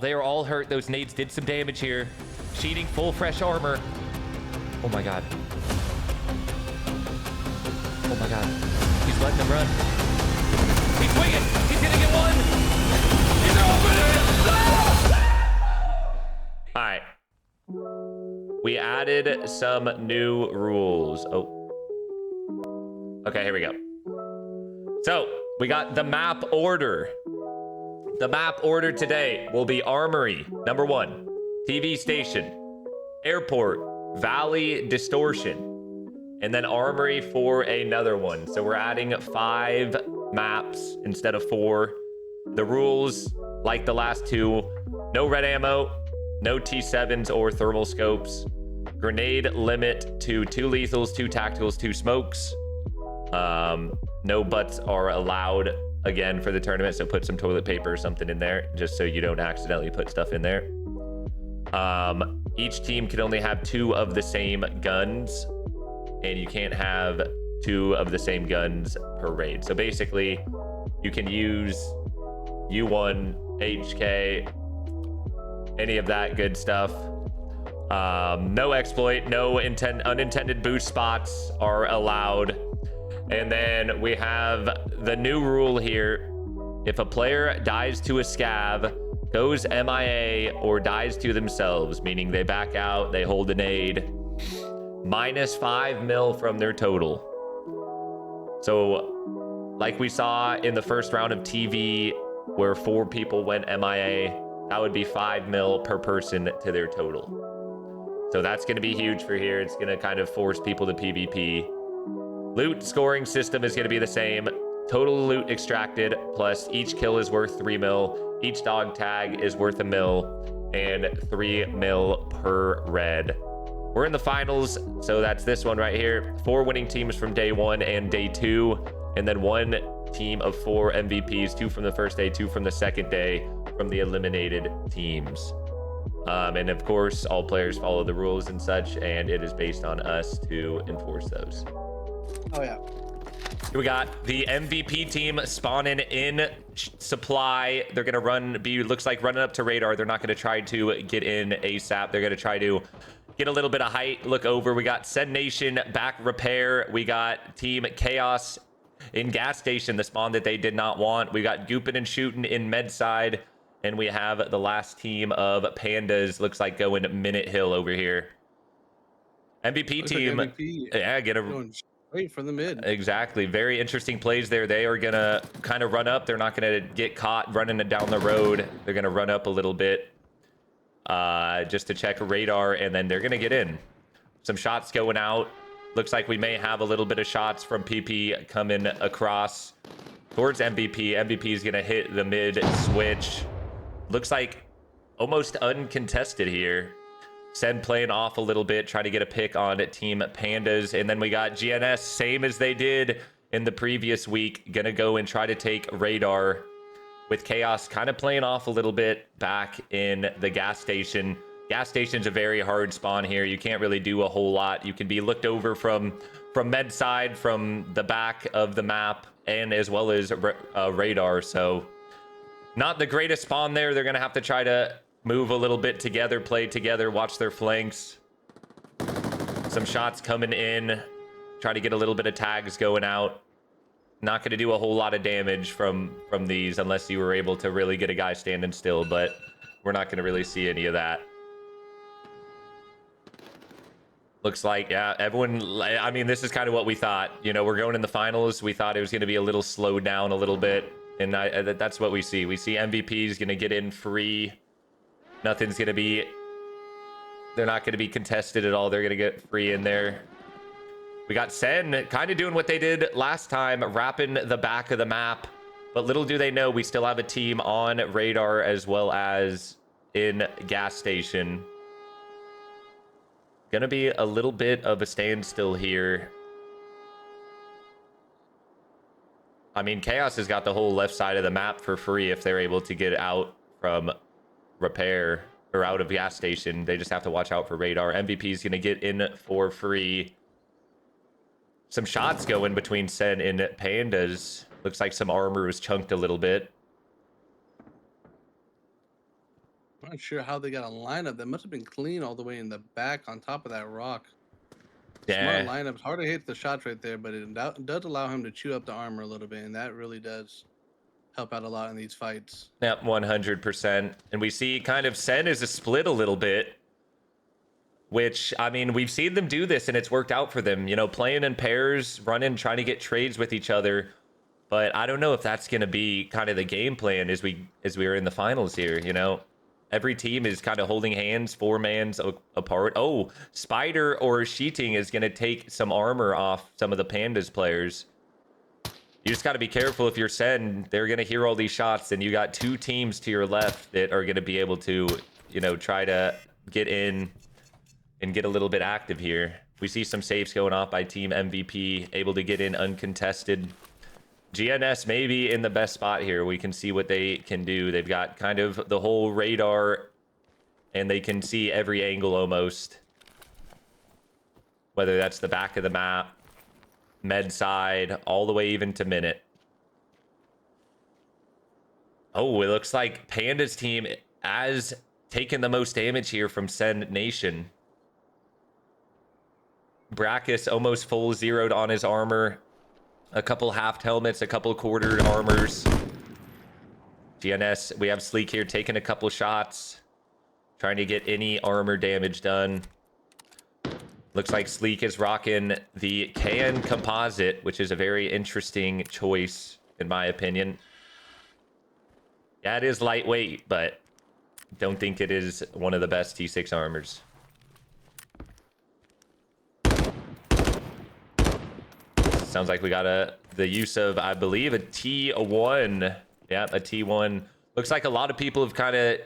They are all hurt. Those nades did some damage here. Cheating full fresh armor. Oh my god. Oh my god. He's letting them run. He's swinging. He's gonna get one. He's over it. All right. We added some new rules. Oh. Okay, here we go. So we got the map order. The map order today will be Armory, number 1, TV station, airport, valley distortion, and then Armory for another one. So we're adding 5 maps instead of 4. The rules, like the last 2, no red ammo, no T7s or thermal scopes, grenade limit to 2 lethals, 2 tacticals, 2 smokes. No butts are allowed again for the tournament, so put some toilet paper or something in there just so you don't accidentally put stuff in there. Each team can only have 2 of the same guns, and you can't have 2 of the same guns per raid. So basically you can use U1, HK, any of that good stuff. No exploit, no unintended boost spots are allowed. And then we have the new rule here. If a player dies to a scav, goes MIA, or dies to themselves, meaning they back out, they hold an aid, minus 5 mil from their total. So like we saw in the first round of TV where 4 people went MIA, that would be 5 mil per person to their total. So that's going to be huge for here. It's going to kind of force people to PvP. Loot scoring system is going to be the same. Total loot extracted plus each kill is worth 3 mil. Each dog tag is worth 1 mil and 3 mil per red. We're in the finals, so that's this one right here. 4 winning teams from day 1 and day 2, and then 1 team of 4 MVPs, 2 from the first day, 2 from the second day from the eliminated teams. And of course, all players follow the rules and such, and it is based on us to enforce those. Oh yeah. We got the MVP team spawning in supply. They're gonna looks like running up to radar. They're not gonna try to get in ASAP. They're gonna try to get a little bit of height, look over. We got Send Nation back repair. We got Team Chaos in gas station, the spawn that they did not want. We got Goopin' and Shootin' in med side, and we have the last team of Pandas. Looks like going Minute Hill over here. MVP Looks team, like MVP yeah, going straight from the mid. Exactly. Very interesting plays there. They are going to kind of run up. They're not going to get caught running it down the road. They're going to run up a little bit just to check radar, and then they're going to get in. Some shots going out. Looks like we may have a little bit of shots from PP coming across towards MVP. MVP is going to hit the mid switch. Looks like almost uncontested here. Send playing off a little bit, try to get a pick on Team Pandas. And then we got GNS, same as they did in the previous week. Gonna go and try to take radar with Chaos kind of playing off a little bit back in the gas station. Gas station's a very hard spawn here. You can't really do a whole lot. You can be looked over from med side, from the back of the map, and as well as radar. So not the greatest spawn there. They're gonna have to try to move a little bit together, play together, watch their flanks. Some shots coming in. Try to get a little bit of tags going out. Not going to do a whole lot of damage from these unless you were able to really get a guy standing still, but we're not going to really see any of that. Looks like, yeah, everyone, I mean, this is kind of what we thought. You know, we're going in the finals. We thought it was going to be a little slowed down a little bit, and that's what we see. We see MVP's going to get in free. Nothing's going to be, they're not going to be contested at all. They're going to get free in there. We got Sen kind of doing what they did last time, wrapping the back of the map. But little do they know, we still have a team on radar as well as in gas station. Going to be a little bit of a standstill here. I mean, Chaos has got the whole left side of the map for free if they're able to get out from repair or out of gas station. They just have to watch out for radar. MVP is going to get in for free. Some shots going between Sen and Pandas. Looks like some armor was chunked a little bit. I'm not sure how they got a lineup. That must have been clean all the way in the back on top of that rock. Smart Yeah. lineup. It's hard to hit the shots right there, but it does allow him to chew up the armor a little bit, and that really does help out a lot in these fights. Yep, 100%. And we see kind of Sen is a split a little bit, which, I mean, we've seen them do this and it's worked out for them, you know, playing in pairs, running, trying to get trades with each other. But I don't know if that's going to be kind of the game plan as we are in the finals here, you know. Every team is kind of holding hands, 4-mans apart. Oh, Spider or Sheeting is going to take some armor off some of the Pandas players. You just got to be careful if you're Sen. They're going to hear all these shots, and you got 2 teams to your left that are going to be able to, you know, try to get in and get a little bit active here. We see some saves going off by Team MVP, able to get in uncontested. GNS maybe in the best spot here. We can see what they can do. They've got kind of the whole radar, and they can see every angle almost. Whether that's the back of the map, med side, all the way even to minute. Oh, it looks like Panda's team has taken the most damage here from Sen Nation. Brackus almost full zeroed on his armor. A couple half helmets, a couple quartered armors. GNS, we have Sleek here taking a couple shots, trying to get any armor damage done. Looks like Sleek is rocking the KN composite, which is a very interesting choice, in my opinion. Yeah, it is lightweight, but don't think it is one of the best T6 armors. Sounds like we got the use of, I believe, a T1. Yeah, a T1. Looks like a lot of people have kind of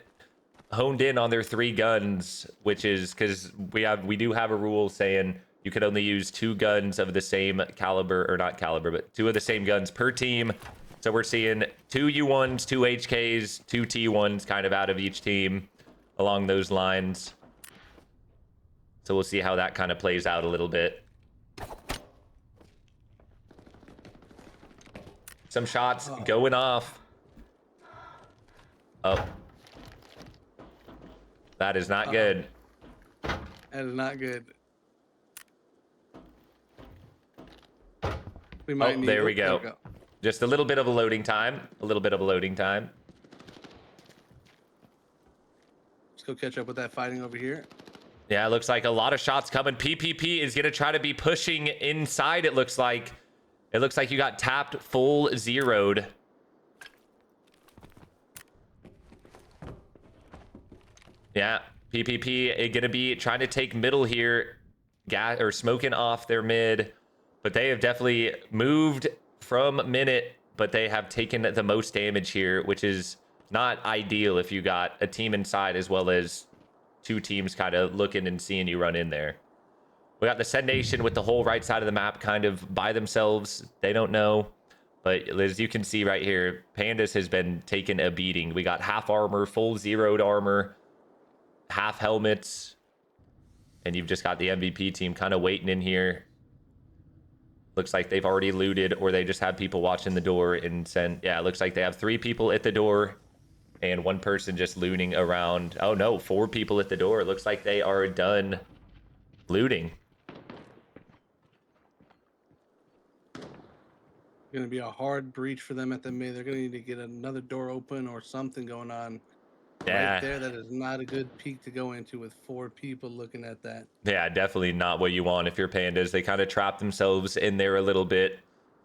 honed in on their 3 guns, which is because we do have a rule saying you can only use 2 guns of the same caliber, or not caliber, but 2 of the same guns per team. So we're seeing 2 U1s, 2 HKs, 2 T1s kind of out of each team along those lines. So we'll see how that kind of plays out a little bit. Some shots going off. Oh. That is not good. That is not good. We might need. There we go. Just a little bit of a loading time. A little bit of a loading time. Let's go catch up with that fighting over here. Yeah, it looks like a lot of shots coming. PPP is going to try to be pushing inside, it looks like. It looks like you got tapped, full zeroed. Yeah, PPP is going to be trying to take middle here, gas or smoking off their mid, but they have definitely moved from minute, but they have taken the most damage here, which is not ideal if you got a team inside as well as 2 teams kind of looking and seeing you run in there. We got the Sen Nation with the whole right side of the map kind of by themselves. They don't know. But as you can see right here, Pandas has been taking a beating. We got half armor, full zeroed armor, half helmets. And you've just got the MVP team kind of waiting in here. Looks like they've already looted, or they just have people watching the door and send. Yeah, it looks like they have 3 people at the door and 1 person just looting around. Oh no, 4 people at the door. It looks like they are done looting. Going to be a hard breach for them at the mid. They're going to need to get another door open or something going on. Yeah. Right there, that is not a good peak to go into with 4 people looking at that. Yeah, definitely not what you want if you're Pandas. They kind of trap themselves in there a little bit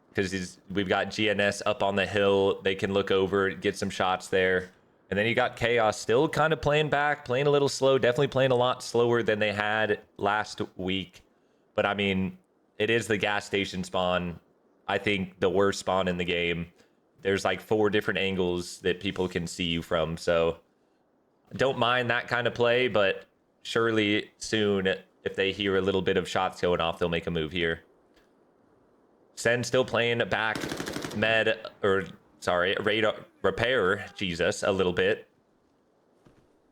because we've got GNS up on the hill. They can look over, get some shots there. And then you got Chaos still kind of playing back, playing a little slow, definitely playing a lot slower than they had last week. But I mean, it is the gas station spawn. I think the worst spawn in the game. There's like 4 different angles that people can see you from. So don't mind that kind of play, but surely soon, if they hear a little bit of shots going off, they'll make a move here. Sen still playing back radar repair, Jesus, a little bit.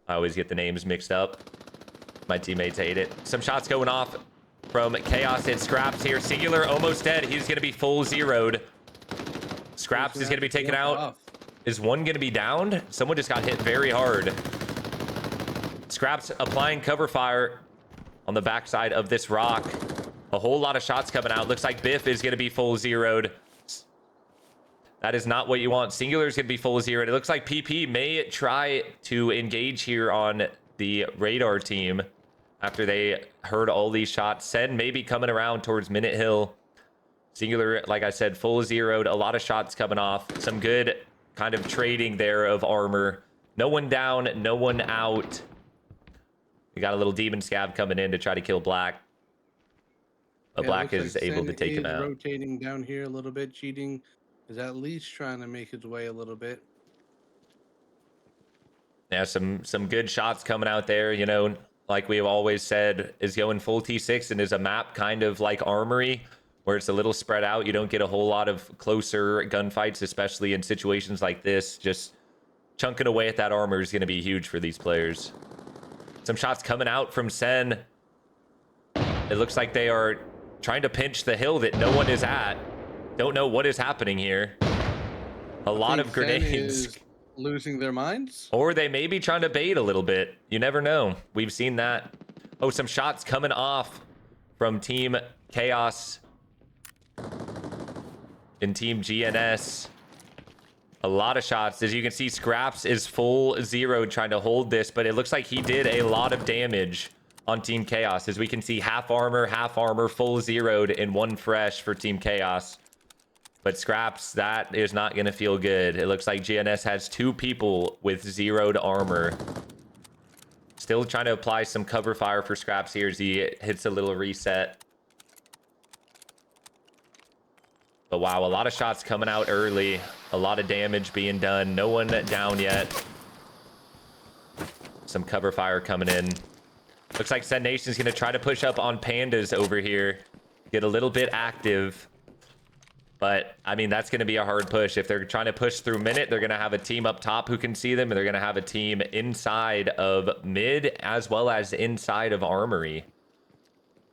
I always get the names mixed up. My teammates hate it. Some shots going off from Chaos and Scraps here. Singular almost dead. He's going to be full zeroed. Scraps is going to be taken out. Is one going to be downed? Someone just got hit very hard. Scraps applying cover fire on the backside of this rock. A whole lot of shots coming out. Looks like Biff is going to be full zeroed. That is not what you want. Singular is going to be full zeroed. It looks like PP may try to engage here on the radar team after they heard all these shots. Sen may be coming around towards Minute Hill. Singular, like I said, full zeroed. A lot of shots coming off. Some good kind of trading there of armor. No one down, no one out. We got a little demon scab coming in to try to kill Black. But Yeah, Black looks is like able Sen to take him is out. rotating down here a little bit, cheating. Is at least trying to make his way a little bit. Yeah, some good shots coming out there. You know, like we've always said, is going full T6 and is a map kind of like Armory, where it's a little spread out. You don't get a whole lot of closer gunfights, especially in situations like this. Just chunking away at that armor is going to be huge for these players. Some shots coming out from Sen. It looks like they are trying to pinch the hill that no one is at. Don't know what is happening here. A lot of grenades. Is losing their minds? Or they may be trying to bait a little bit. You never know. We've seen that. Oh, some shots coming off from Team Chaos and Team GNS. A lot of shots. As you can see, Scraps is full zero trying to hold this, but it looks like he did a lot of damage on Team Chaos. As we can see, half armor, full zeroed in one fresh for Team Chaos. But Scraps, that is not going to feel good. It looks like GNS has 2 people with zeroed armor. Still trying to apply some cover fire for Scraps here as he hits a little reset. But wow, a lot of shots coming out early. A lot of damage being done. No one down yet. Some cover fire coming in. Looks like Sen Nation's going to try to push up on Pandas over here. Get a little bit active. But, I mean, that's going to be a hard push. If they're trying to push through Minute, they're going to have a team up top who can see them. And they're going to have a team inside of mid as well as inside of Armory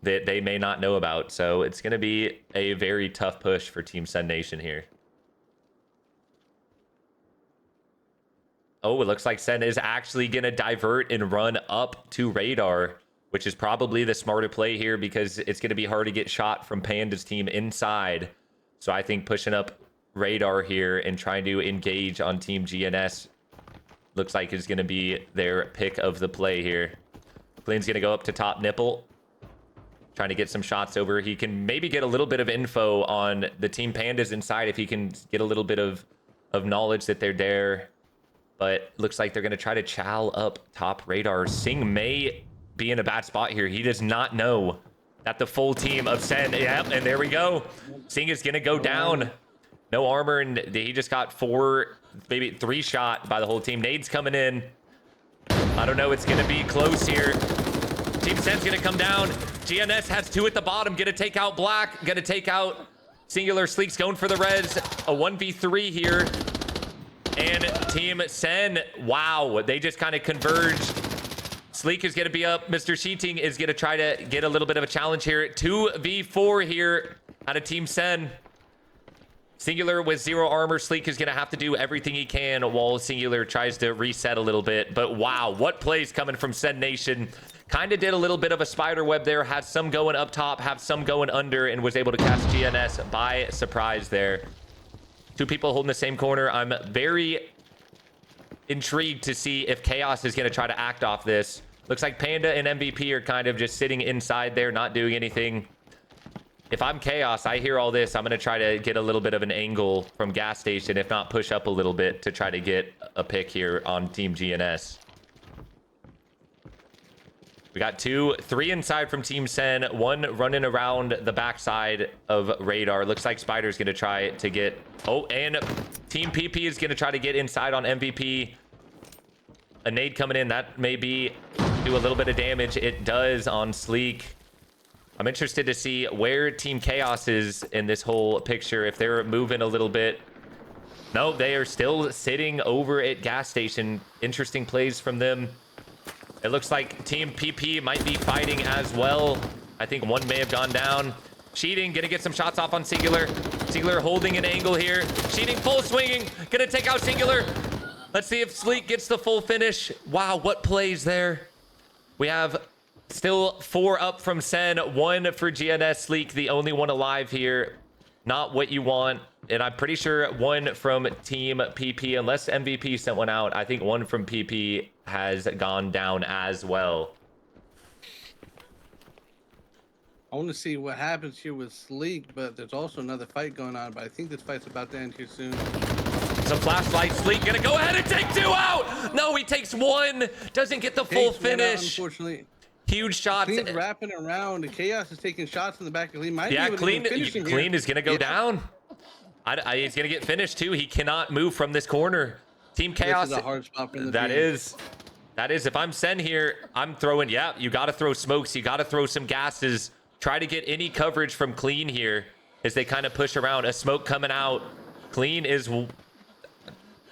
that they may not know about. So it's going to be a very tough push for Team Sen Nation here. Oh, it looks like Sen is actually going to divert and run up to radar, which is probably the smarter play here because it's going to be hard to get shot from Panda's team inside. So I think pushing up radar here and trying to engage on Team GNS looks like is going to be their pick of the play here. Glenn's going to go up to top nipple, trying to get some shots over. He can maybe get a little bit of info on the Team Pandas inside if he can get a little bit of knowledge that they're there. But looks like they're going to try to chow up top radar. Sing may be in a bad spot here. He does not know that the full team of Sen, yep, and there we go. Sing is gonna go down. No armor, and he just got 4, maybe 3 shot by the whole team. Nade's coming in. I don't know, it's gonna be close here. Team Sen's gonna come down. GNS has 2 at the bottom, gonna take out Black, gonna take out Singular. Sleek's going for the res. A 1v3 here. And Team Sen, wow, they just kind of converged. Sleek is going to be up. Mr. Cheating is going to try to get a little bit of a challenge here. 2v4 here out of Team Sen. Singular with 0 armor. Sleek is going to have to do everything he can while Singular tries to reset a little bit. But wow, what plays coming from Sen Nation. Kind of did a little bit of a spider web there. Had some going up top, have some going under, and was able to catch GNS by surprise there. 2 people holding the same corner. I'm very intrigued to see if Chaos is going to try to act off this. Looks like Panda and MVP are kind of just sitting inside there, not doing anything. If I'm Chaos, I hear all this. I'm going to try to get a little bit of an angle from gas station, if not push up a little bit to try to get a pick here on Team GNS. We got 2, 3 inside from Team Sen, 1 running around the backside of radar. Looks like Spider's going to try to get... Oh, and Team PP is going to try to get inside on MVP. A nade coming in. That may be do a little bit of damage. It does on Sleek. I'm interested to see where Team Chaos is in this whole picture. If they're moving a little bit. No, they are still sitting over at gas station. Interesting plays from them. It looks like Team PP might be fighting as well. I think 1 may have gone down. Cheating, gonna get some shots off on Singular. Singular holding an angle here. Cheating, full swinging, gonna take out Singular. Let's see if Sleek gets the full finish. Wow, what plays there. We have still 4 up from Sen, 1 for GNS Sleek, the only one alive here. Not what you want. And I'm pretty sure 1 from Team PP, unless MVP sent one out. I think 1 from PP has gone down as well. I want to see what happens here with Sleek, but there's also another fight going on. But I think this fight's about to end here soon. Some flashlight. Sleek gonna go ahead and take 2 out. No, he takes 1. Doesn't get the full finish. Unfortunately. Huge shots. Clean's wrapping around. The Chaos is taking shots in the back of Clean. Yeah, Clean is gonna go down. He's gonna get finished too. He cannot move from this corner. Team Chaos. This is a hard spot for the That is. If I'm Sen here, I'm throwing. Yeah, you got to throw smokes. You got to throw some gases. Try to get any coverage from Clean here as they kind of push around. A smoke coming out. Clean is.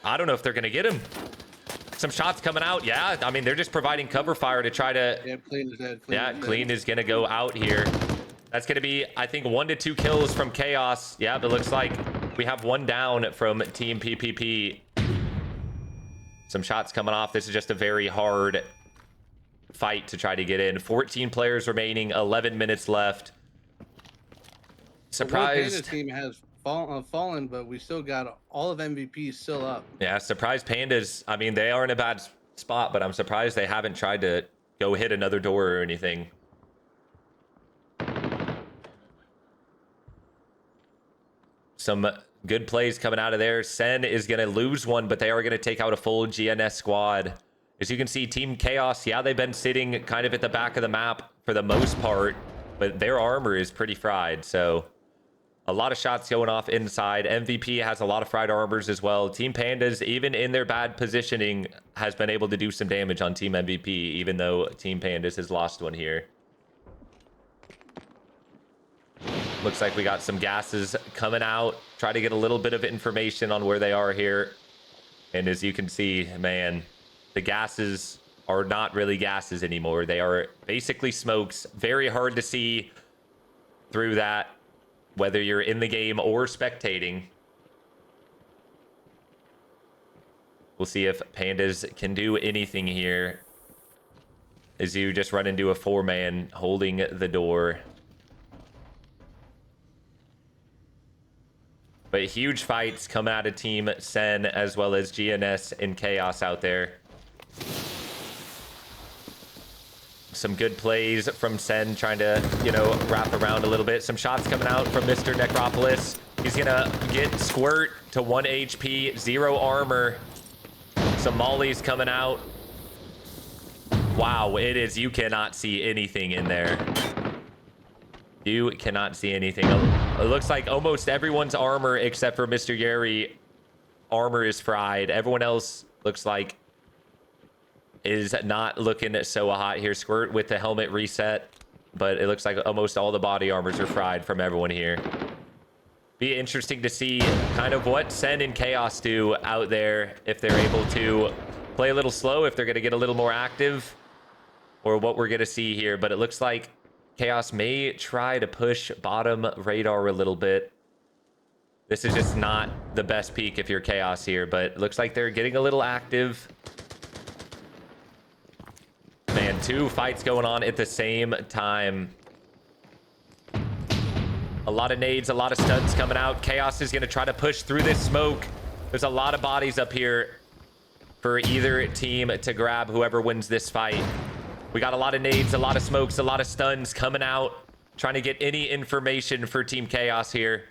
I don't know if they're gonna get him. Some shots coming out. Yeah, I mean, they're just providing cover fire to try to. Yeah, Clean is dead. Clean is gonna go out here. That's gonna be, I think, 1 to 2 kills from Chaos. Yeah, it looks like we have 1 down from Team PPP. Some shots coming off. This is just a very hard fight to try to get in. 14 players remaining, 11 minutes left. Surprised. The team has fallen, but we still got all of MVP still up. Yeah, surprised Pandas. I mean, they are in a bad spot, but I'm surprised they haven't tried to go hit another door or anything. Some good plays coming out of there. Sen is going to lose one, but they are going to take out a full GNS squad. As you can see, Team Chaos, yeah, they've been sitting kind of at the back of the map for the most part, but their armor is pretty fried, so a lot of shots going off inside. MVP has a lot of fried armors as well. Team Pandas, even in their bad positioning, has been able to do some damage on Team MVP, even though Team Pandas has lost one here. Looks like we got some gases coming out. Try to get a little bit of information on where they are here. And as you can see, man, the gases are not really gases anymore. They are basically smokes. Very hard to see through that, whether you're in the game or spectating. We'll see if Pandas can do anything here as you just run into a 4-man holding the door. But huge fights come out of Team Sen as well as GNS and Chaos out there. Some good plays from Sen trying to, wrap around a little bit. Some shots coming out from Mr. Necropolis. He's going to get Squirt to 1 HP, 0 armor. Some mollies coming out. Wow, you cannot see anything in there. You cannot see anything. It looks like almost everyone's armor except for Mr. Yeri armor is fried. Everyone else looks like is not looking so hot here. Squirt with the helmet reset, but it looks like almost all the body armors are fried from everyone here. Be interesting to see kind of what Sen and Chaos do out there, if they're able to play a little slow, if they're going to get a little more active, or what we're going to see here. But it looks like Chaos may try to push bottom radar a little bit. This is just not the best peak if you're Chaos here, but it looks like they're getting a little active. Man, 2 fights going on at the same time. A lot of nades, a lot of stuns coming out. Chaos is going to try to push through this smoke. There's a lot of bodies up here for either team to grab whoever wins this fight. We got a lot of nades, a lot of smokes, a lot of stuns coming out. Trying to get any information for Team Chaos here.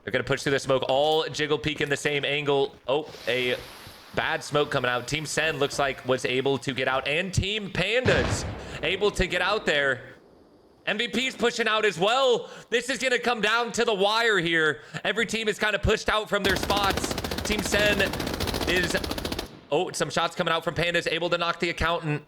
They're going to push through the smoke. All jiggle peek in the same angle. Oh, a bad smoke coming out. Team Sen looks like was able to get out. And Team Pandas able to get out there. MVP's pushing out as well. This is going to come down to the wire here. Every team is kind of pushed out from their spots. Team Sen is... Oh, some shots coming out from Pandas. Able to knock the accountant.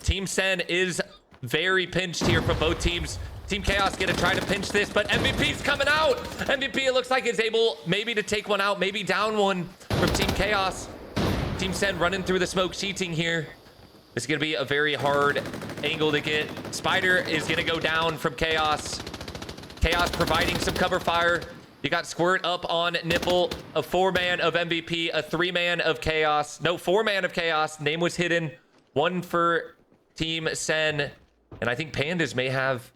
Team Sen is very pinched here from both teams. Team Chaos gonna try to pinch this, but MVP's coming out. MVP, it looks like, is able maybe to take one out, maybe down one from Team Chaos. Team Sen running through the smoke, cheating here. This is gonna be a very hard angle to get. Spider is gonna go down from Chaos. Chaos providing some cover fire. You got Squirt up on Nipple, a 4-man of MVP, a 3-man of Chaos. No, 4-man of Chaos. Name was hidden. 1 for Team Sen. And I think Pandas may have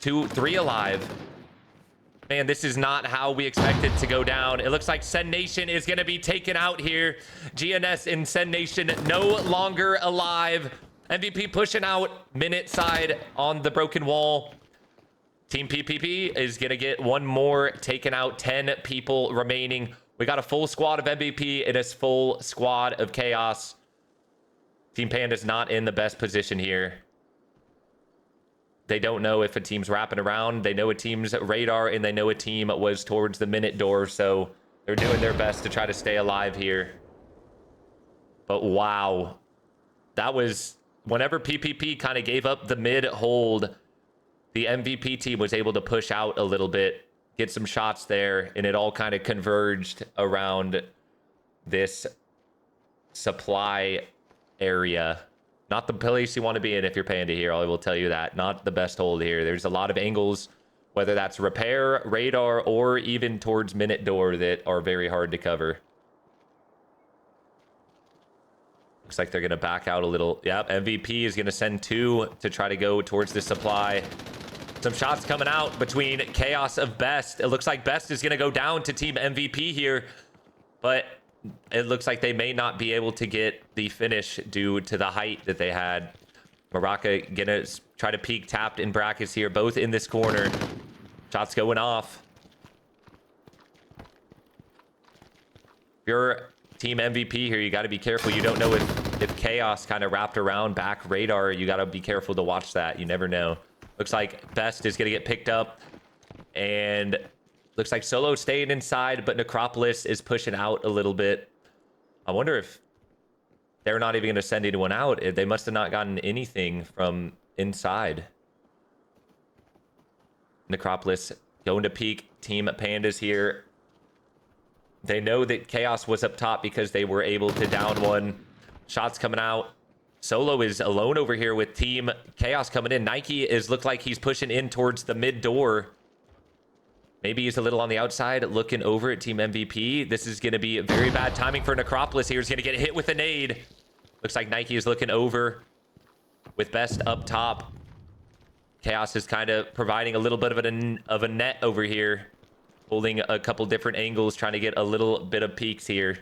2, 3 alive. Man, this is not how we expected to go down. It looks like Sen Nation is going to be taken out here. GNS and Sen Nation no longer alive. MVP pushing out minute side on the broken wall. Team PPP is going to get 1 more taken out. 10 people remaining. We got a full squad of MVP and a full squad of Chaos. Team Panda's not in the best position here. They don't know if a team's wrapping around. They know a team's radar, and they know a team was towards the minute door, so they're doing their best to try to stay alive here. But wow. That was... Whenever PPP kind of gave up the mid hold, the MVP team was able to push out a little bit, get some shots there, and it all kind of converged around this supply area. Not the place you want to be in if you're Panda here, I will tell you that. Not the best hold here. There's a lot of angles, whether that's repair, radar, or even towards minute door, that are very hard to cover. Looks like they're going to back out a little. Yep, MVP is going to send 2 to try to go towards the supply. Some shots coming out between Chaos of Best. It looks like Best is going to go down to Team MVP here, but it looks like they may not be able to get the finish due to the height that they had. Baraka gonna try to peek tapped in brackets here, both in this corner. Shots going off. If you're Team MVP here, you got to be careful. You don't know if Chaos kind of wrapped around back radar. You got to be careful to watch that. You never know. Looks like Best is going to get picked up, and looks like Solo staying inside, but Necropolis is pushing out a little bit. I wonder if they're not even going to send anyone out. They must have not gotten anything from inside. Necropolis going to peek. Team Pandas here. They know that Chaos was up top because they were able to down 1. Shots coming out. Solo is alone over here with Team Chaos coming in. Nike is looked like he's pushing in towards the mid door. Maybe he's a little on the outside looking over at Team MVP. This is going to be very bad timing for Necropolis here. He's going to get hit with a nade. Looks like Nike is looking over with Best up top. Chaos is kind of providing a little bit of a net over here. Holding a couple different angles, trying to get a little bit of peeks here.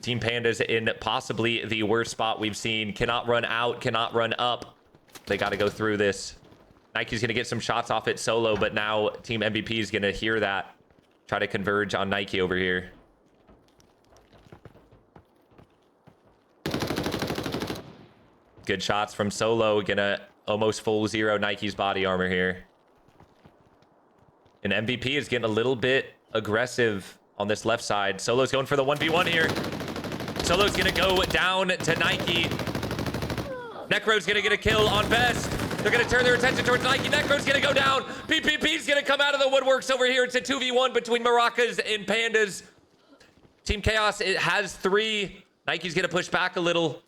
Team Panda's in possibly the worst spot we've seen. Cannot run out, cannot run up. They got to go through this. Nike's going to get some shots off at Solo, but now Team MVP is going to hear that. Try to converge on Nike over here. Good shots from Solo. Gonna almost full 0 Nike's body armor here. And MVP is getting a little bit aggressive on this left side. Solo's going for the 1v1 here. Solo's going to go down to Nike. Necro's going to get a kill on Best. They're going to turn their attention towards Nike. Necro's going to go down. PPP's going to come out of the woodworks over here. It's a 2v1 between Maracas and Pandas. Team Chaos, it has 3. Nike's going to push back a little.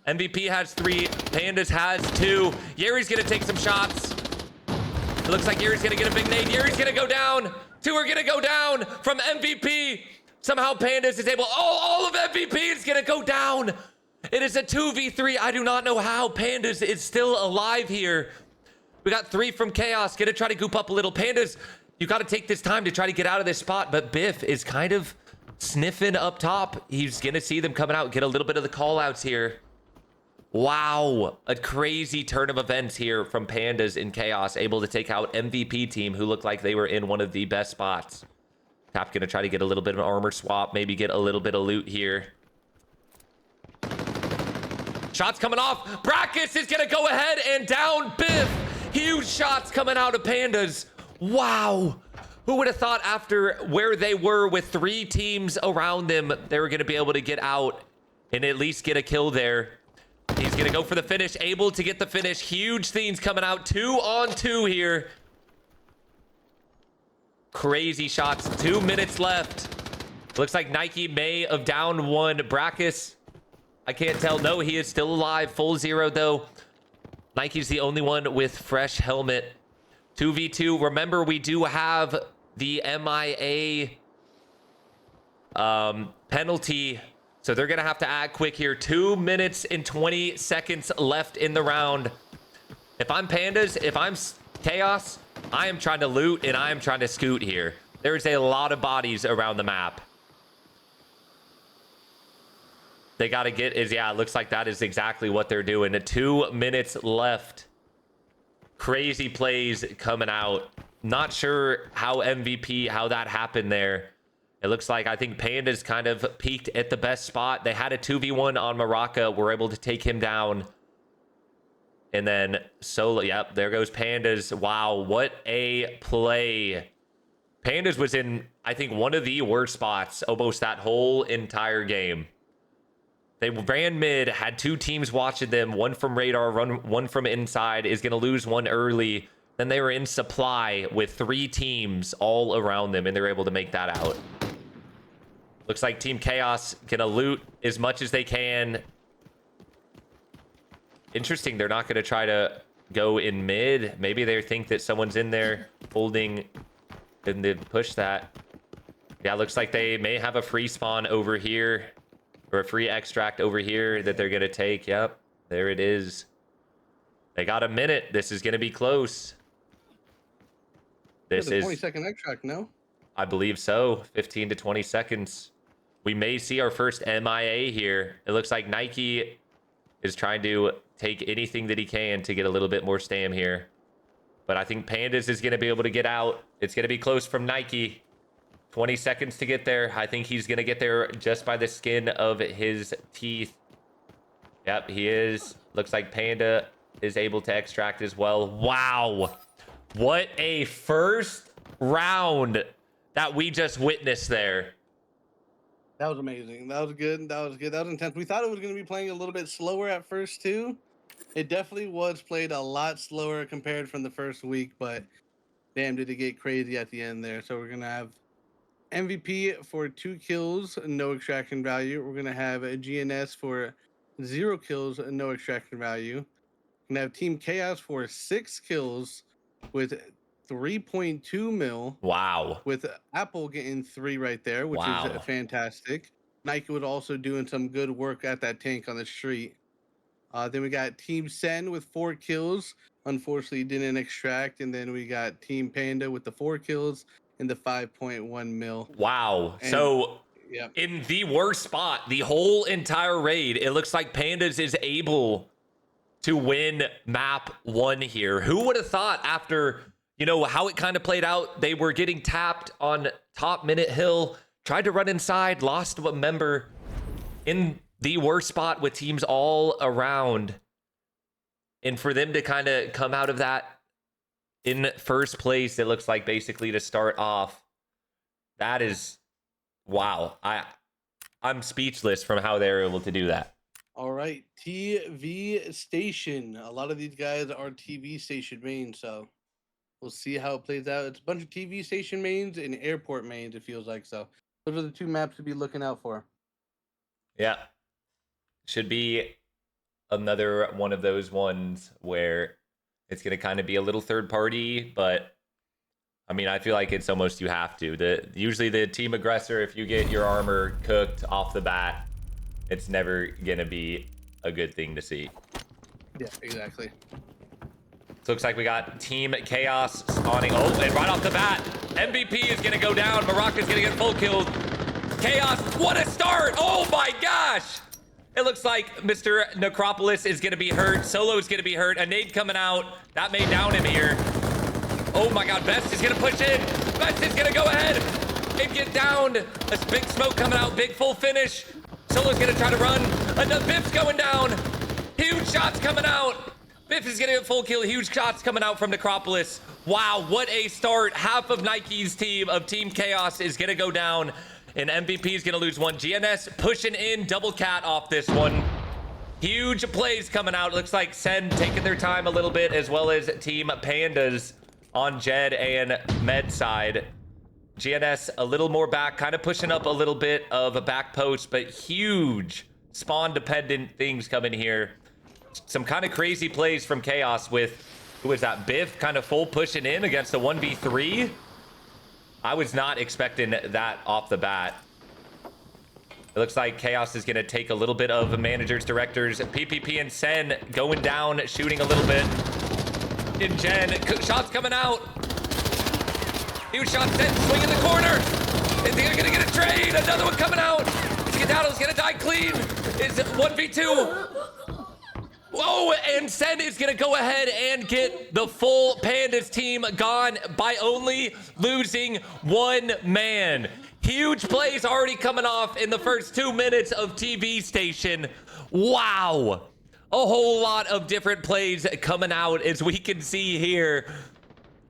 MVP has 3. Pandas has 2. Yeri's going to take some shots. It looks like Yeri's going to get a big nade. Yeri's going to go down. 2 are going to go down from MVP. Somehow Pandas is able... Oh, all of MVP is going to go down. It is a 2v3. I do not know how Pandas is still alive here. We got 3 from Chaos. Going to try to goop up a little. Pandas, you got to take this time to try to get out of this spot. But Biff is kind of sniffing up top. He's going to see them coming out. Get a little bit of the call-outs here. Wow, a crazy turn of events here from Pandas in Chaos, able to take out MVP team, who looked like they were in one of the best spots. Tap gonna try to get a little bit of an armor swap, maybe get a little bit of loot here. Shots coming off. Brackus is gonna go ahead and down Biff. Huge shots coming out of Pandas. Wow. Who would have thought after where they were with 3 teams around them, they were gonna be able to get out and at least get a kill there. He's going to go for the finish, able to get the finish. Huge things coming out. 2 on 2 here. Crazy shots. 2 minutes left. Looks like Nike may have downed 1. Brackus, I can't tell. No, he is still alive. Full 0, though. Nike's the only one with fresh helmet. 2v2. Remember, we do have the MIA penalty So they're going to have to act quick here. 2 minutes and 20 seconds left in the round. If I'm Pandas, if I'm Chaos, I am trying to loot and I am trying to scoot here. There's a lot of bodies around the map. They got to get is, yeah, it looks like that is exactly what they're doing. 2 minutes left. Crazy plays coming out. Not sure how MVP, how that happened there. It looks like I think Pandas kind of peaked at the best spot. They had a 2v1 on Maraca. Were able to take him down. And then Solo, yep, there goes Pandas. Wow, what a play. Pandas was in, I think, one of the worst spots almost that whole entire game. They ran mid, had 2 teams watching them, one from radar, one from inside, is going to lose one early. Then they were in supply with 3 teams all around them, and they're able to make that out. Looks like Team Chaos going to loot as much as they can. Interesting, they're not going to try to go in mid. Maybe they think that someone's in there holding, and they push that. Yeah, looks like they may have a free spawn over here. Or a free extract over here that they're going to take. Yep, there it is. They got a minute. This is going to be close. This is 20-second extract, no? I believe so. 15 to 20 seconds. We may see our first MIA here. It looks like Nike is trying to take anything that he can to get a little bit more stam here. But I think Pandas is going to be able to get out. It's going to be close from Nike. 20 seconds to get there. I think he's going to get there just by the skin of his teeth. Yep, he is. Looks like Panda is able to extract as well. Wow. What a first round that we just witnessed there. That was amazing. That was good. That was good. That was intense. We thought it was going to be playing a little bit slower at first, too. It definitely was played a lot slower compared from the first week, but damn, did it get crazy at the end there. So we're going to have MVP for 2 kills, no extraction value. We're going to have a GNS for 0 kills, no extraction value. We're going to have Team Chaos for 6 kills with 3.2 mil. Wow. With Apple getting 3 right there, which is fantastic. Nike was also doing some good work at that tank on the street. Then we got Team Sen with 4 kills. Unfortunately, didn't extract. And then we got Team Panda with the 4 kills and the 5.1 mil. Wow. And, so yeah, in the worst spot, the whole entire raid, it looks like Pandas is able to win map 1 here. Who would have thought after, you know, how it kind of played out? They were getting tapped on top Minute Hill, tried to run inside, lost a member in the worst spot with teams all around. And for them to kind of come out of that in first place, it looks like basically to start off. That is, wow. I'm speechless from how they're able to do that. all right. TV station. A lot of these guys are TV station mains, so we'll see how it plays out. It's a bunch of TV station mains and airport mains, it feels like. So those are the 2 maps to be looking out for. Yeah. Should be another one of those ones where it's going to kind of be a little third party, but I mean, I feel like it's almost you have to. Usually the team aggressor, if you get your armor cooked off the bat, it's never going to be a good thing to see. Yeah, exactly. So looks like we got Team Chaos spawning. Oh, and right off the bat, MVP is going to go down. Maraca is going to get full killed. Chaos, what a start. Oh my gosh. It looks like Mr. Necropolis is going to be hurt. Solo is going to be hurt. A nade coming out. That may down him here. Oh my god, Best is going to push in. Best is going to go ahead and get downed. This big smoke coming out. Big full finish. Solo's going to try to run. Another Biff's going down. Huge shots coming out. Biff is going to get full kill. Huge shots coming out from Necropolis. Wow, what a start. Half of Nike's team of Team Chaos is going to go down. And MVP is going to lose 1. GNS pushing in. Double cat off this one. Huge plays coming out. Looks like Sen taking their time a little bit, as well as Team Pandas on Jed and Med side. GNS a little more back, kind of pushing up a little bit of a back post, but huge spawn-dependent things coming here. Some kind of crazy plays from Chaos with, who is that, Biff kind of full pushing in against the 1v3. I was not expecting that off the bat. It looks like Chaos is going to take a little bit of managers, directors. PPP and Sen going down, shooting a little bit. In Gen, shots coming out. Huge shot, Sen swinging the corner. Is he going to get a trade? Another one coming out. Skedaddle's going to die clean. Is it 1v2? Whoa, and Sen is going to go ahead and get the full Pandas team gone by only losing one man. Huge plays already coming off in the first 2 minutes of TV station. Wow. A whole lot of different plays coming out, as we can see here.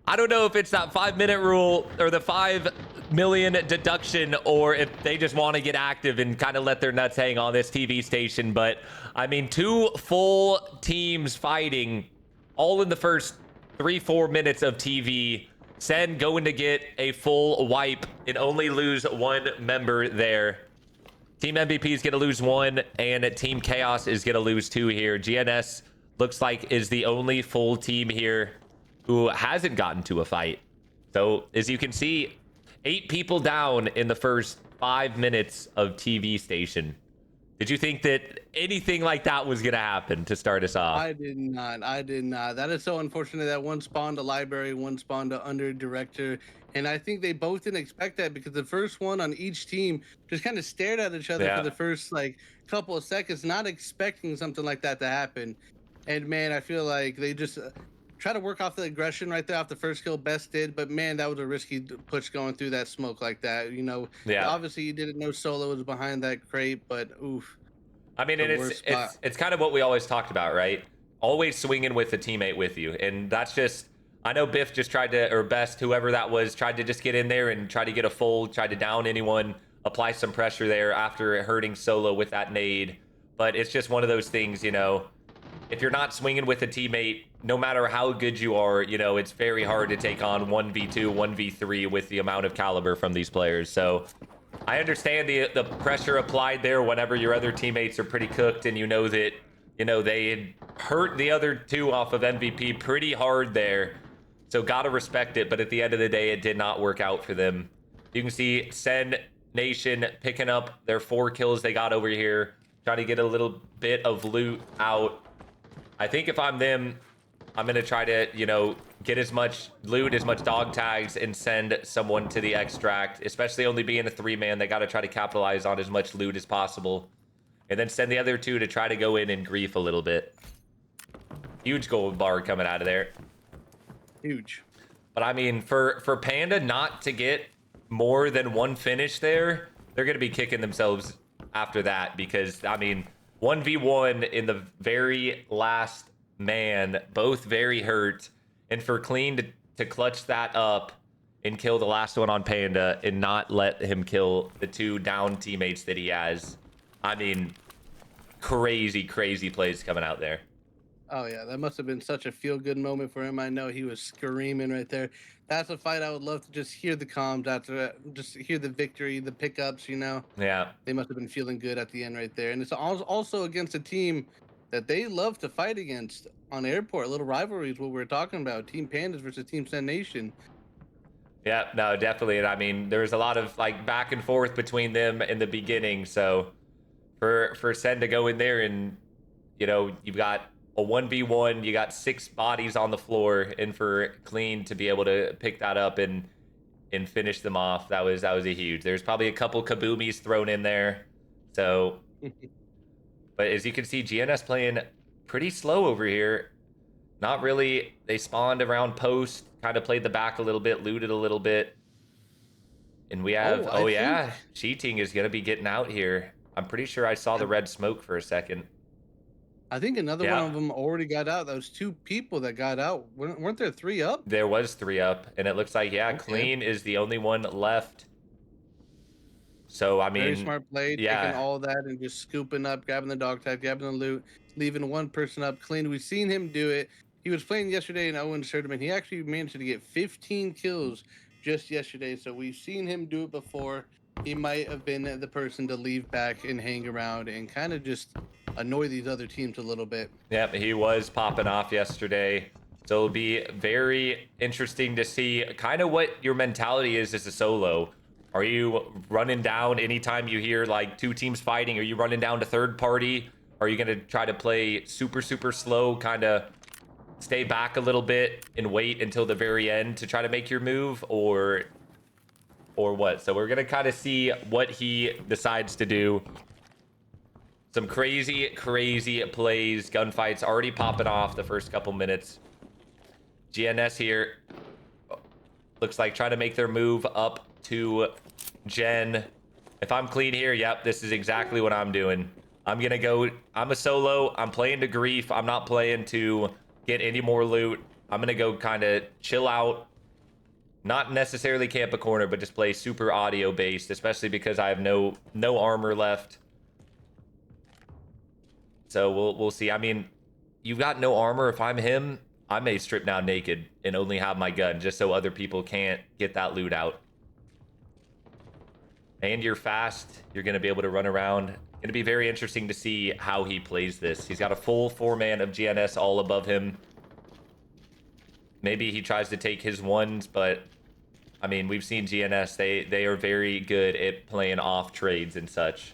I don't know if it's that 5-minute rule or the 5 million deduction, or if they just want to get active and kind of let their nuts hang on this TV station. But I mean, 2 full teams fighting all in the first 3-4 minutes of TV. Sen going to get a full wipe and only lose 1 member there. Team MVP is going to lose 1, and Team Chaos is going to lose 2 here. GNS looks like is the only full team here who hasn't gotten to a fight. So as you can see, 8 people down in the first 5 minutes of TV station. Did you think that anything like that was going to happen to start us off? I did not. I did not. That is so unfortunate that one spawned a library, one spawned a under director. And I think they both didn't expect that, because the first one on each team just kind of stared at each other for the first like couple of seconds, not expecting something like that to happen. And man, I feel like they just try to work off the aggression right there off the first kill. Best did, but man, that was a risky push going through that smoke like that. You know, obviously you didn't know Solo was behind that crate, but oof. I mean, and it's kind of what we always talked about, right? Always swinging with a teammate with you, and that's just. I know Biff just tried to, or Best, whoever that was, tried to just get in there and try to get a full, tried to down anyone, apply some pressure there after hurting Solo with that nade. But it's just one of those things, you know, if you're not swinging with a teammate, no matter how good you are, you know, it's very hard to take on 1v2, 1v3 with the amount of caliber from these players. So I understand the pressure applied there whenever your other teammates are pretty cooked and you know that, you know, they had hurt the other 2 off of MVP pretty hard there. So gotta respect it, but at the end of the day, it did not work out for them. You can see Sen Nation picking up their 4 kills they got over here, trying to get a little bit of loot out. I think if I'm them, I'm gonna try to, you know, get as much loot, as much dog tags, and send someone to the extract, especially only being a 3-man. They gotta try to capitalize on as much loot as possible. And then send the other 2 to try to go in and grief a little bit. Huge gold bar coming out of there. Huge. But I mean, for Panda not to get more than 1 finish there, they're going to be kicking themselves after that, because I mean, 1v1 in the very last man, both very hurt, and for Clean to clutch that up and kill the last one on Panda and not let him kill the 2 down teammates that he has. I mean, crazy plays coming out there. Oh yeah, that must have been such a feel-good moment for him. I know he was screaming right there. That's a fight I would love to just hear the comms after, just hear the victory, the pickups. You know. Yeah. They must have been feeling good at the end right there, and it's also against a team that they love to fight against on airport. A little rivalry is what we're talking about. Team Pandas versus Team Sen Nation. Yeah, no, definitely. And I mean, there was a lot of like back and forth between them in the beginning. So for Sen to go in there and, you know, you've got a 1v1, you got 6 bodies on the floor, and for Clean to be able to pick that up and finish them off, that was a huge. There's probably a couple kaboomies thrown in there. So, but as you can see, GNS playing pretty slow over here. Not really. They spawned around post, kind of played the back a little bit, looted a little bit. And we have, cheating is going to be getting out here. I'm pretty sure I saw the red smoke for a second. I think another one of them already got out. Those 2 people that got out, weren't there 3 up? There was 3 up, and it looks like, Clean is the only one left. So, I mean... Very smart play, taking all that and just scooping up, grabbing the dog tag, grabbing the loot, leaving 1 person up. Clean, we've seen him do it. He was playing yesterday in Owen's tournament. He actually managed to get 15 kills just yesterday, so we've seen him do it before. He might have been the person to leave back and hang around and kind of just annoy these other teams a little bit. Yep, he was popping off yesterday. So it'll be very interesting to see kind of what your mentality is as a solo. Are you running down anytime you hear like two teams fighting? Are you running down to third party? Are you going to try to play super, super slow, kind of stay back a little bit and wait until the very end to try to make your move, or what? So we're going to kind of see what he decides to do. Some crazy, crazy plays, gunfights already popping off the first couple minutes. GNS here looks like trying to make their move up to Gen. If I'm clean here, yep, this is exactly what I'm doing. I'm gonna go, I'm a solo, I'm playing to grief, I'm not playing to get any more loot. I'm gonna go kind of chill out, not necessarily camp a corner, but just play super audio based, especially because I have no armor left. So we'll see. I mean, you've got no armor. If I'm him, I may strip down naked and only have my gun just so other people can't get that loot out. And you're fast. You're going to be able to run around. Going to be very interesting to see how he plays this. He's got a full 4-man of GNS all above him. Maybe he tries to take his ones, but I mean, we've seen GNS. They are very good at playing off trades and such.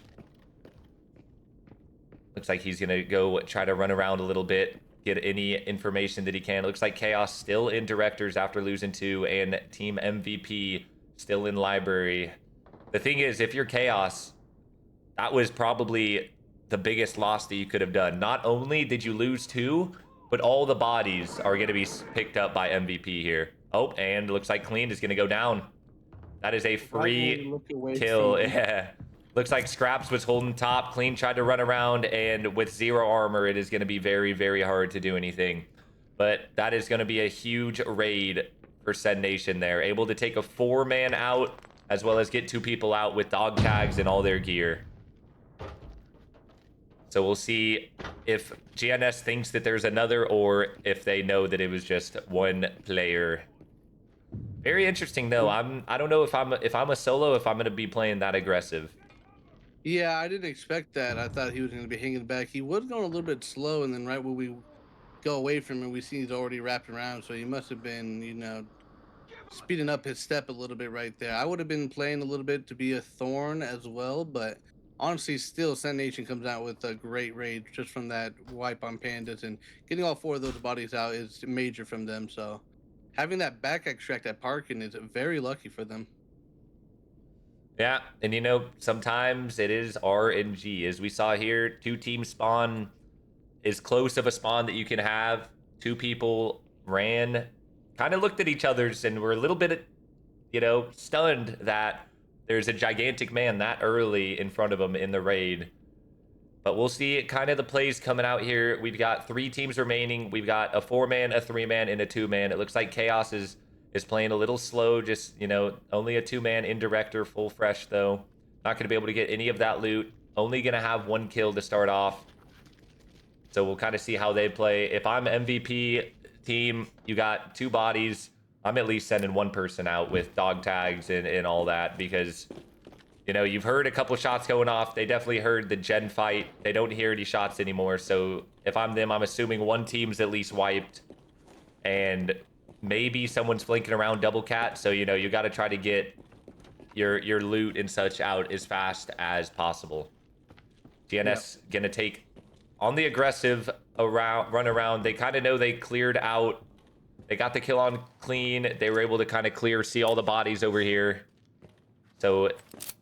Looks like he's going to go try to run around a little bit, get any information that he can. It looks like Chaos still in Directors after losing 2, and Team MVP still in Library. The thing is, if you're Chaos, that was probably the biggest loss that you could have done. Not only did you lose 2, but all the bodies are going to be picked up by MVP here. Oh, and it looks like Clean is going to go down. That is a free kill. Yeah. Looks like Scraps was holding top. Clean tried to run around, and with 0 armor, it is going to be very, very hard to do anything. But that is going to be a huge raid for Sen Nation there. Able to take a 4-man out, as well as get 2 people out with dog tags and all their gear. So we'll see if GNS thinks that there's another, or if they know that it was just one player. Very interesting, though. I don't know if I'm a solo, if I'm going to be playing that aggressive. Yeah, I didn't expect that. I thought he was going to be hanging back. He was going a little bit slow, and then right when we go away from him, we see he's already wrapped around. So he must have been, you know, speeding up his step a little bit right there. I would have been playing a little bit to be a thorn as well, but honestly, still, Sen Nation comes out with a great raid just from that wipe on Pandas, and getting all 4 of those bodies out is major from them. So having that back extract at Parkin is very lucky for them. Yeah, and you know, sometimes it is RNG. As we saw here, 2 teams spawn as close of a spawn that you can have. 2 people ran, kind of looked at each other's, and were a little bit, you know, stunned that there's a gigantic man that early in front of them in the raid. But we'll see kind of the plays coming out here. We've got 3 teams remaining. We've got a 4-man, a 3-man, and a 2-man. It looks like Chaos is playing a little slow, just, you know, only a 2-man in Director, full fresh, though. Not going to be able to get any of that loot. Only going to have 1 kill to start off. So we'll kind of see how they play. If I'm MVP team, you got 2 bodies. I'm at least sending 1 person out with dog tags and all that, because, you know, you've heard a couple shots going off. They definitely heard the Gen fight. They don't hear any shots anymore. So if I'm them, I'm assuming 1 team's at least wiped. And maybe someone's flanking around double cat, so you know you got to try to get your loot and such out as fast as possible. GNS gonna take on the aggressive run around. They kind of know they cleared out. They got the kill on Clean. They were able to kind of see all the bodies over here. So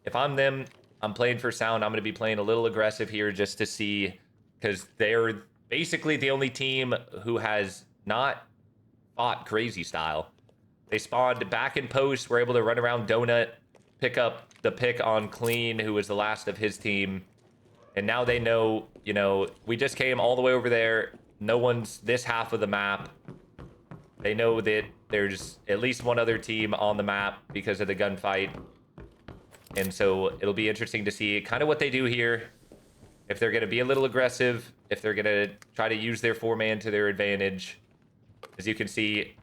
if I'm them, I'm playing for sound. I'm gonna be playing a little aggressive here just to see, because they're basically the only team who has not fought crazy style. They spawned back in post, were able to run around Donut, pick up the pick on Clean, who was the last of his team. And now they know, you know, we just came all the way over there. No one's this half of the map. They know that there's at least 1 other team on the map because of the gunfight. And so it'll be interesting to see kind of what they do here. If they're going to be a little aggressive, if they're going to try to use their 4-man to their advantage. As you can see,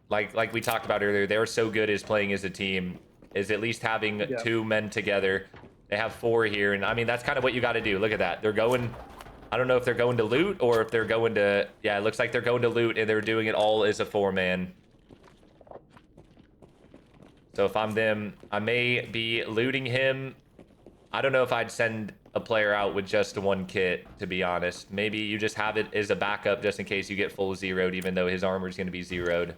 like we talked about earlier, they're so good as playing as a team, is at least having 2 men together. They have 4 here, and I mean, that's kind of what you got to do. Look at that. They're going, I don't know if they're going to loot or if they're going to, yeah, it looks like they're going to loot, and they're doing it all as a 4-man. So if I'm them, I may be looting him. I don't know if I'd send a player out with just one kit, to be honest. Maybe you just have it as a backup just in case you get full zeroed, even though his armor is going to be zeroed.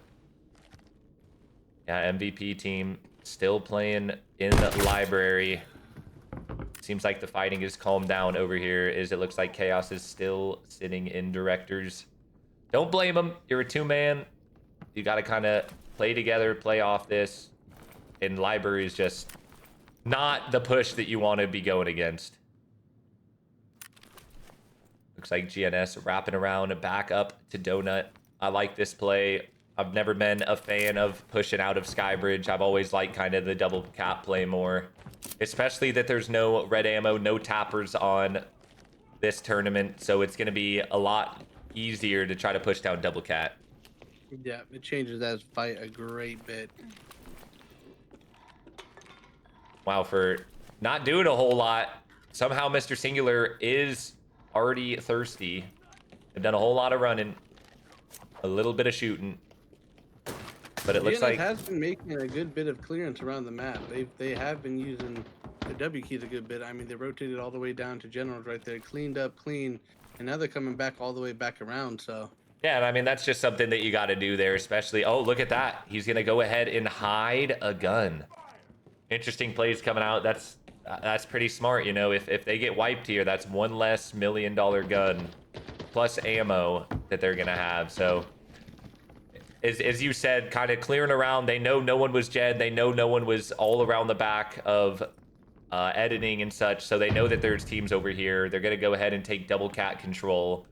Yeah, MVP team still playing in the library. Seems like the fighting is calmed down over here, as it looks like Chaos is still sitting in directors. Don't blame him. You're a two-man. You got to kind of play together, play off this. And library is just not the push that you want to be going against. Looks like GNS wrapping around back up to Donut. I like this play. I've never been a fan of pushing out of Skybridge. I've always liked kind of the double cap play more. Especially that there's no red ammo, no tappers on this tournament. So it's going to be a lot easier to try to push down double cat. Yeah, it changes that fight a great bit. Wow, for not doing a whole lot. Somehow Mr. Singular is already thirsty. They've done a whole lot of running. A little bit of shooting. But it looks like has been making a good bit of clearance around the map. They have been using the W keys a good bit. I mean, they rotated all the way down to generals right there, cleaned up, clean, and now they're coming back all the way back around. So yeah, and I mean that's just something that you got to do there, especially. Oh, look at that! He's gonna go ahead and hide a gun. Interesting plays coming out. That's pretty smart, you know. If they get wiped here, that's one less $1 million gun plus ammo that they're gonna have. So. As you said, kind of clearing around. They know no one was Jed. They know no one was all around the back of editing and such. So they know that there's teams over here. They're going to go ahead and take double cat control.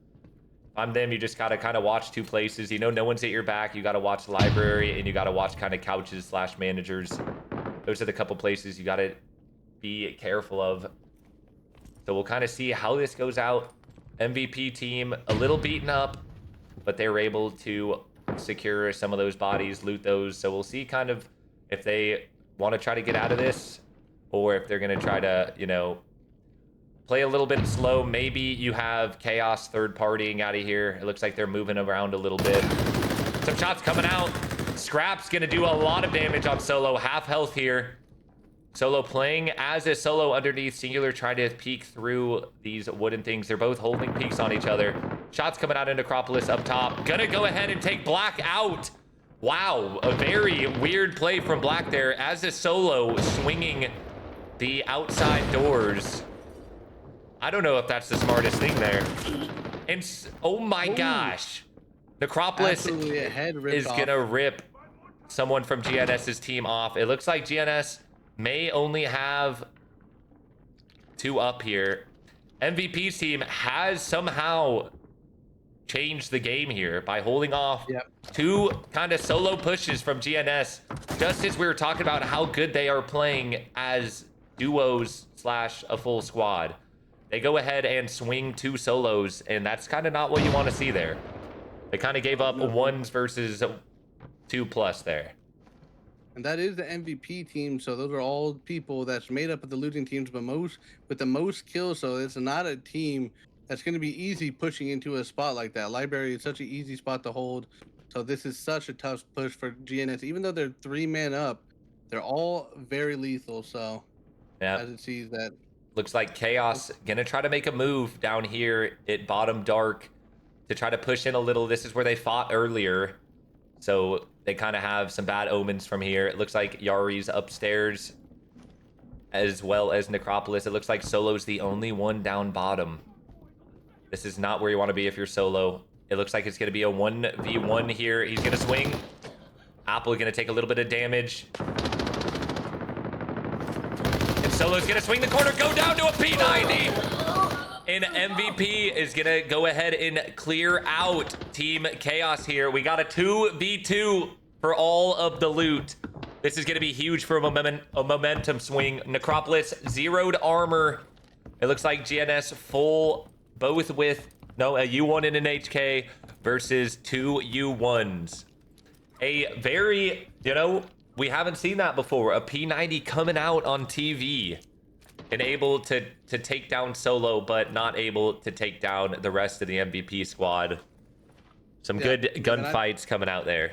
If I'm them, you just got to kind of watch two places. You know no one's at your back. You got to watch the library, and you got to watch kind of couches / managers. Those are the couple places you got to be careful of. So we'll kind of see how this goes out. MVP team, a little beaten up, but they were able to secure some of those bodies, loot those. So we'll see kind of if they want to try to get out of this or if they're going to try to, you know, play a little bit slow. Maybe you have Chaos third partying out of here. It looks like they're moving around a little bit. Some shots coming out. Scrap's going to do a lot of damage on Solo. Half health here. Solo playing as a solo underneath. Singular trying to peek through these wooden things. They're both holding peeks on each other. Shots coming out in Necropolis up top. Gonna go ahead and take Black out. Wow, a very weird play from Black there as a solo swinging the outside doors. I don't know if that's the smartest thing there. And oh my gosh. Necropolis is gonna rip someone from GNS's team off. It looks like GNS may only have 2 up here. MVP's team has somehow changed the game here by holding off 2 kind of solo pushes from GNS, just as we were talking about how good they are playing as duos / a full squad. They go ahead and swing 2 solos, and that's kind of not what you want to see there. They kind of gave up 1s versus 2+ there. And that is the MVP team, so those are all people that's made up of the losing teams, but with the most kills. So it's not a team that's going to be easy pushing into a spot like that. Library is such an easy spot to hold, so this is such a tough push for GNS. Even though they're 3-man up, they're all very lethal. So yeah, as it sees that, looks like Chaos gonna try to make a move down here at bottom dark to try to push in a little. This is where they fought earlier. So they kind of have some bad omens from here. It looks like Yari's upstairs as well as Necropolis. It looks like Solo's the only one down bottom. This is not where you want to be if you're Solo. It looks like it's going to be a 1v1 here. He's going to swing. Apple going to take a little bit of damage. And Solo's going to swing the corner, go down to a P90. And MVP is going to go ahead and clear out Team Chaos here. We got a 2v2 for all of the loot. This is going to be huge for a momentum swing. Necropolis zeroed armor. It looks like GNS full, both with a U1 and an HK versus 2 U1s. A very, we haven't seen that before. A P90 coming out on TV. And able to take down Solo, but not able to take down the rest of the MVP squad. Some good gunfights coming out there.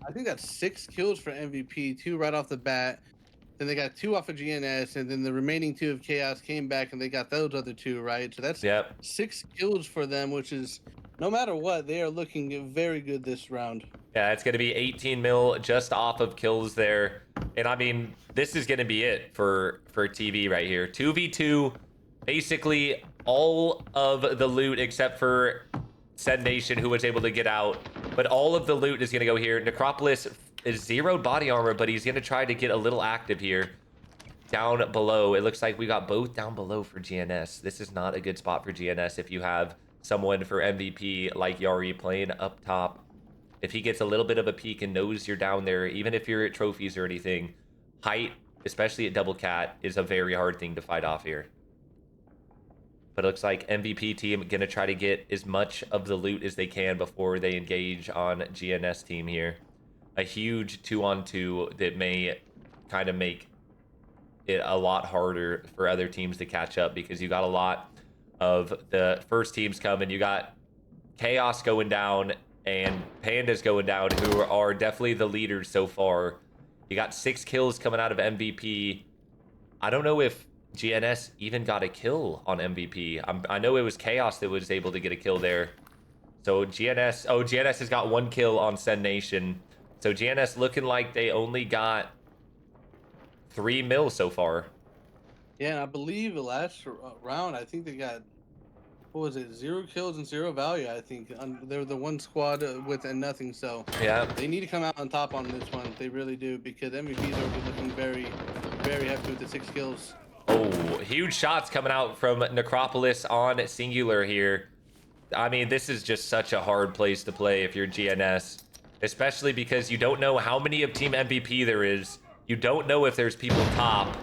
I think that's 6 kills for MVP, 2 right off the bat. Then they got 2 off of GNS, and then the remaining 2 of Chaos came back and they got those other 2, right? So that's Yep. 6 kills for them, which is, no matter what, they are looking very good this round. Yeah, it's going to be 18 mil just off of kills there. And I mean, this is going to be it for TV right here. 2v2, basically all of the loot except for Send Nation, who was able to get out. But all of the loot is going to go here. Necropolis is zeroed body armor, but he's going to try to get a little active here. Down below, it looks like we got both down below for GNS. This is not a good spot for GNS if you have someone for MVP like Yari playing up top. If he gets a little bit of a peek and knows you're down there, even if you're at trophies or anything, height, especially at double cat, is a very hard thing to fight off here. But it looks like MVP team gonna try to get as much of the loot as they can before they engage on GNS team here. A huge 2-on-2 that may kind of make it a lot harder for other teams to catch up, because you got a lot of the first teams coming. You got Chaos going down and Pandas going down, who are definitely the leaders so far. You got 6 kills coming out of MVP. I don't know if GNS even got a kill on MVP. I know it was Chaos that was able to get a kill there. So GNS has got 1 kill on Send Nation. So GNS looking like they only got 3 mil so far. Yeah, and I believe the last round, I think they got, what was it, 0 kills and 0 value, I think. They were the one squad with nothing, so Yeah. they need to come out on top on this one. They really do, because MVPs are looking very, very hefty with the 6 kills. Oh, huge shots coming out from Necropolis on Singular here. I mean, this is just such a hard place to play if you're GNS, especially because you don't know how many of Team MVP there is. You don't know if there's people top.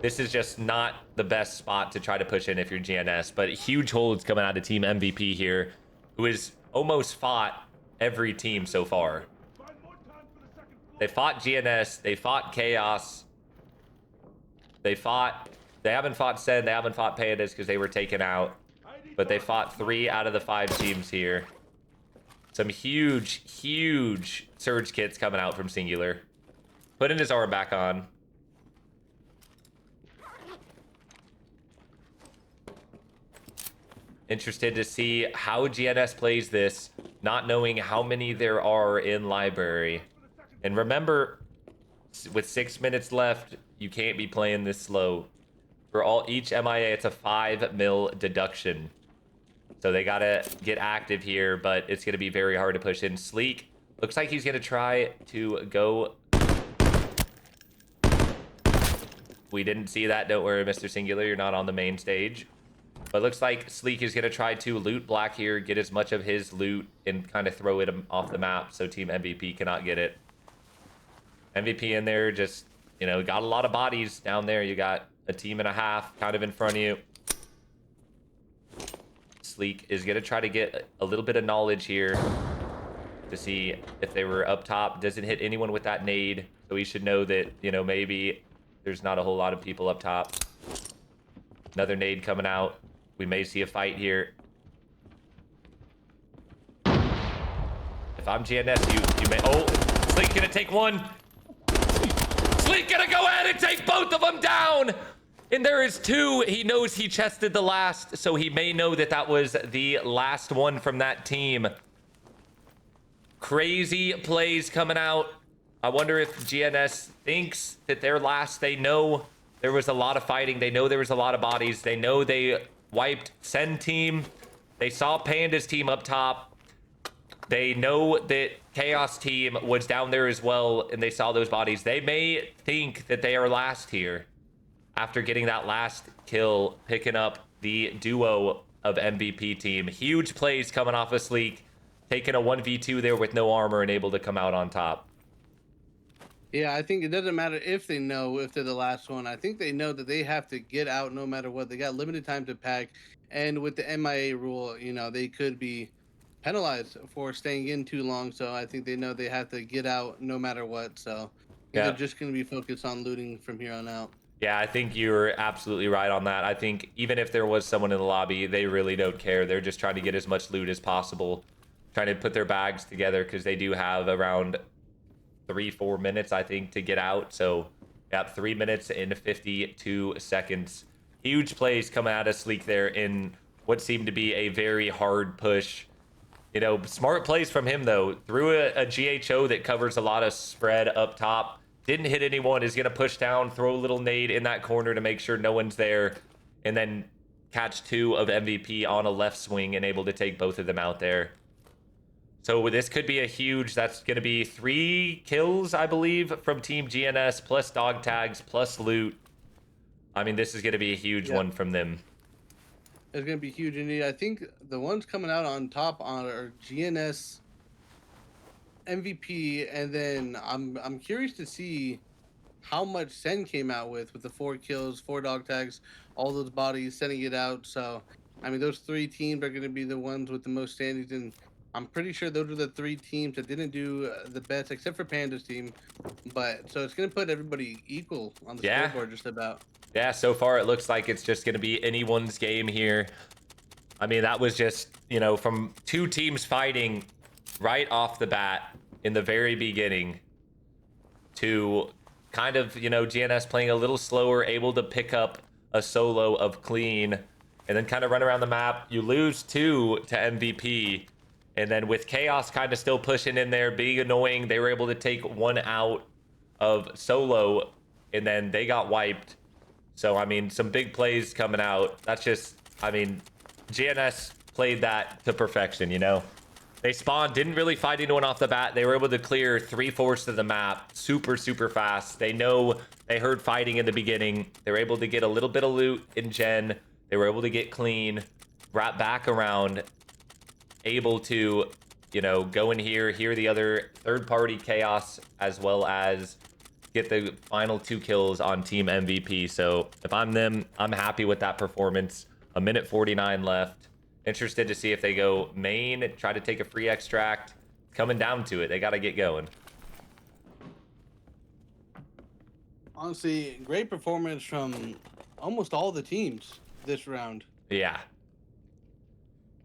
This is just not the best spot to try to push in if you're GNS, but huge holds coming out of Team MVP here, who has almost fought every team so far. They fought GNS, they fought Chaos, they haven't fought Send, they haven't fought Pandas because they were taken out, but they fought 3 out of the 5 teams here. Some huge, huge surge kits coming out from Singular. Putting his arm back on. Interested to see how GNS plays this, not knowing how many there are in library. And remember, with 6 minutes left, you can't be playing this slow. For each MIA, it's a 5 mil deduction. So they gotta get active here, but it's gonna be very hard to push in. Sleek looks like he's gonna try to go. We didn't see that. Don't worry, Mr. Singular, you're not on the main stage. But looks like Sleek is gonna try to loot Black here, get as much of his loot, and kind of throw it off the map so Team MVP cannot get it. MVP in there, just, you know, got a lot of bodies down there. You got a team and a half kind of in front of you. Sleek is gonna try to get a little bit of knowledge here to see if they were up top. Doesn't hit anyone with that nade, so he should know that, you know, maybe there's not a whole lot of people up top. Another nade coming out. We may see a fight here. If I'm GNS, you may. Oh, Sleek gonna take one. Sleek gonna go ahead and take both of them down. And there is 2. He knows he chested the last, so he may know that that was the last one from that team. Crazy plays coming out. I wonder if GNS thinks that they're last. They know there was a lot of fighting. They know there was a lot of bodies. They know they wiped Send team. They saw Panda's team up top. They know that Chaos team was down there as well, and they saw those bodies. They may think that they are last here after getting that last kill, picking up the duo of MVP team. Huge plays coming off of Sleek, taking a 1v2 there with no armor and able to come out on top. Yeah, I think it doesn't matter if they know if they're the last one. I think they know that they have to get out no matter what. They got limited time to pack, and with the MIA rule, you know, they could be penalized for staying in too long. So I think they know they have to get out no matter what. So Yeah. they're just going to be focused on looting from here on out. Yeah, I think you're absolutely right on that. I think even if there was someone in the lobby, they really don't care. They're just trying to get as much loot as possible, trying to put their bags together, because they do have around 3-4 minutes, I think, to get out. So, yeah, 3 minutes and 52 seconds. Huge plays coming out of Sleek there in what seemed to be a very hard push. You know, smart plays from him, though. Threw a GHO that covers a lot of spread up top. Didn't hit anyone. Is going to push down, throw a little nade in that corner to make sure no one's there. And then catch 2 of MVP on a left swing and able to take both of them out there. So this could be a huge, that's going to be 3 kills, I believe, from Team GNS, plus dog tags, plus loot. I mean, this is going to be a huge one from them. It's going to be huge. Indeed. I think the ones coming out on top are GNS, MVP, and then I'm curious to see how much Sen came out with the 4 kills, 4 dog tags, all those bodies, sending it out. So, I mean, those 3 teams are going to be the ones with the most standings, and I'm pretty sure those are the 3 teams that didn't do the best, except for Panda's team. But so it's going to put everybody equal on the scoreboard, just about. Yeah, so far it looks like it's just going to be anyone's game here. I mean, that was just, you know, from 2 teams fighting right off the bat in the very beginning to kind of, you know, GNS playing a little slower, able to pick up a solo of clean and then kind of run around the map. You lose 2 to MVP. And then with Chaos kind of still pushing in there, being annoying, they were able to take 1 out of solo and then they got wiped. So, I mean, some big plays coming out. That's just, I mean, GNS played that to perfection, you know? They spawned, didn't really fight anyone off the bat. They were able to clear 3/4 of the map super, super fast. They know they heard fighting in the beginning. They were able to get a little bit of loot in Gen. They were able to get clean, wrap back around, able to, you know, go in here, hear the other third-party Chaos, as well as get the final 2 kills on Team MVP. So if I'm them, I'm happy with that performance. 1:49 left. Interested to see if they go main, try to take a free extract. Coming down to it. They got to get going. Honestly, great performance from almost all the teams this round. Yeah.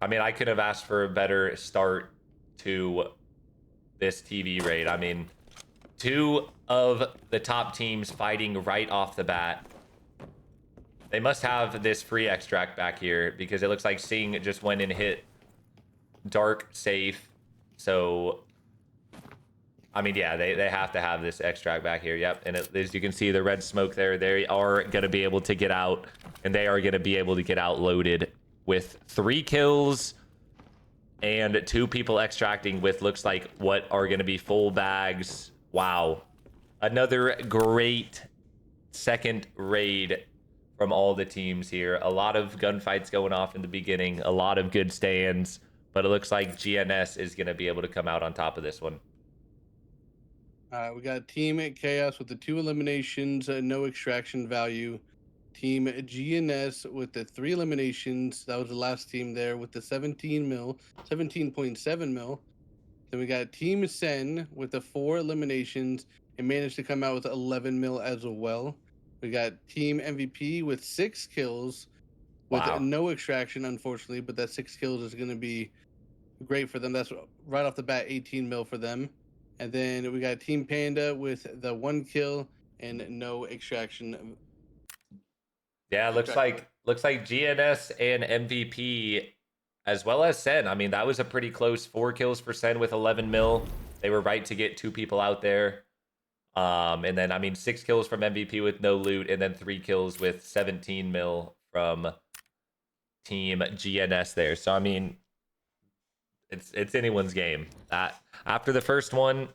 I mean, I could have asked for a better start to this TV raid. I mean, 2 of the top teams fighting right off the bat. They must have this free extract back here because it looks like Sing just went and hit Dark safe. So, I mean, yeah, they have to have this extract back here. Yep, and as you can see, the red smoke there, they are going to be able to get out, and they are going to be able to get out loaded with 3 kills and 2 people extracting with looks like what are going to be full bags. Wow. Another great second raid from all the teams here. A lot of gunfights going off in the beginning, a lot of good stands, but it looks like GNS is going to be able to come out on top of this one. We got Team Chaos with the 2 eliminations, no extraction value. Team GNS with the 3 eliminations. That was the last team there with the 17.7 mil. Then we got Team Sen with the 4 eliminations and managed to come out with 11 mil as well. We got Team MVP with 6 kills with no extraction, unfortunately, but that 6 kills is going to be great for them. That's right off the bat, 18 mil for them. And then we got Team Panda with the 1 kill and no extraction. Yeah, looks like GNS and MVP as well as Sen. I mean, that was a pretty close 4 kills for Sen with 11 mil. They were right to get 2 people out there. And then, I mean, 6 kills from MVP with no loot, and then 3 kills with 17 mil from Team GNS there. So, I mean, it's anyone's game. After the first one,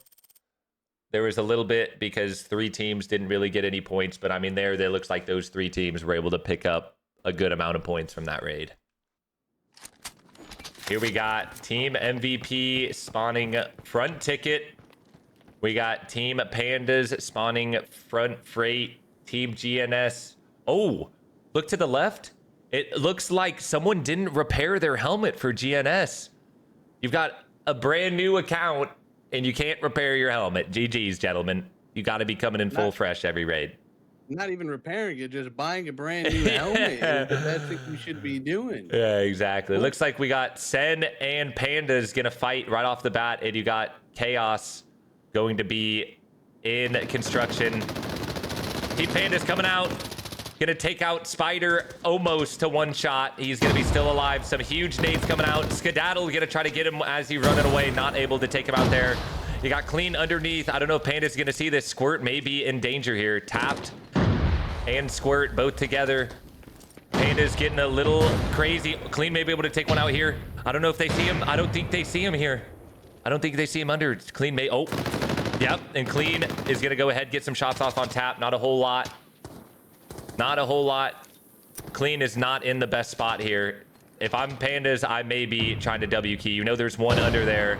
there was a little bit because 3 teams didn't really get any points, but I mean, there looks like those 3 teams were able to pick up a good amount of points from that raid. Here we got Team MVP spawning front ticket. We got Team Pandas spawning front freight. Team GNS. Oh, look to the left. It looks like someone didn't repair their helmet for GNS. You've got a brand new account and you can't repair your helmet. GG's, gentlemen. You got to be coming in full fresh every raid. Not even repairing it, just buying a brand new helmet. Is the best thing we should be doing. Yeah, exactly. It looks like we got Sen and Pandas going to fight right off the bat, and you got Chaos going to be in construction. Team Panda's coming out. Gonna take out Spider almost to one shot. He's gonna be still alive. Some huge nades coming out. Skedaddle gonna try to get him as he's running away. Not able to take him out there. You got Clean underneath. I don't know if Panda's gonna see this. Squirt may be in danger here. Tapped and Squirt both together. Panda's getting a little crazy. Clean may be able to take one out here. I don't know if they see him. I don't think they see him here. I don't think they see him under. Clean may, oh. Yep, and Clean is gonna go ahead, get some shots off on tap. Not a whole lot. Not a whole lot. Clean is not in the best spot here. If I'm Pandas, I may be trying to W key. You know there's one under there.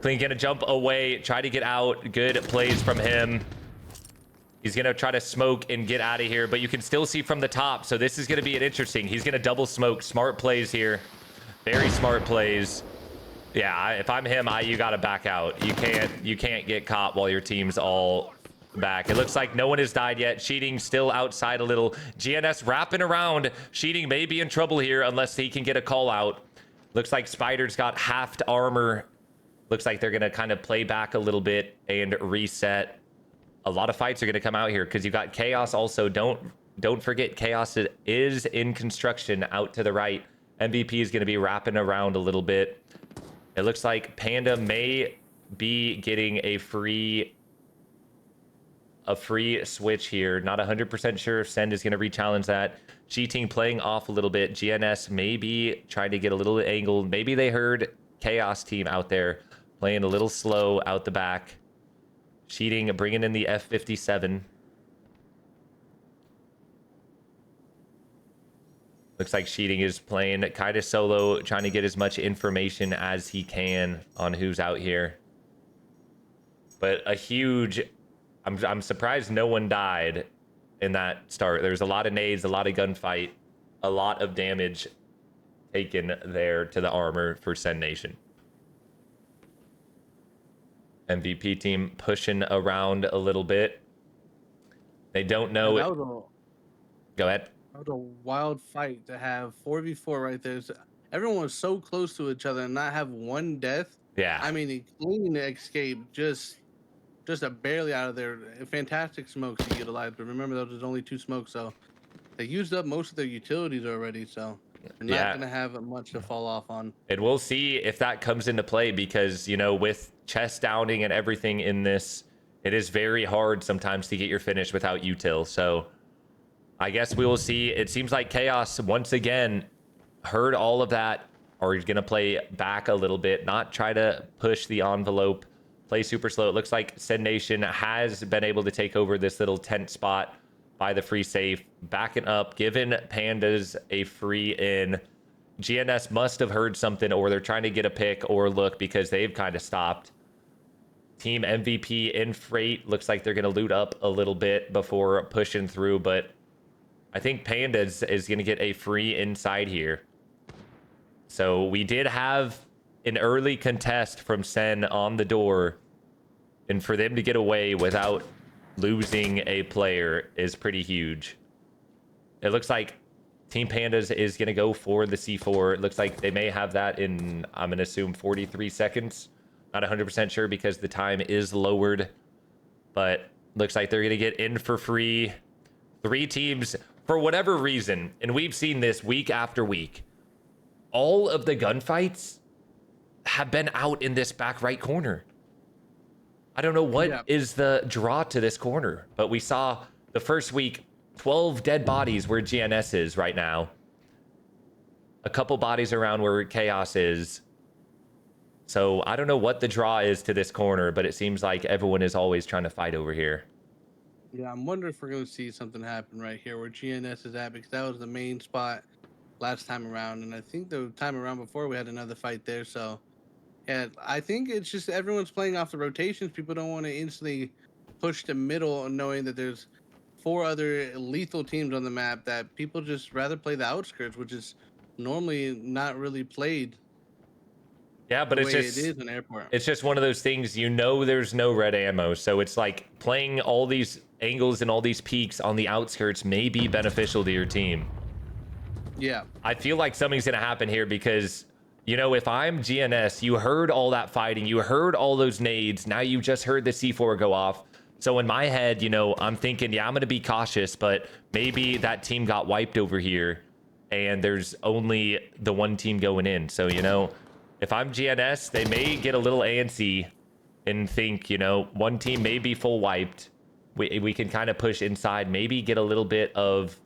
Clean gonna jump away, try to get out. Good plays from him. He's gonna try to smoke and get out of here, but you can still see from the top. So this is gonna be an interesting. He's gonna double smoke. Smart plays here. Very smart plays. Yeah, if I'm him, you gotta back out. You can't get caught while your team's all back. It looks like no one has died yet. Sheeting still outside a little. GNS wrapping around. Sheeting may be in trouble here unless he can get a call out. Looks like Spider's got halved armor. Looks like they're gonna kind of play back a little bit and reset. A lot of fights are gonna come out here because you've got Chaos also. Don't forget Chaos is in construction out to the right. MVP is gonna be wrapping around a little bit. It looks like Panda may be getting a free switch here. Not 100% sure if Send is going to re-challenge that. Cheating playing off a little bit. GNS maybe trying to get a little angle. Maybe they heard Chaos team out there playing a little slow out the back. Cheating, bringing in the F-57. Looks like Cheating is playing kind of solo, trying to get as much information as he can on who's out here. But a huge... I'm surprised no one died in that start. There's a lot of nades, a lot of gunfight, a lot of damage taken there to the armor for Send Nation. MVP team pushing around a little bit. They don't know it. Go ahead. That was a wild fight to have 4v4 right there. So everyone was so close to each other and not have one death. Yeah. I mean, the Clean escape just a barely out of there. Fantastic smokes to utilize, but remember those was only 2 smokes, so they used up most of their utilities already, so they're not gonna have much to fall off on. And we'll see if that comes into play because, you know, with chest downing and everything in this, it is very hard sometimes to get your finish without util. So I guess we will see. It seems like Chaos once again heard all of that, or he's gonna play back a little bit, not try to push the envelope. Play super slow. It looks like Send Nation has been able to take over this little tent spot by the free safe, backing up, giving Pandas a free in. GNS must have heard something, or they're trying to get a pick or look because they've kind of stopped. Team MVP in freight. Looks like they're going to loot up a little bit before pushing through, but I think Pandas is going to get a free inside here. So we did have an early contest from Sen on the door, and for them to get away without losing a player is pretty huge. It looks like Team Pandas is going to go for the C4. It looks like they may have that in, I'm going to assume, 43 seconds. Not 100% sure because the time is lowered, but looks like they're going to get in for free. 3 teams, for whatever reason, and we've seen this week after week, all of the gunfights have been out in this back right corner. I don't know what is the draw to this corner, but we saw the first week 12 dead bodies where GNS is right now. A couple bodies around where Chaos is. So I don't know what the draw is to this corner, but it seems like everyone is always trying to fight over here. Yeah, I'm wondering if we're going to see something happen right here where GNS is at, because that was the main spot last time around, and I think the time around before we had another fight there. So yeah, I think it's just everyone's playing off the rotations. People don't want to instantly push the middle, knowing that there's 4 other lethal teams on the map, that people just rather play the outskirts, which is normally not really played. Yeah, but it's just, it is an airport. It's just one of those things, you know, there's no red ammo, so it's like playing all these angles and all these peaks on the outskirts may be beneficial to your team. Yeah, I feel like something's gonna happen here because, you know, if I'm GNS, you heard all that fighting, you heard all those nades, now you just heard the C4 go off. So in my head, you know, I'm thinking, yeah, I'm going to be cautious, but maybe that team got wiped over here and there's only the one team going in. So, you know, if I'm GNS, they may get a little antsy and think, you know, one team may be full wiped. We can kind of push inside, maybe get a little bit of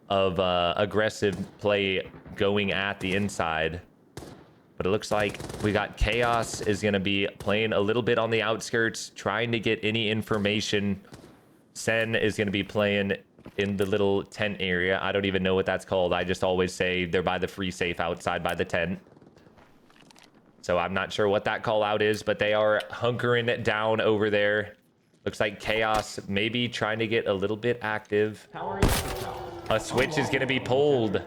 aggressive play going at the inside. But it looks like we got Chaos is going to be playing a little bit on the outskirts, trying to get any information. Sen is going to be playing in the little tent area. I don't even know what that's called. I just always say they're by the free safe outside by the tent. So I'm not sure what that call out is, but they are hunkering down over there. Looks like Chaos maybe trying to get a little bit active. A switch is going to be pulled.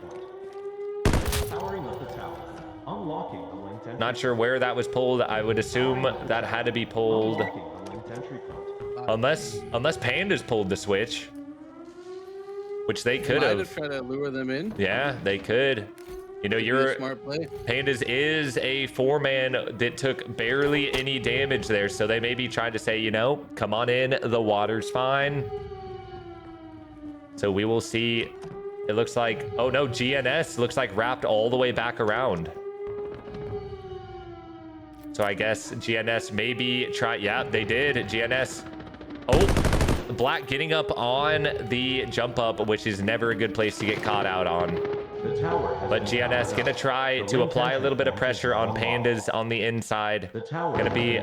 Not sure where that was pulled. I would assume that had to be pulled. Unless Pandas pulled the switch. Which they could have. Try to lure them in. Yeah, they could. You know, your smart play. Pandas is a 4-man that took barely any damage there. So they may be trying to say, you know, come on in. The water's fine. So we will see. It looks like, oh no, GNS looks like wrapped all the way back around. So I guess GNS maybe try. Yeah, they did. GNS. Oh, Black getting up on the jump up, which is never a good place to get caught out on. But GNS gonna try to apply a little bit of pressure on Pandas on the inside. Gonna be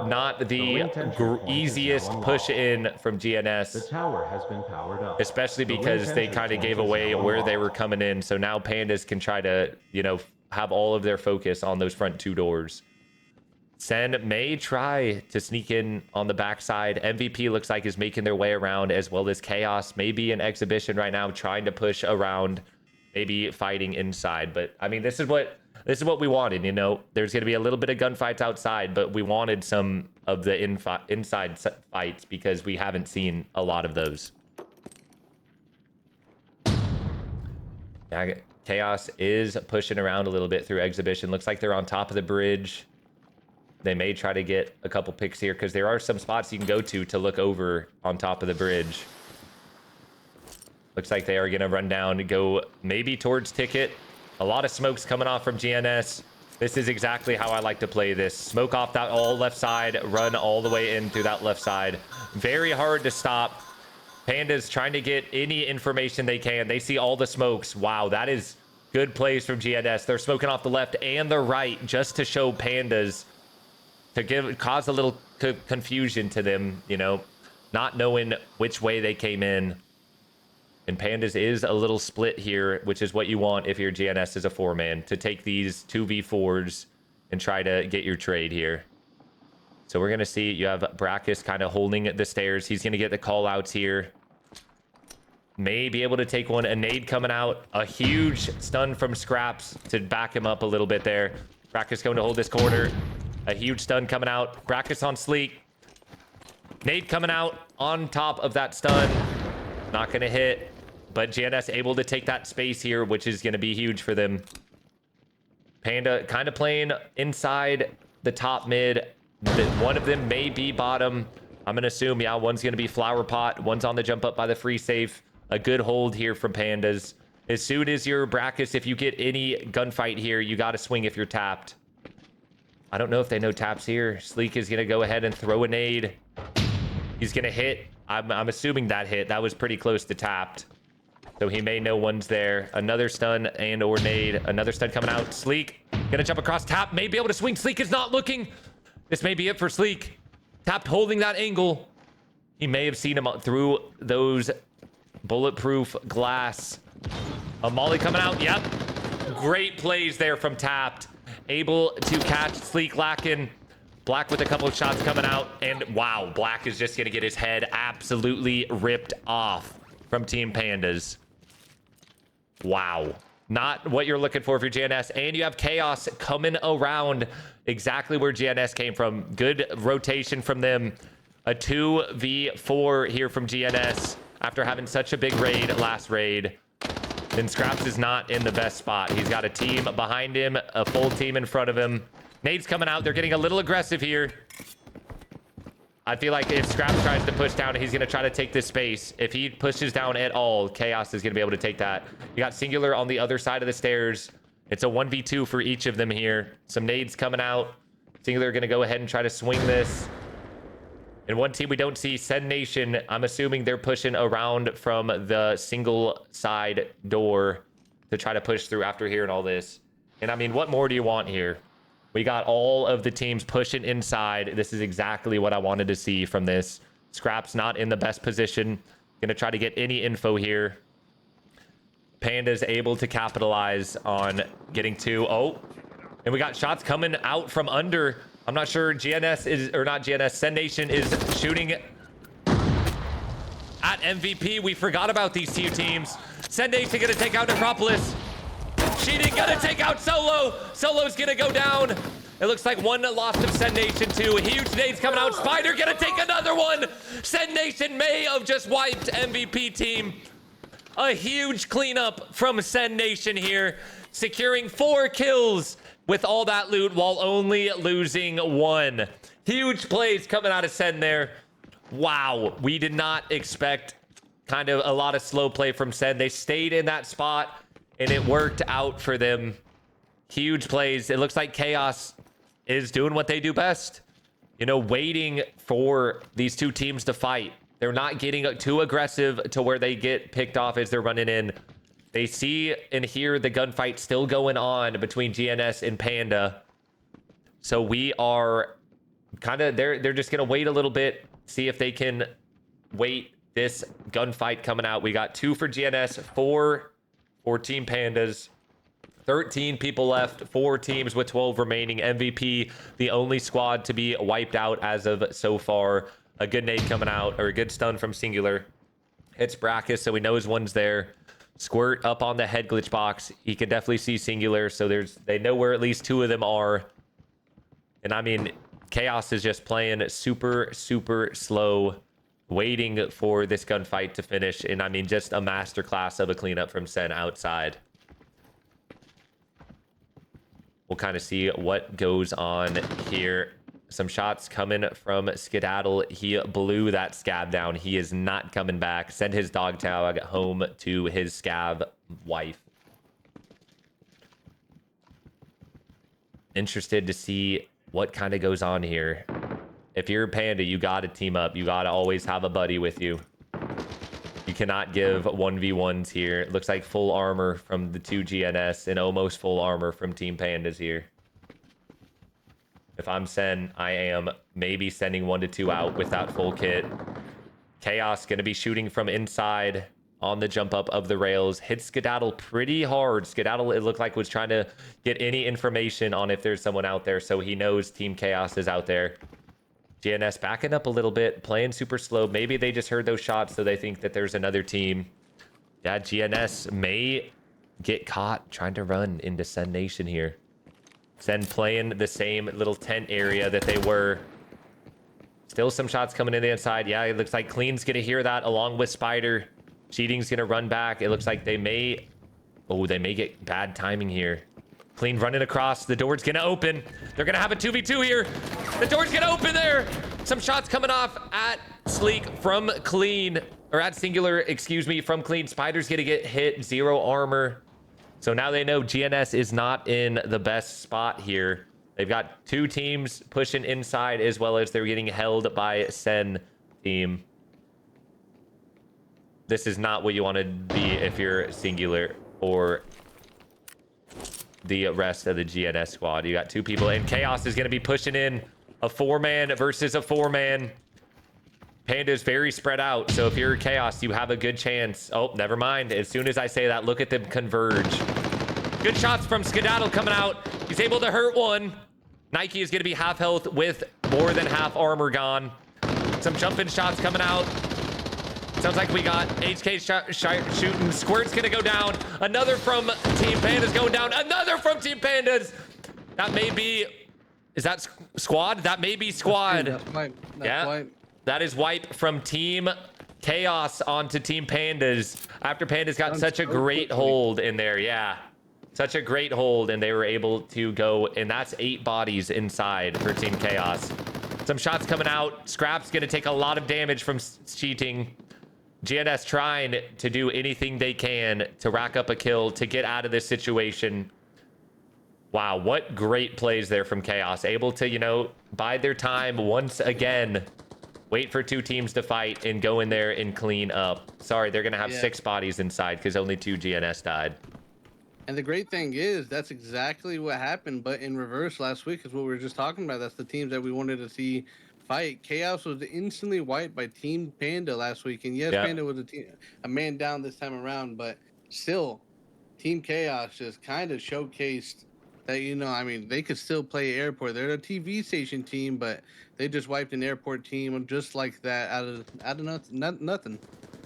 not the easiest push in from GNS. Especially because they kind of gave away where they were coming in. So now Pandas can try to, you know, have all of their focus on those front 2 doors. Sen may try to sneak in on the backside. MVP looks like is making their way around, as well as Chaos. Maybe an exhibition right now, trying to push around, maybe fighting inside. But I mean, this is what we wanted. You know, there's going to be a little bit of gunfights outside, but we wanted some of the inside fights because we haven't seen a lot of those. Yeah, Chaos is pushing around a little bit through exhibition. Looks like they're on top of the bridge. They may try to get a couple picks here because there are some spots you can go to look over on top of the bridge. Looks like they are going to run down and go maybe towards Ticket. A lot of smokes coming off from GNS. This is exactly how I like to play this. Smoke off that all left side, run all the way in through that left side. Very hard to stop. Pandas trying to get any information they can. They see all the smokes. Wow, that is good plays from GNS. They're smoking off the left and the right just to show Pandas, to cause a little confusion to them, you know, not knowing which way they came in. And Pandas is a little split here, which is what you want if your GNS is a 4-man, to take these 2v4s and try to get your trade here. So we're going to see you have Brackus kind of holding the stairs. He's going to get the call outs here. May be able to take one. A nade coming out. A huge stun from Scraps to back him up a little bit there. Brackus going to hold this corner. A huge stun coming out. Brackus on Sleek. Nade coming out on top of that stun. Not going to hit. But GNS able to take that space here, which is going to be huge for them. Panda kind of playing inside the top mid. One of them may be bottom. I'm going to assume, yeah, one's going to be Flower Pot. One's on the jump up by the free safe. A good hold here from Pandas. As soon as you're Brackus, if you get any gunfight here, you got to swing if you're tapped. I don't know if they know taps here. Sleek is going to go ahead and throw a nade. He's going to hit. I'm assuming that hit. That was pretty close to tapped. So he may know one's there. Another stun and or nade. Another stun coming out. Sleek going to jump across. Tap may be able to swing. Sleek is not looking. This may be it for Sleek. Tapped holding that angle. He may have seen him through those bulletproof glass. A molly coming out. Yep. Great plays there from Tapped. Able to catch Sleek lacking. Black with a couple of shots coming out. And wow, Black is just going to get his head absolutely ripped off from Team Pandas. Wow. Not what you're looking for if you're GNS. And you have Chaos coming around exactly where GNS came from. Good rotation from them. A 2v4 here from GNS after having such a big raid last raid. Then Scraps is not in the best spot. He's got a team behind him, a full team in front of him. Nade's coming out. They're getting a little aggressive here. I feel like if Scrap tries to push down, he's going to try to take this space. If he pushes down at all, Chaos is going to be able to take that. You got Singular on the other side of the stairs. It's a 1v2 for each of them here. Some nades coming out. Singular going to go ahead and try to swing this. And one team we don't see, Sen Nation. I'm assuming they're pushing around from the single side door to try to push through after hearing all this. And I mean, what more do you want here? We got all of the teams pushing inside. This is exactly what I wanted to see from this. Scrap's not in the best position. Gonna try to get any info here. Panda's able to capitalize on getting two. Oh, and we got shots coming out from under. I'm not sure GNS is, or not GNS, Sen Nation is shooting at MVP. We forgot about these two teams. Sen Nation gonna take out Necropolis. Cheating gonna take out Solo. Solo's gonna go down. It looks like one lost of Sen Nation too. Huge nades coming out. Spider gonna take another one. Sen Nation may have just wiped MVP team. A huge cleanup from Sen Nation here, securing 4 kills with all that loot while only losing 1. Huge plays coming out of Sen there. Wow, we did not expect kind of a lot of slow play from Sen. They stayed in that spot and it worked out for them. Huge plays. It looks like Chaos is doing what they do best. You know, waiting for these two teams to fight. They're not getting too aggressive to where they get picked off as they're running in. They see and hear the gunfight still going on between GNS and Panda. So we are kind of, they're just going to wait a little bit, see if they can wait this gunfight coming out. We got 2 for GNS, 4 for Team Pandas. 13 people left, 4 teams with 12 remaining. MVP, the only squad to be wiped out as of so far. A good nade coming out, or a good stun from Singular. Hits Brackus, so he knows one's there. Squirt up on the head glitch box. He can definitely see Singular, so they know where at least 2 of them are. And I mean, Chaos is just playing super, super slow, waiting for this gunfight to finish. And I mean, just a masterclass of a cleanup from Sen outside. We'll kind of see what goes on here. Some shots coming from Skedaddle. He blew that scab down. He is not coming back. Send his dog tag home to his scab wife. Interested to see what kind of goes on here. If you're a Panda, you got to team up. You got to always have a buddy with you. You cannot give 1v1s here. It looks like full armor from the 2 GNS and almost full armor from Team Pandas here. If I'm Sen, I am maybe sending 1 to 2 out with that full kit. Chaos going to be shooting from inside on the jump up of the rails. Hit Skedaddle pretty hard. Skedaddle, it looked like, was trying to get any information on if there's someone out there, so he knows Team Chaos is out there. GNS backing up a little bit, playing super slow. Maybe they just heard those shots, so they think that there's another team. Yeah, GNS may get caught trying to run into Sen Nation here. Sen playing the same little tent area that they were. Still some shots coming in the inside. Yeah, it looks like Clean's going to hear that along with Spider. Cheating's going to run back. It looks like they may... Oh, they may get bad timing here. Clean running across. The door's going to open. They're going to have a 2v2 here. The door's going to open there. Some shots coming off at Sleek from Clean. Or at Singular, excuse me, from Clean. Spider's going to get hit. 0 armor. So now they know GNS is not in the best spot here. They've got 2 teams pushing inside, as well as they're getting held by Sen team. This is not what you want to be if you're Singular or the rest of the GNS squad. You got 2 people, and Chaos is going to be pushing in a 4-man versus a 4-man. Panda's very spread out, so if you're Chaos, you have a good chance. Oh, never mind. As soon as I say that, look at them converge. Good shots from Skedaddle coming out. He's able to hurt one. Nike is going to be half health with more than half armor gone. Some jumping shots coming out. Sounds like we got HK shooting. Squirt's going to go down. Another from Team Pandas going down. Another from Team Pandas. That may be... Is that squad? That may be squad. Yeah. Wipe. That is wipe from Team Chaos onto Team Pandas. After Pandas got such a great hold in there. Yeah. Such a great hold, and they were able to go, and that's 8 bodies inside for Team Chaos. Some shots coming out. Scrap's going to take a lot of damage from cheating. GNS trying to do anything they can to rack up a kill to get out of this situation. Wow, what great plays there from Chaos. Able to, you know, bide their time once again. Wait for two teams to fight and go in there and clean up. Sorry, they're going to have 6 bodies inside because only 2 GNS died. And the great thing is that's exactly what happened, but in reverse last week is what we were just talking about. That's the teams that we wanted to see fight. Chaos was instantly wiped by Team Panda last week. And yes, Panda was a man down this time around, but still, Team Chaos just kind of showcased that, you know, I mean, they could still play Airport. They're a TV station team, but they just wiped an Airport team just like that out of nothing.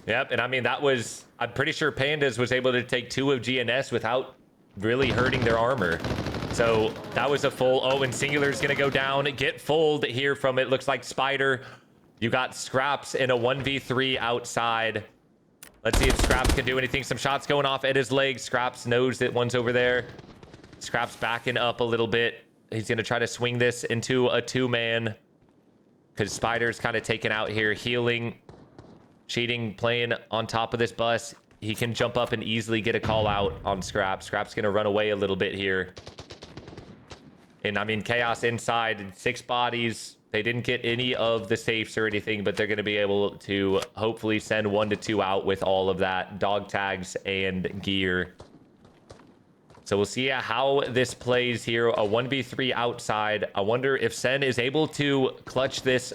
Yep, and I mean, that was, I'm pretty sure Pandas was able to take 2 of GNS without really hurting their armor. So that was a full, oh, and Singular's gonna go down, get fulled here from, it looks like Spider. You got Scraps in a 1v3 outside. Let's see if Scraps can do anything. Some shots going off at his legs. Scraps knows that one's over there. Scraps backing up a little bit. He's gonna try to swing this into a 2-man because Spider's kind of taken out here, healing. Cheating, playing on top of this bus. He can jump up and easily get a call out on Scrap. Scrap's going to run away a little bit here. And I mean, Chaos inside, 6 bodies. They didn't get any of the safes or anything, but they're going to be able to hopefully send 1 to 2 out with all of that dog tags and gear. So we'll see how this plays here. A 1v3 outside. I wonder if Sen is able to clutch this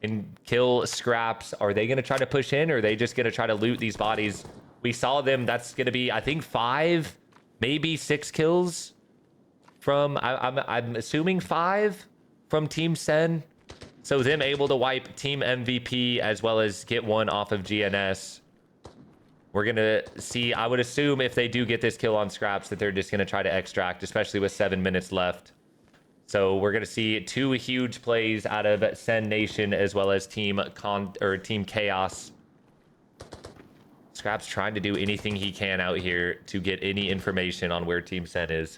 and kill Scraps. Are they going to try to push in, or are they just going to try to loot these bodies? We saw them. That's going to be, I think, 5, maybe 6 kills from, I'm assuming 5 from Team Sen. So them able to wipe Team MVP as well as get 1 off of GNS. We're going to see, I would assume if they do get this kill on Scraps that they're just going to try to extract, especially with 7 minutes left. So we're going to see 2 huge plays out of Sen Nation as well as Team Chaos. Scrap's trying to do anything he can out here to get any information on where Team Sen is.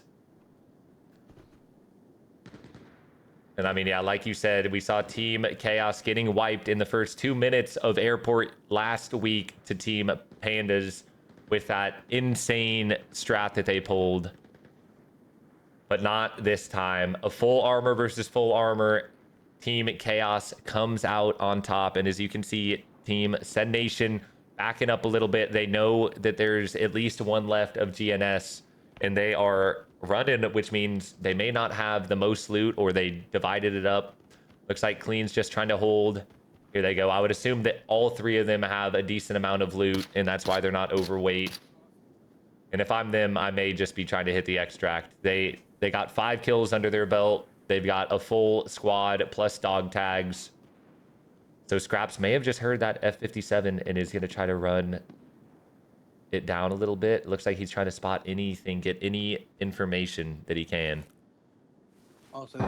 And I mean, yeah, like you said, we saw Team Chaos getting wiped in the first 2 minutes of Airport last week to Team Pandas with that insane strat that they pulled. But not this time. A full armor versus full armor. Team Chaos comes out on top. And as you can see, Team Sen Nation backing up a little bit. They know that there's at least 1 left of GNS. And they are running, which means they may not have the most loot, or they divided it up. Looks like Clean's just trying to hold. Here they go. I would assume that all 3 of them have a decent amount of loot, and that's why they're not overweight. And if I'm them, I may just be trying to hit the extract. They got 5 kills under their belt. They've got a full squad plus dog tags. So Scraps may have just heard that F-57 and is going to try to run it down a little bit. It looks like he's trying to spot anything, get any information that he can. Also,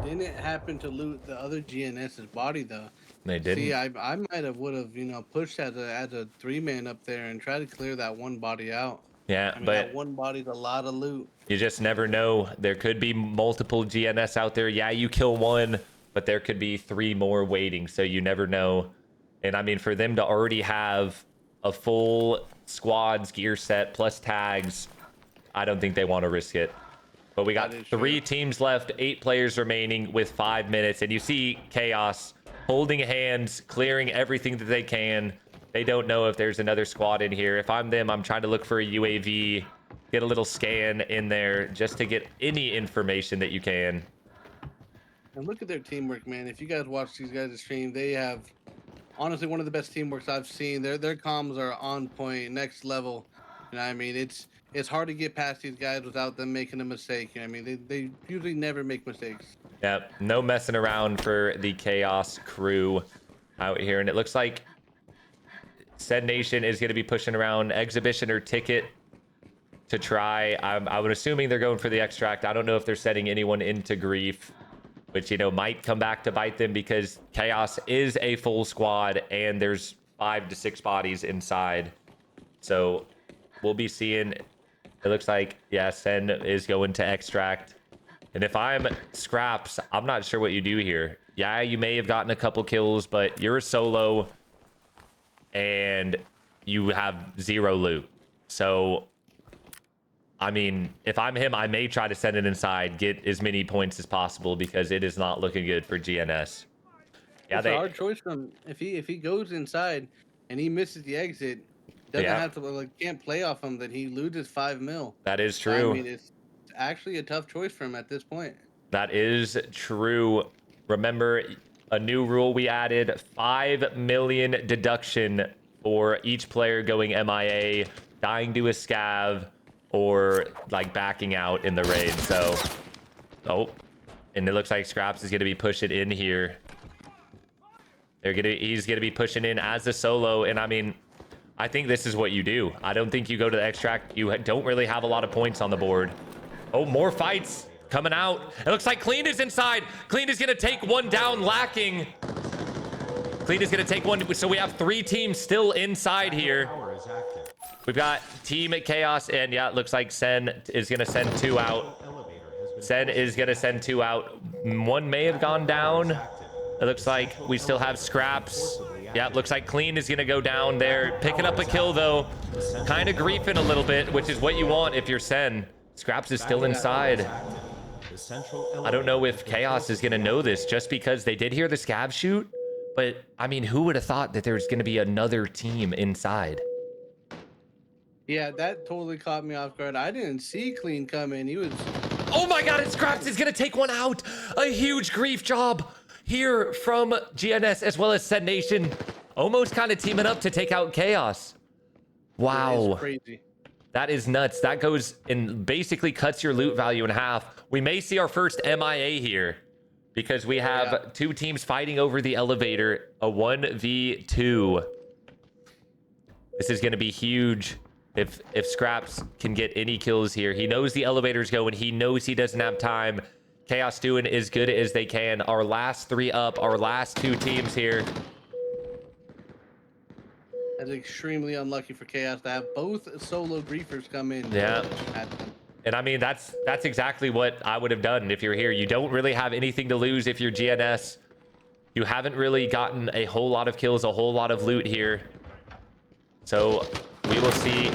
they didn't happen to loot the other GNS's body, though. They didn't? See, I would have, you know, pushed as a 3-man up there and tried to clear that 1 body out. Yeah, I mean, but that 1 body's a lot of loot. You just never know. There could be multiple GNS out there. Yeah, you kill 1, but there could be 3 more waiting, so you never know. And I mean, for them to already have a full squad's gear set plus tags, I don't think they want to risk it. But we got 3 teams left, 8 players remaining with 5 minutes, and you see Chaos holding hands, clearing everything that they can. They don't know if there's another squad in here. If I'm them, I'm trying to look for a UAV, get a little scan in there just to get any information that you can. And look at their teamwork, man. If you guys watch these guys stream, they have honestly one of the best teamworks I've seen. Their comms are on point, next level. You know what I mean? It's hard to get past these guys without them making a mistake. You know what I mean? They usually never make mistakes. Yep, no messing around for the Chaos crew out here. And it looks like Sen Nation is going to be pushing around Exhibition or Ticket to try. I'm assuming they're going for the extract. I don't know if they're setting anyone into grief, which, you know, might come back to bite them because Chaos is a full squad and there's 5 to 6 bodies inside. So we'll be seeing. It looks like, yeah, Sen is going to extract. And if I'm Scraps, I'm not sure what you do here. Yeah, you may have gotten a couple kills, but you're a solo and you have 0 loot. So, I mean, if I'm him, I may try to send it inside, get as many points as possible because it is not looking good for GNS. Yeah, It's a hard choice for him. If he goes inside and he misses the exit, doesn't have to like can't play off him, that he loses 5 mil. That is true. I mean, it's actually a tough choice for him at this point. That is true. Remember, a new rule we added: 5 million deduction for each player going MIA, dying to a scav, or like backing out in the raid. So, and it looks like Scraps is gonna be pushing in here. He's gonna be pushing in as a solo, and I mean, I think this is what you do. I don't think you go to the extract. You don't really have a lot of points on the board. Oh, more fights coming out. It looks like Clean is inside. Clean is gonna take one down, lacking. Clean is gonna take one. So we have 3 teams still inside here. We've got Team Chaos, and yeah, it looks like Sen is gonna send 2 out. Sen is gonna send 2 out. 1 may have gone down. It looks like we still have Scraps. Yeah, it looks like Clean is gonna go down there. Picking up a kill though. Kind of griefing a little bit, which is what you want if you're Sen. Scraps is still inside. I don't know if Chaos is gonna know this just because they did hear the scav shoot, but I mean, who would have thought that there's gonna be another team inside? Yeah, that totally caught me off guard. I didn't see Clean come in. He was... Oh my god, and Scraps is gonna take one out. A huge grief job here from GNS as well as Set Nation. Almost kind of teaming up to take out Chaos. Wow. That is crazy. That is nuts. That goes and basically cuts your loot value in half. We may see our first MIA here because we have 2 teams fighting over the elevator. A 1v2. This is going to be huge if Scraps can get any kills here. He knows the elevator's going. He knows he doesn't have time. Chaos doing as good as they can. Our last 3 up. Our last 2 teams here. That's extremely unlucky for Chaos to have both solo griefers come in. Yeah. And I mean, that's exactly what I would have done if you're here. You don't really have anything to lose if you're GNS. You haven't really gotten a whole lot of kills, a whole lot of loot here. So we will see.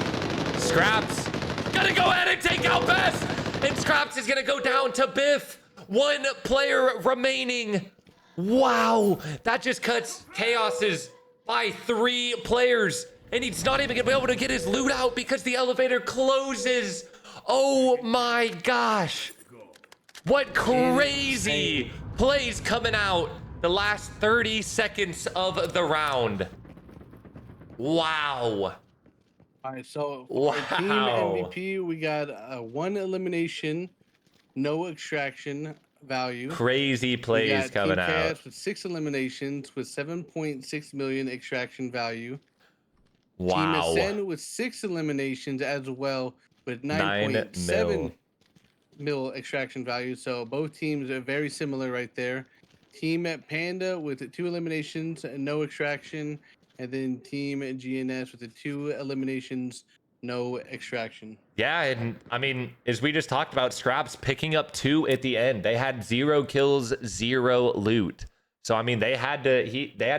Scraps gonna go ahead and take out Beth. And Scraps is gonna go down to Biff. 1 player remaining. Wow. That just cuts Chaos's by 3 players, and he's not even gonna be able to get his loot out because the elevator closes. Oh my gosh, what crazy plays coming out the last 30 seconds of the round. Wow. All right, so for Team MVP, we got 1 elimination, no extraction value. Crazy plays coming out. Chaos with 6 eliminations with 7.6 million extraction value. Wow. Team Ascend with 6 eliminations as well with 9.7 mil extraction value. So both teams are very similar right there. Team Panda with 2 eliminations and no extraction. And then Team GNS with the 2 eliminations, no extraction. Yeah, and I mean, as we just talked about, Scraps picking up 2 at the end. They had 0 kills, 0 loot. So I mean, they had to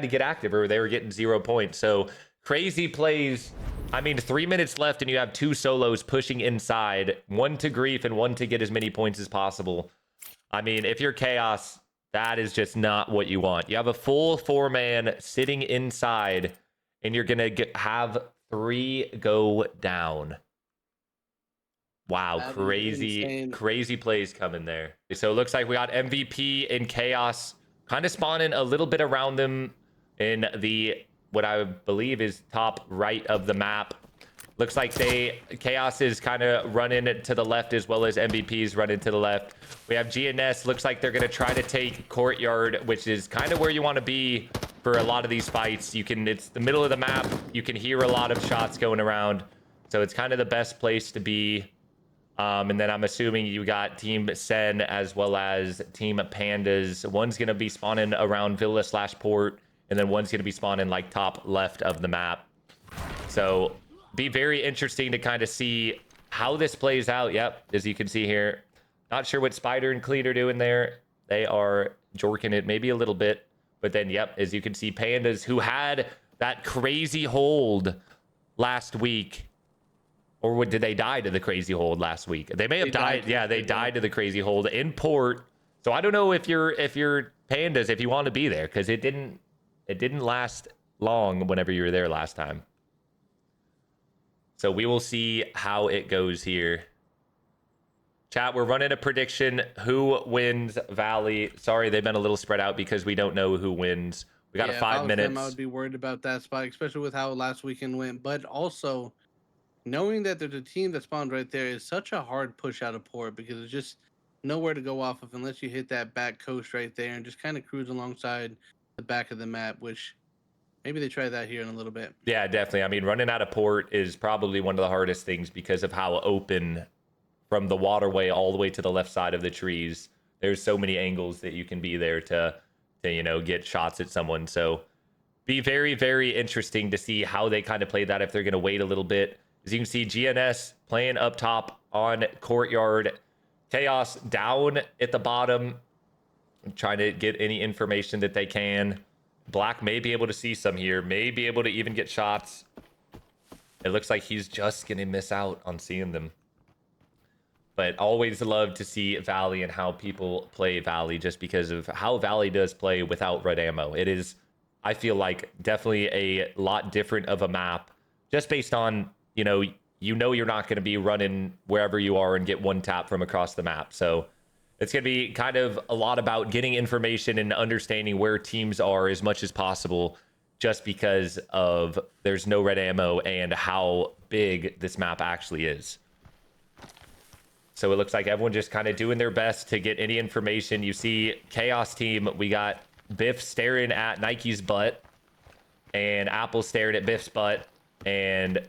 get active or they were getting 0 points. So crazy plays. I mean, 3 minutes left and you have 2 solos pushing inside, 1 to grief and 1 to get as many points as possible. I mean, if you're Chaos, that is just not what you want. You have a full 4-man sitting inside and you're gonna have 3 go down. Wow, crazy plays coming there. So it looks like we got MVP and Chaos kind of spawning a little bit around them in the, what I believe is top right of the map. Looks like Chaos is kind of running to the left as well as MVP's running to the left. We have GNS. Looks like they're going to try to take Courtyard, which is kind of where you want to be for a lot of these fights. It's the middle of the map. You can hear a lot of shots going around. So it's kind of the best place to be. And then I'm assuming you got Team Sen as well as Team Pandas. One's going to be spawning around Villa/Port, and then one's going to be spawning like top left of the map. So be very interesting to kind of see how this plays out. Yep, as you can see here, Not sure what Spider and Clean are doing there. They are jorking it maybe a little bit. But then, yep, as you can see, Pandas, who had that crazy hold last week. Or did they die to the crazy hold last week? They may have died. Yeah, they died to the crazy hold in port. So I don't know if you're Pandas, if you want to be there, because it didn't last long whenever you were there last time. So we will see how it goes here. Chat, we're running a prediction. Who wins Valley? Sorry, they've been a little spread out because we don't know who wins. We got 5 minutes. Them, I would be worried about that spot, especially with how last weekend went. But also, knowing that there's a team that spawned right there is such a hard push out of port because it's just nowhere to go off of unless you hit that back coast right there and just kind of cruise alongside the back of the map, which maybe they try that here in a little bit. Yeah, definitely. I mean, running out of port is probably one of the hardest things because of how open from the waterway all the way to the left side of the trees. There's so many angles that you can be there to you know, get shots at someone. So be very, very interesting to see how they kind of play that, if they're going to wait a little bit. As you can see, GNS playing up top on courtyard. Chaos down at the bottom, trying to get any information that they can. Black may be able to see some here, may be able to even get shots. It looks like he's just going to miss out on seeing them. But always love to see Valley and how people play Valley, just because of how Valley does play without red ammo. It is, I feel like, definitely a lot different of a map, just based on, you know you're not going to be running wherever you are and get one tap from across the map. So it's going to be kind of a lot about getting information and understanding where teams are as much as possible, just because of there's no red ammo and how big this map actually is. So it looks like everyone just kind of doing their best to get any information. You see Chaos team, we got Biff staring at Nike's butt, and Apple staring at Biff's butt, and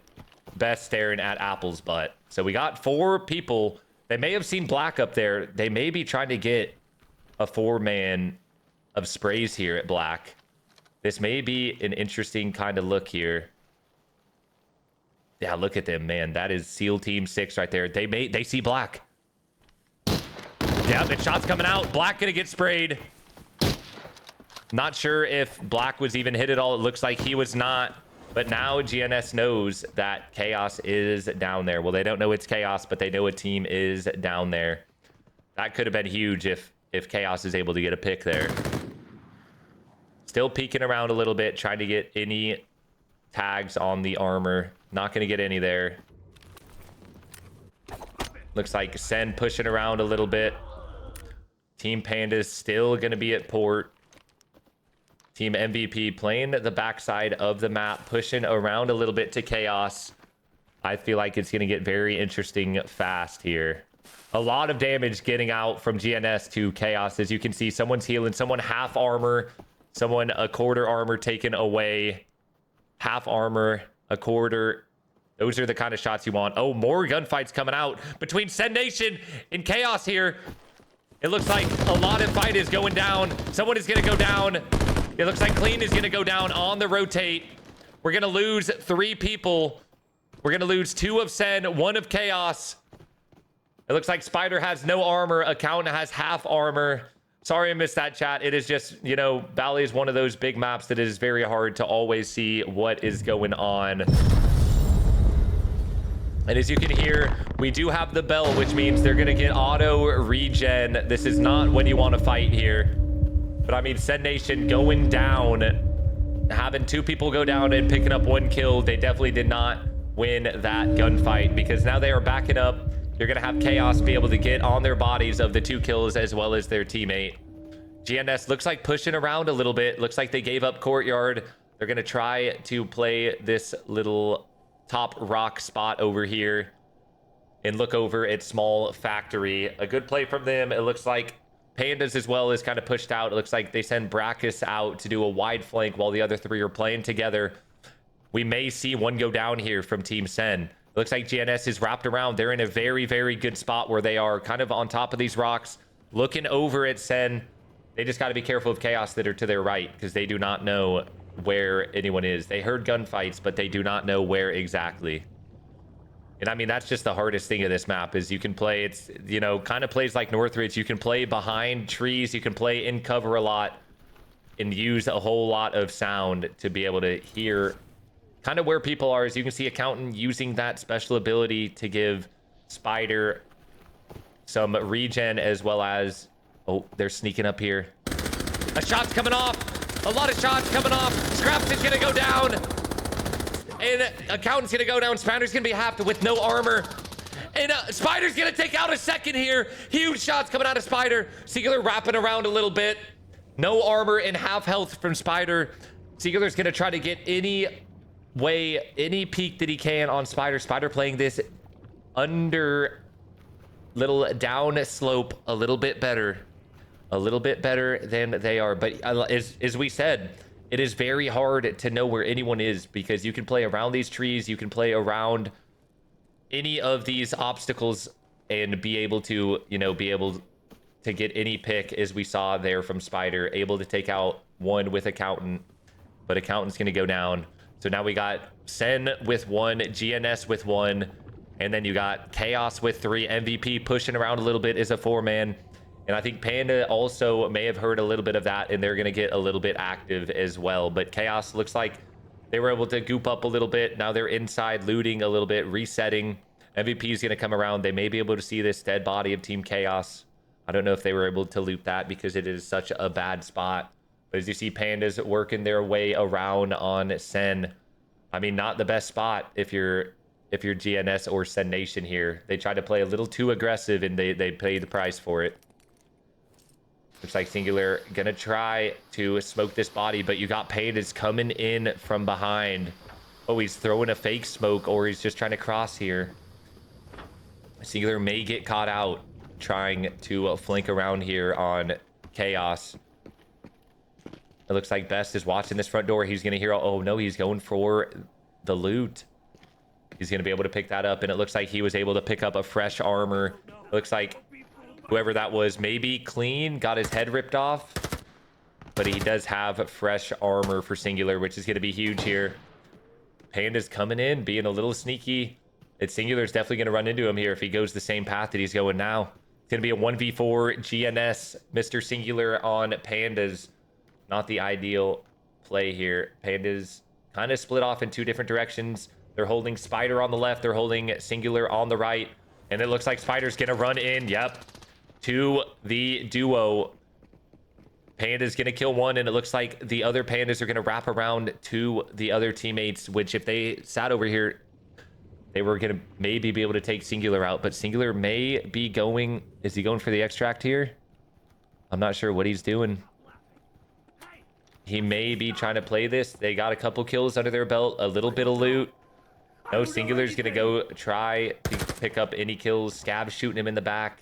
Best staring at Apple's butt. So we got 4 people. They may have seen Black up there. They may be trying to get a 4-man of sprays here at Black. This may be an interesting kind of look here. Yeah, look at them, man. That is SEAL Team 6 right there. They see Black. Yeah, the shot's coming out. Black gonna get sprayed. Not sure if Black was even hit at all. It looks like he was not. But now GNS knows that Chaos is down there. Well, they don't know it's Chaos, but they know a team is down there. That could have been huge if Chaos is able to get a pick there. Still peeking around a little bit, trying to get any tags on the armor. Not going to get any there. Looks like Sen pushing around a little bit. Team Pandas still going to be at port. Team MVP playing the backside of the map, pushing around a little bit to Chaos. I feel like it's going to get very interesting fast here. A lot of damage getting out from GNS to Chaos. As you can see, someone's healing, someone half armor, someone a quarter armor taken away. Half armor, a quarter. Those are the kind of shots you want. Oh, more gunfights coming out between Sen Nation and Chaos here. It looks like a lot of fight is going down. Someone is going to go down. It looks like Clean is going to go down on the rotate. We're going to lose 3 people. We're going to lose 2 of Sen, 1 of Chaos. It looks like Spider has no armor. Accountant has half armor. Sorry I missed that, chat. It is just, you know, Valley is one of those big maps that is very hard to always see what is going on. And as you can hear, we do have the bell, which means they're going to get auto regen. This is not when you want to fight here. But I mean, Sen Nation going down, having 2 people go down and picking up 1 kill. They definitely did not win that gunfight, because now they are backing up. You're going to have Chaos be able to get on their bodies of the 2 kills as well as their teammate. GNS looks like pushing around a little bit. Looks like they gave up courtyard. They're going to try to play this little top rock spot over here and look over at small factory. A good play from them. It looks like Pandas as well is kind of pushed out. It looks like they send Brackus out to do a wide flank while the other 3 are playing together. We may see one go down here from Team Sen. It looks like GNS is wrapped around. They're in a very, very good spot where they are kind of on top of these rocks, looking over at Sen. They just got to be careful of Chaos that are to their right, because they do not know where anyone is. They heard gunfights, but they do not know where exactly. And I mean, that's just the hardest thing of this map is you can play, it's, you know, kind of plays like Northridge. You can play behind trees. You can play in cover a lot and use a whole lot of sound to be able to hear kind of where people are. As you can see, Accountant using that special ability to give Spider some regen, as well as, oh, they're sneaking up here. A shot's coming off. A lot of shots coming off. Scraps is gonna go down. And Accountant's gonna go down. Spider's gonna be halved with no armor. And Spider's gonna take out a second here. Huge shots coming out of Spider. Singular wrapping around a little bit. No armor and half health from Spider. Singular's gonna try to get any way, any peek that he can on Spider. Spider playing this under little down slope a little bit better. A little bit better than they are. But as we said, it is very hard to know where anyone is because you can play around these trees. You can play around any of these obstacles and be able to, you know, be able to get any pick, as we saw there from Spider, able to take out one with Accountant, but Accountant's going to go down. So now we got Sen with one, GNS with one, and then you got Chaos with three. MVP pushing around a little bit as a 4-man. And I think Panda also may have heard a little bit of that, and they're going to get a little bit active as well. But Chaos looks like they were able to goop up a little bit. Now they're inside looting a little bit, resetting. MVP is going to come around. They may be able to see this dead body of Team Chaos. I don't know if they were able to loot that because it is such a bad spot. But as you see, Pandas working their way around on Sen. I mean, not the best spot if you're GNS or Sen Nation here. They tried to play a little too aggressive, and they paid the price for it. Looks like Singular gonna try to smoke this body, but you got Pandas coming in from behind. Oh, he's throwing a fake smoke, or he's just trying to cross here. Singular may get caught out trying to flank around here on Chaos. It looks like Best is watching this front door. He's gonna hear, oh no, he's going for the loot. He's gonna be able to pick that up, and it looks like he was able to pick up a fresh armor. It looks like whoever that was, maybe clean, got his head ripped off, but he does have fresh armor for Singular, which is going to be huge here. Panda's coming in, being a little sneaky. Singular's definitely going to run into him here if he goes the same path that he's going now. It's going to be a 1v4 GNS, Mr. Singular on Pandas. Not the ideal play here. Pandas kind of split off in two different directions. They're holding Spider on the left. They're holding Singular on the right. And it looks like Spider's going to run in. Yep. To the duo. Panda's gonna kill one, and it looks like the other Pandas are gonna wrap around to the other teammates, which if they sat over here, they were gonna maybe be able to take Singular out, but Singular may be going, is he going for the extract here? I'm not sure what he's doing. He may be trying to play this. They got a couple kills under their belt, a little bit of loot. No, Singular's gonna go try to pick up any kills. Scab's shooting him in the back.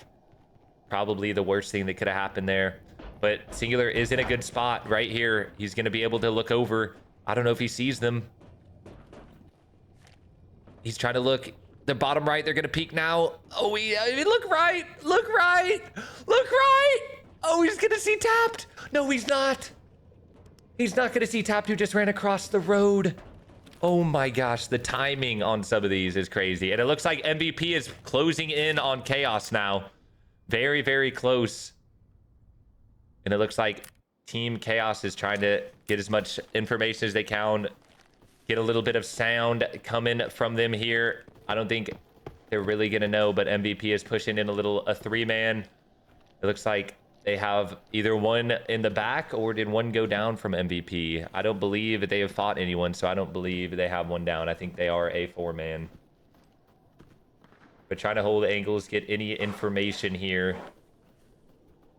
Probably the worst thing that could have happened there. But Singular is in a good spot right here. He's going to be able to look over. I don't know if he sees them. He's trying to look. The bottom right, they're going to peek now. Oh, look right. Look right. Look right. Oh, he's going to see Tapped. No, he's not. He's not going to see Tapped, who just ran across the road. Oh my gosh, the timing on some of these is crazy. And it looks like MVP is closing in on Chaos now. Very, very close. And it looks like Team Chaos is trying to get as much information as they can. Get a little bit of sound coming from them here. I don't think they're really going to know, but MVP is pushing in a 3-man. It looks like they have either one in the back, or did one go down from MVP? I don't believe that they have fought anyone, so I don't believe they have one down. I think they are a 4-man. But trying to hold angles, get any information here.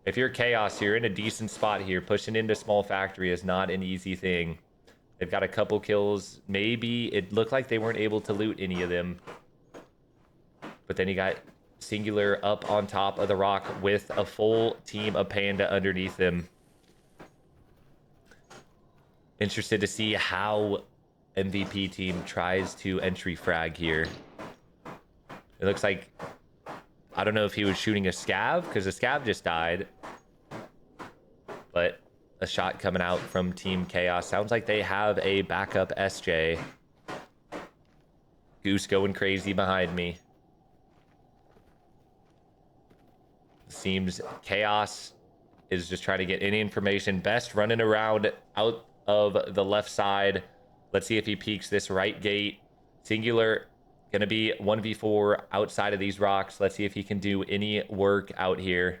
If you're Chaos, you're in a decent spot here. Pushing into small factory is not an easy thing. They've got a couple kills. Maybe it looked like they weren't able to loot any of them. But then you got Singular up on top of the rock with a full team of Panda underneath them. Interested to see how MVP team tries to entry frag here. It looks like, I don't know if he was shooting a scav, because the scav just died. But a shot coming out from Team Chaos. Sounds like they have a backup SJ. Goose going crazy behind me. Seems Chaos is just trying to get any information. Best running around out of the left side. Let's see if he peeks this right gate. Singular gonna be 1v4 outside of these rocks. Let's see if he can do any work out here.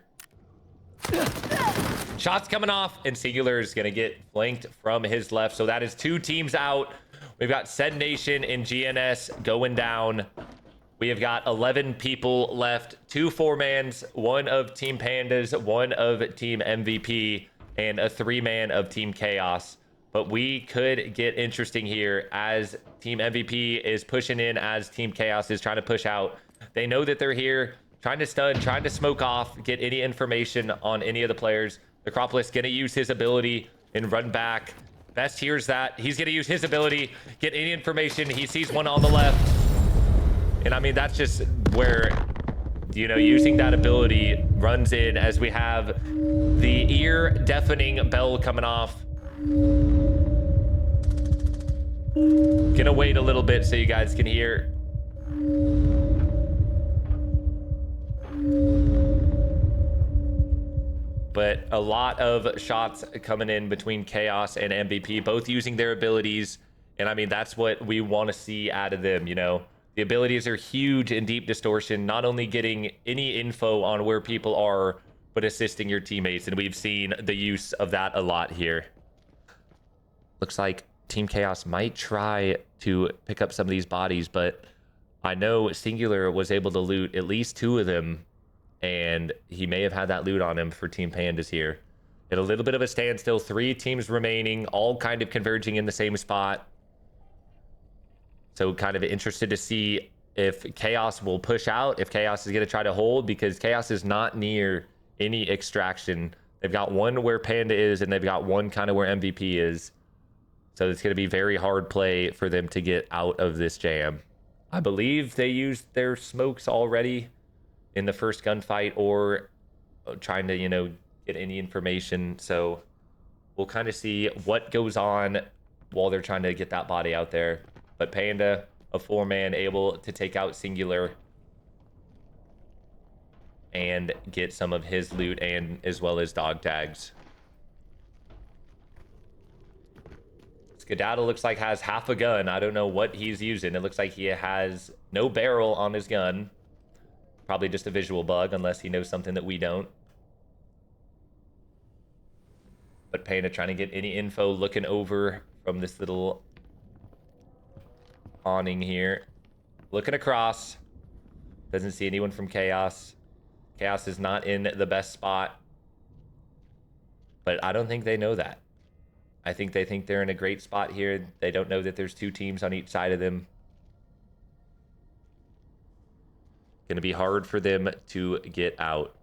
Shots coming off, and Singular is gonna get flanked from his left. So that is 2 teams out. We've got Sed Nation and GNS going down. We have got 11 people left, 2 4-mans, 1 of Team Pandas, 1 of Team MVP, and a 3-man of Team Chaos. But we could get interesting here as Team MVP is pushing in, as Team Chaos is trying to push out. They know that they're here, trying to stun, trying to smoke off, get any information on any of the players. Necropolis gonna use his ability and run back. Best hears that. He's gonna use his ability, get any information. He sees one on the left. And I mean, that's just where, you know, using that ability runs in as we have the ear-deafening bell coming off. Gonna wait a little bit so you guys can hear. But a lot of shots coming in between Chaos and MVP, both using their abilities. And I mean, that's what we want to see out of them, you know. The abilities are huge in Deep Distortion, not only getting any info on where people are, but assisting your teammates. And we've seen the use of that a lot here. Looks like Team Chaos might try to pick up some of these bodies, but I know Singular was able to loot at least 2 of them, and he may have had that loot on him for Team Pandas here. At a little bit of a standstill, 3 teams remaining, all kind of converging in the same spot. So kind of interested to see if Chaos will push out, if Chaos is going to try to hold, because Chaos is not near any extraction. They've got 1 where Panda is, and they've got 1 kind of where MVP is. So it's going to be very hard play for them to get out of this jam. I believe they used their smokes already in the first gunfight, or trying to, you know, get any information. So we'll kind of see what goes on while they're trying to get that body out there. But Panda, a 4-man, able to take out Singular and get some of his loot, and as well as dog tags. Skedaddle looks like has half a gun. I don't know what he's using. It looks like he has no barrel on his gun. Probably just a visual bug, unless he knows something that we don't. But Panda trying to get any info, looking over from this little awning here, looking across, doesn't see anyone from Chaos. Chaos is not in the best spot, but I don't think they know that. I think they think they're in a great spot here. They don't know that there's 2 teams on each side of them. Gonna be hard for them to get out.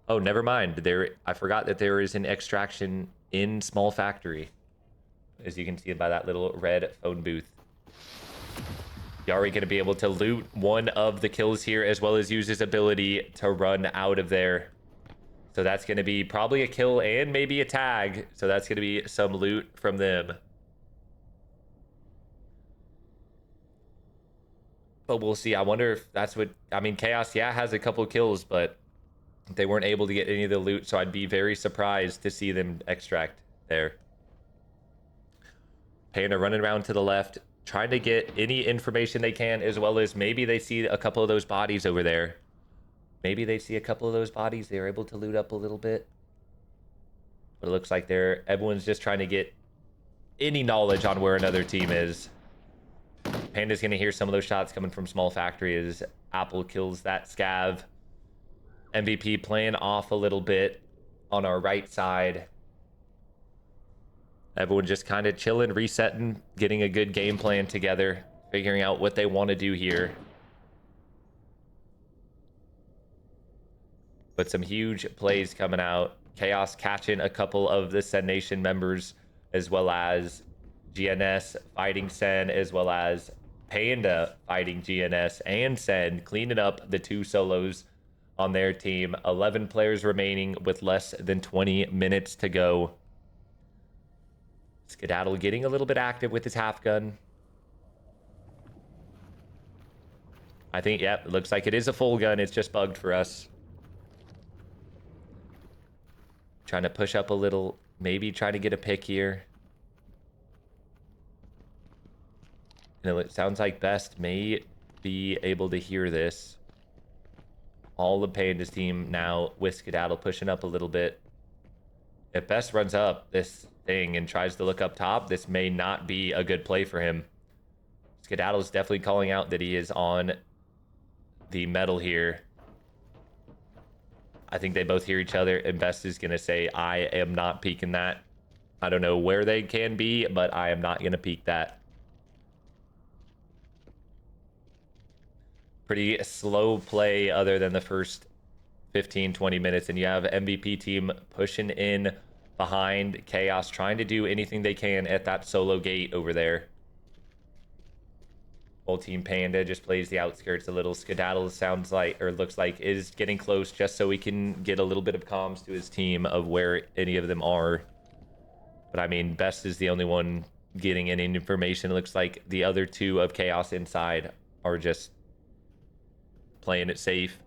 Oh, never mind. I forgot that there is an extraction in Small Factory, as you can see by that little red phone booth. Yari going to be able to loot 1 of the kills here, as well as use his ability to run out of there. So that's going to be probably a kill and maybe a tag. So that's going to be some loot from them. But we'll see. I wonder if that's what... I mean, Chaos, yeah, has a couple kills, but they weren't able to get any of the loot. So I'd be very surprised to see them extract there. Panda running around to the left, trying to get any information they can, as well as maybe they see a couple of those bodies over there. Maybe they see a couple of those bodies. They're able to loot up a little bit. But it looks like everyone's just trying to get any knowledge on where another team is. Panda's going to hear some of those shots coming from Small Factory as Apple kills that scav. MVP playing off a little bit on our right side. Everyone just kind of chilling, resetting, getting a good game plan together, figuring out what they want to do here. But some huge plays coming out. Chaos catching a couple of the Sen Nation members, as well as GNS fighting Sen, as well as Panda fighting GNS and Sen, cleaning up the 2 solos on their team. 11 players remaining with less than 20 minutes to go. Skedaddle getting a little bit active with his half gun. I think, yeah, it looks like it is a full gun. It's just bugged for us. Trying to push up a little. Maybe try to get a pick here. And it sounds like Best may be able to hear this. All of Panda's team now with Skedaddle pushing up a little bit. If Best runs up this thing and tries to look up top, this may not be a good play for him. Skedaddle is definitely calling out that he is on the metal here. I think they both hear each other, and Best is going to say, I am not peeking that. I don't know where they can be, but I am not going to peek that. Pretty slow play other than the first 15, 20 minutes, and you have MVP team pushing in behind Chaos, trying to do anything they can at that solo gate over there. Whole Team Panda just plays the outskirts a little. Skedaddle sounds like, or looks like, is getting close just so we can get a little bit of comms to his team of where any of them are. But I mean, Best is the only one getting any information. It looks like the other two of Chaos inside are just playing it safe.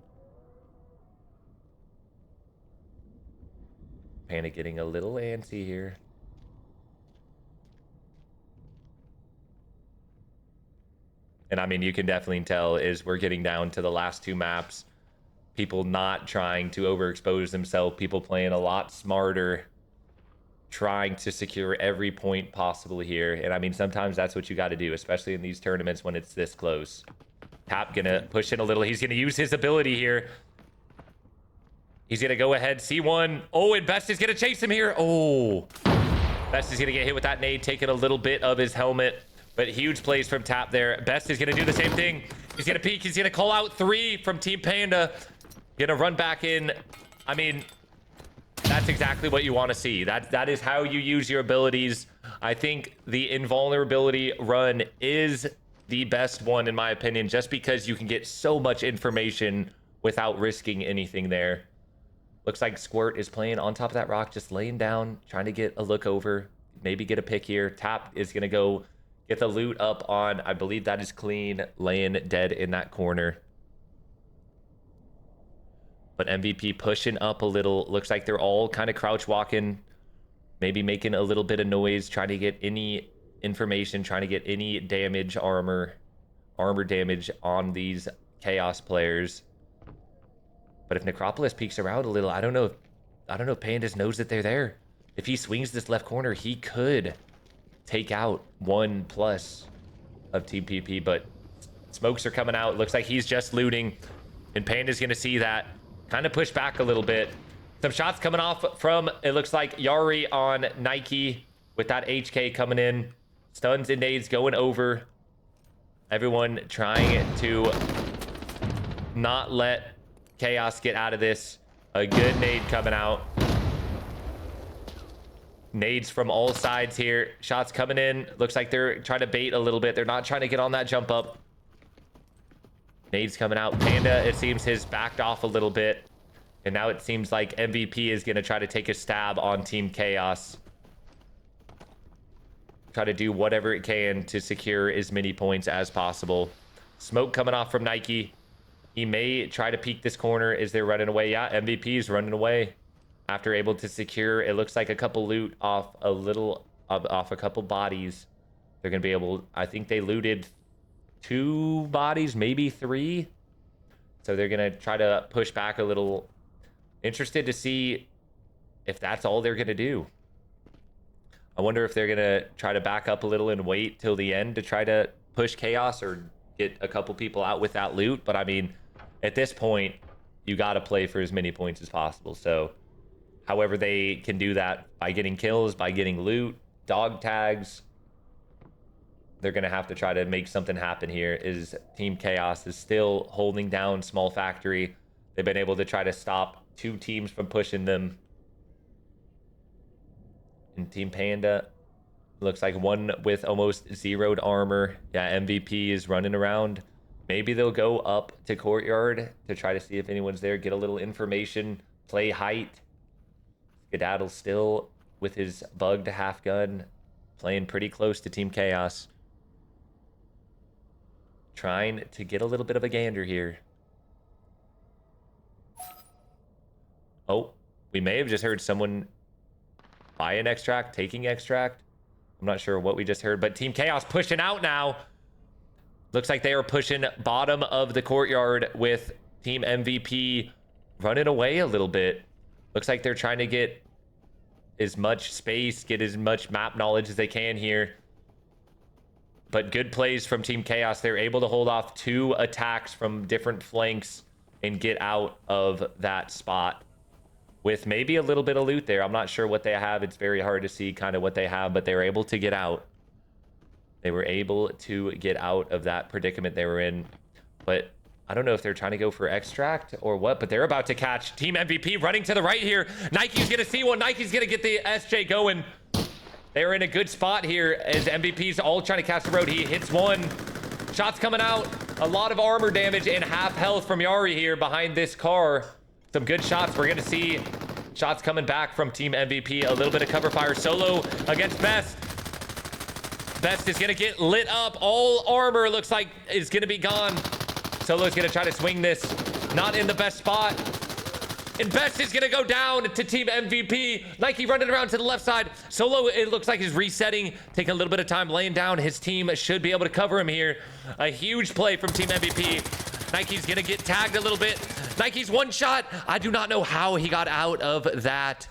Panda getting a little antsy here. And I mean, you can definitely tell as we're getting down to the last two maps, people not trying to overexpose themselves, people playing a lot smarter, trying to secure every point possible here. And I mean, sometimes that's what you got to do, especially in these tournaments when it's this close. Tap gonna push in a little. He's gonna use his ability here. He's gonna go ahead, C1. Oh, and Best is gonna chase him here. Oh, Best is gonna get hit with that nade, taking a little bit of his helmet. But huge plays from Tap there. Best is going to do the same thing. He's going to peek. He's going to call out 3 from Team Panda. Going to run back in. I mean, that's exactly what you want to see. That is how you use your abilities. I think the invulnerability run is the best one, in my opinion, just because you can get so much information without risking anything there. Looks like Squirt is playing on top of that rock, just laying down, trying to get a look over, maybe get a pick here. Tap is going to go get the loot up on, I believe that is Clean, laying dead in that corner. But MVP pushing up a little. Looks like they're all kind of crouch walking, maybe making a little bit of noise, trying to get any information, trying to get any damage, armor damage on these Chaos players. But if Necropolis peeks around a little, I don't know if Pandas knows that they're there. If he swings this left corner, he could take out 1+ of Team PP, but smokes are coming out. Looks like he's just looting, and Panda's gonna see that. Kind of push back a little bit. Some shots coming off from, it looks like, Yari on Nike with that HK coming in. Stuns and nades going over. Everyone trying to not let Chaos get out of this. A good nade coming out. Nades from all sides here. Shots coming in. Looks like they're trying to bait a little bit. They're not trying to get on that jump up. Nades coming out. Panda, it seems, has backed off a little bit. And now it seems like MVP is going to try to take a stab on Team Chaos. Try to do whatever it can to secure as many points as possible. Smoke coming off from Nike. He may try to peek this corner as they're running away. Yeah, MVP is running away. After able to secure, it looks like a couple loot off a couple bodies. They're going to be able, I think they looted 2 bodies, maybe 3. So they're going to try to push back a little. Interested to see if that's all they're going to do. I wonder if they're going to try to back up a little and wait till the end to try to push Chaos or get a couple people out with that loot. But I mean, at this point, you got to play for as many points as possible. So however they can do that, by getting kills, by getting loot, dog tags, they're going to have to try to make something happen here. Is Team Chaos is still holding down Small Factory. They've been able to try to stop 2 teams from pushing them. And Team Panda looks like one with almost zeroed armor. Yeah, MVP is running around. Maybe they'll go up to Courtyard to try to see if anyone's there, get a little information, play height. Skedaddle still with his bugged half gun, playing pretty close to Team Chaos. trying to get a little bit of a gander here. Oh, we may have just heard someone buy an extract, taking extract. I'm not sure what we just heard, but Team Chaos pushing out now. Looks like they are pushing bottom of the courtyard with Team MVP running away a little bit. Looks like they're trying to get as much space, get as much map knowledge as they can here. But good plays from Team Chaos. They're able to hold off 2 attacks from different flanks and get out of that spot with maybe a little bit of loot there. I'm not sure what they have. It's very hard to see kind of what they have, but they were able to get out. They were able to get out of that predicament they were in. But I don't know if they're trying to go for extract or what, but they're about to catch Team MVP running to the right here. Nike's going to see one. Nike's going to get the SJ going. They're in a good spot here as MVP's all trying to catch the road. He hits one. Shots coming out. A lot of armor damage and half health from Yari here behind this car. Some good shots. We're going to see shots coming back from Team MVP. A little bit of cover fire. Solo against Best. Best is going to get lit up. All armor looks like is going to be gone. Solo's going to try to swing this. Not in the best spot. And Best is going to go down to Team MVP. Nike running around to the left side. Solo, it looks like he's resetting. Taking a little bit of time laying down. His team should be able to cover him here. A huge play from Team MVP. Nike's going to get tagged a little bit. Nike's one shot. I do not know how he got out of that.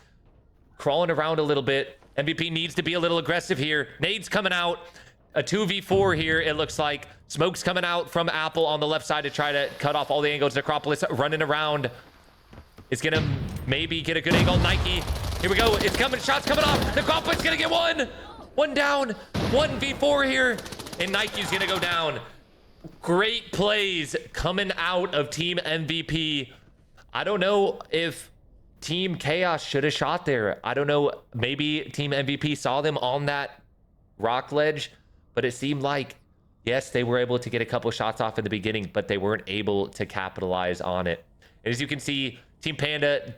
Crawling around a little bit. MVP needs to be a little aggressive here. Nades coming out. A 2v4 here, it looks like. Smoke's coming out from Apple on the left side to try to cut off all the angles. Necropolis running around. Is going to maybe get a good angle. Nike. Here we go. It's coming. Shots coming off. Necropolis going to get one. One down. 1v4 here. And Nike's going to go down. Great plays coming out of Team MVP. I don't know if Team Chaos should have shot there. I don't know. Maybe Team MVP saw them on that rock ledge, but it seemed like, yes, they were able to get a couple shots off in the beginning, but they weren't able to capitalize on it. And as you can see, Team Panda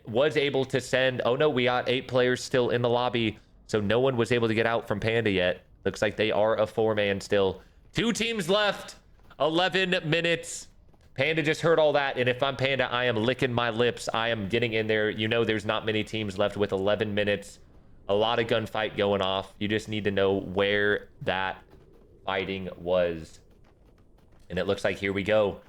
was able to send, oh no, we got 8 players still in the lobby, so no one was able to get out from Panda yet. Looks like they are a 4-man still. 2 teams left, 11 minutes. Panda just heard all that, and if I'm Panda, I am licking my lips. I am getting in there. You know there's not many teams left with 11 minutes. A lot of gunfight going off. You just need to know where that fighting was. And it looks like here we go.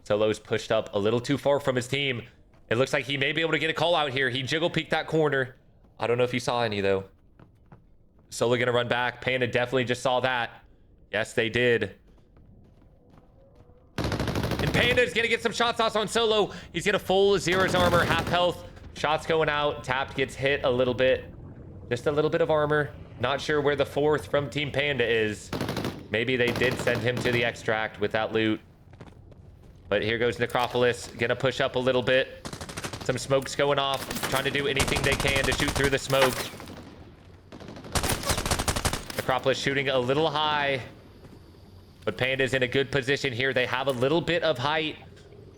Solo's pushed up a little too far from his team. It looks like he may be able to get a call out here. He jiggle peeked that corner. I don't know if he saw any though. Solo gonna run back. Panda definitely just saw that. Yes, they did. And Panda's gonna get some shots off on Solo. He's gonna full Zero's armor, half health. Shots going out. Tapped gets hit a little bit. Just a little bit of armor. Not sure where the 4th from Team Panda is. Maybe they did send him to the extract with that loot. But here goes Necropolis. Gonna push up a little bit. Some smoke's going off. Trying to do anything they can to shoot through the smoke. Necropolis shooting a little high. But Panda's in a good position here. They have a little bit of height.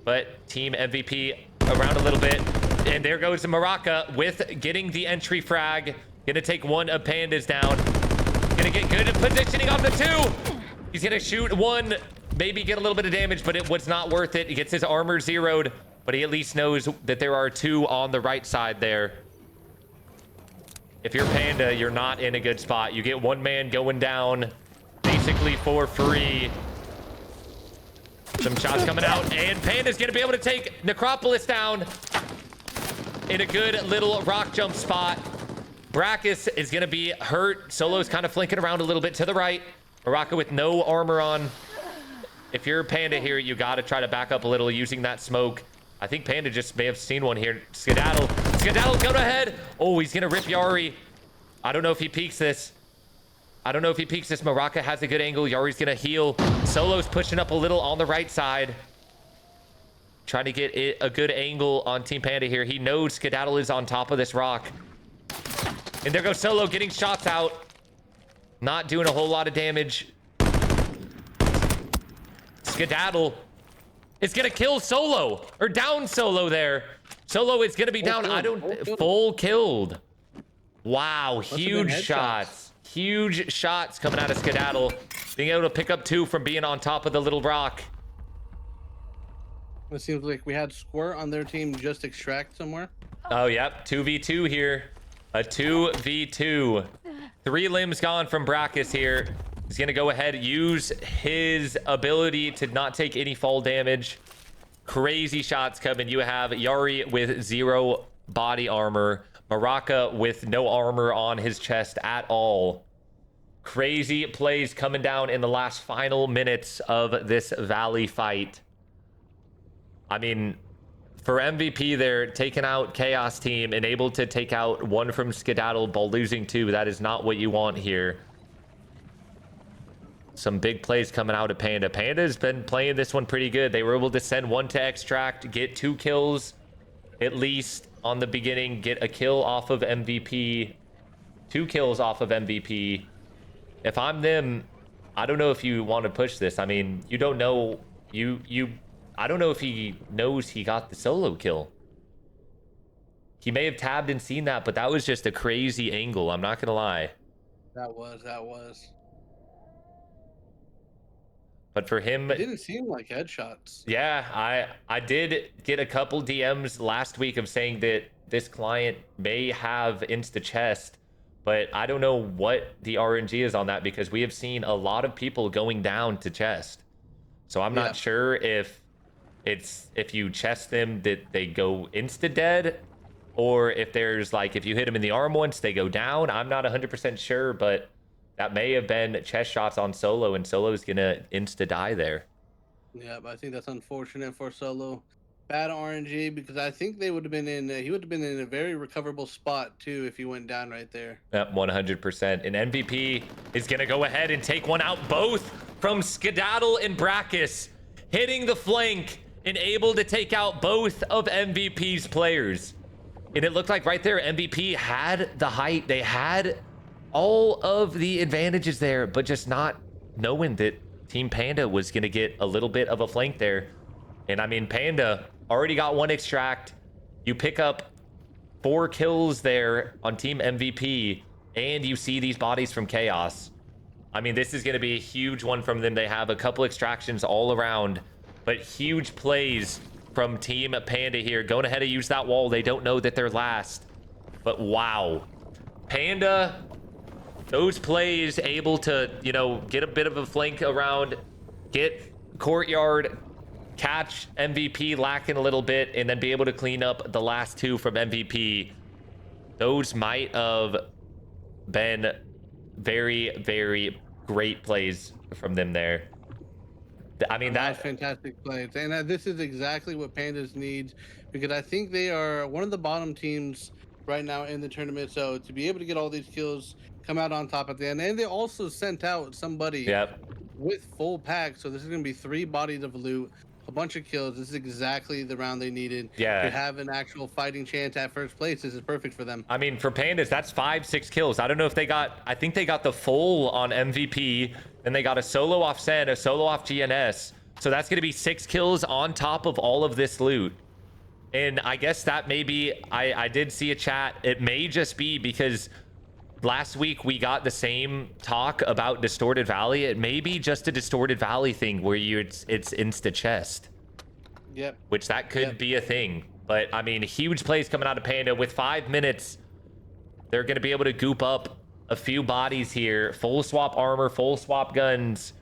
But Team MVP around a little bit. And there goes Maraca with getting the entry frag. Gonna take one of Panda's down. Gonna get good at positioning on the 2. He's gonna shoot one. Maybe get a little bit of damage, but it was not worth it. He gets his armor zeroed, but he at least knows that there are 2 on the right side there. If you're Panda, you're not in a good spot. You get 1 man going down basically for free. Some shots coming out, and Panda's gonna be able to take Necropolis down in a good little rock jump spot. Brackus is gonna be hurt. Solo's kind of flanking around a little bit to the right. Maraca with no armor on. If you're Panda here, you got to try to back up a little using that smoke. I think Panda just may have seen one here. Skedaddle. Skedaddle, go ahead. Oh, he's going to rip Yari. I don't know if he peeks this. Maraca has a good angle. Yari's going to heal. Solo's pushing up a little on the right side. Trying to get a good angle on Team Panda here. He knows Skedaddle is on top of this rock. And there goes Solo getting shots out. Not doing a whole lot of damage. Skedaddle is gonna kill Solo or down Solo there. Solo is gonna be down. Full killed. Wow, huge shots. Huge shots coming out of Skedaddle. being able to pick up 2 from being on top of the little rock. It seems like we had Squirt on their team just extract somewhere. Oh, yep. 2v2 here. A 2v2. 3 limbs gone from Brackus here. He's going to go ahead and use his ability to not take any fall damage. Crazy shots coming. You have Yari with 0 body armor. Baraka with no armor on his chest at all. Crazy plays coming down in the last final minutes of this Valley fight. I mean, for MVP, they're taking out Chaos Team and able to take out 1 from Skedaddle while losing 2. That is not what you want here. Some big plays coming out of Panda. Panda's been playing this one pretty good. They were able to send 1 to extract, get 2 kills at least on the beginning, get a kill off of MVP, 2 kills off of MVP. If I'm them, I don't know if you want to push this. I mean, you don't know, I don't know if he knows he got the solo kill. He may have tabbed and seen that, but that was just a crazy angle. I'm not going to lie. That was. But for him, It didn't seem like headshots. yeah, I did get a couple DMs last week of saying that this client may have insta chest, but I don't know what the RNG is on that because we have seen a lot of people going down to chest. So I'm not sure if you chest them that they go insta dead, or if there's like if you hit them in the arm once they go down. I'm not 100% sure, but that may have been chest shots on Solo, and Solo's gonna insta die there. Yeah, but I think that's unfortunate for Solo. Bad RNG because I think they would have been in. He would have been in a very recoverable spot too if he went down right there. Yep, 100%. And MVP is gonna go ahead and take one out, both from Skedaddle and Brackus, hitting the flank and able to take out both of MVP's players. And it looked like right there, MVP had the height. They had all of the advantages there, but just not knowing that Team Panda was going to get a little bit of a flank there. And I mean, Panda already got 1 extract. You pick up 4 kills there on Team MVP, and you see these bodies from Chaos. I mean, this is going to be a huge one from them. They have a couple extractions all around, but huge plays from Team Panda here. Going ahead and use that wall. They don't know that they're last, but wow. Panda, those plays able to, you know, get a bit of a flank around, get courtyard, catch MVP lacking a little bit, and then be able to clean up the last 2 from MVP. Those might have been very, very great plays from them there. I mean, that's fantastic plays, and this is exactly what Pandas needs because I think they are one of the bottom teams right now in the tournament. So to be able to get all these kills, come out on top at the end, and they also sent out somebody with full pack. So this is going to be 3 bodies of loot, a bunch of kills. This is exactly the round they needed. Yeah, to have an actual fighting chance at first place. This is perfect for them. I mean, for Pandas, that's 5-6 kills. I don't know if they got, I think they got the full on MVP, then they got a solo off Sen, a solo off GNS. So that's going to be 6 kills on top of all of this loot. And I guess that maybe, I did see a chat, it may just be because last week we got the same talk about Distorted Valley. It may be just a Distorted Valley thing where it's insta chest. Yep. Which that could be a thing. But I mean, huge plays coming out of Panda. With 5 minutes, they're going to be able to goop up a few bodies here. Full swap armor, full swap guns.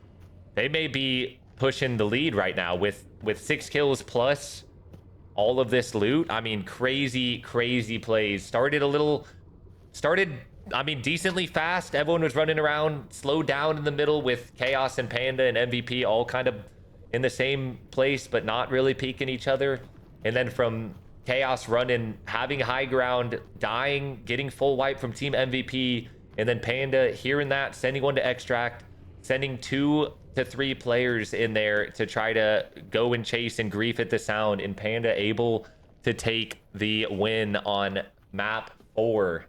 They may be pushing the lead right now with 6 kills plus all of this loot. I mean, crazy plays. Started, I mean, decently fast. Everyone was running around, slowed down in the middle with Chaos and Panda and MVP all kind of in the same place, but not really peeking each other. And then from Chaos running, having high ground, dying, getting full wipe from Team MVP, and then Panda hearing that, sending one to extract, sending 2 to 3 players in there to try to go and chase and grief at the sound, and Panda able to take the win on map 4.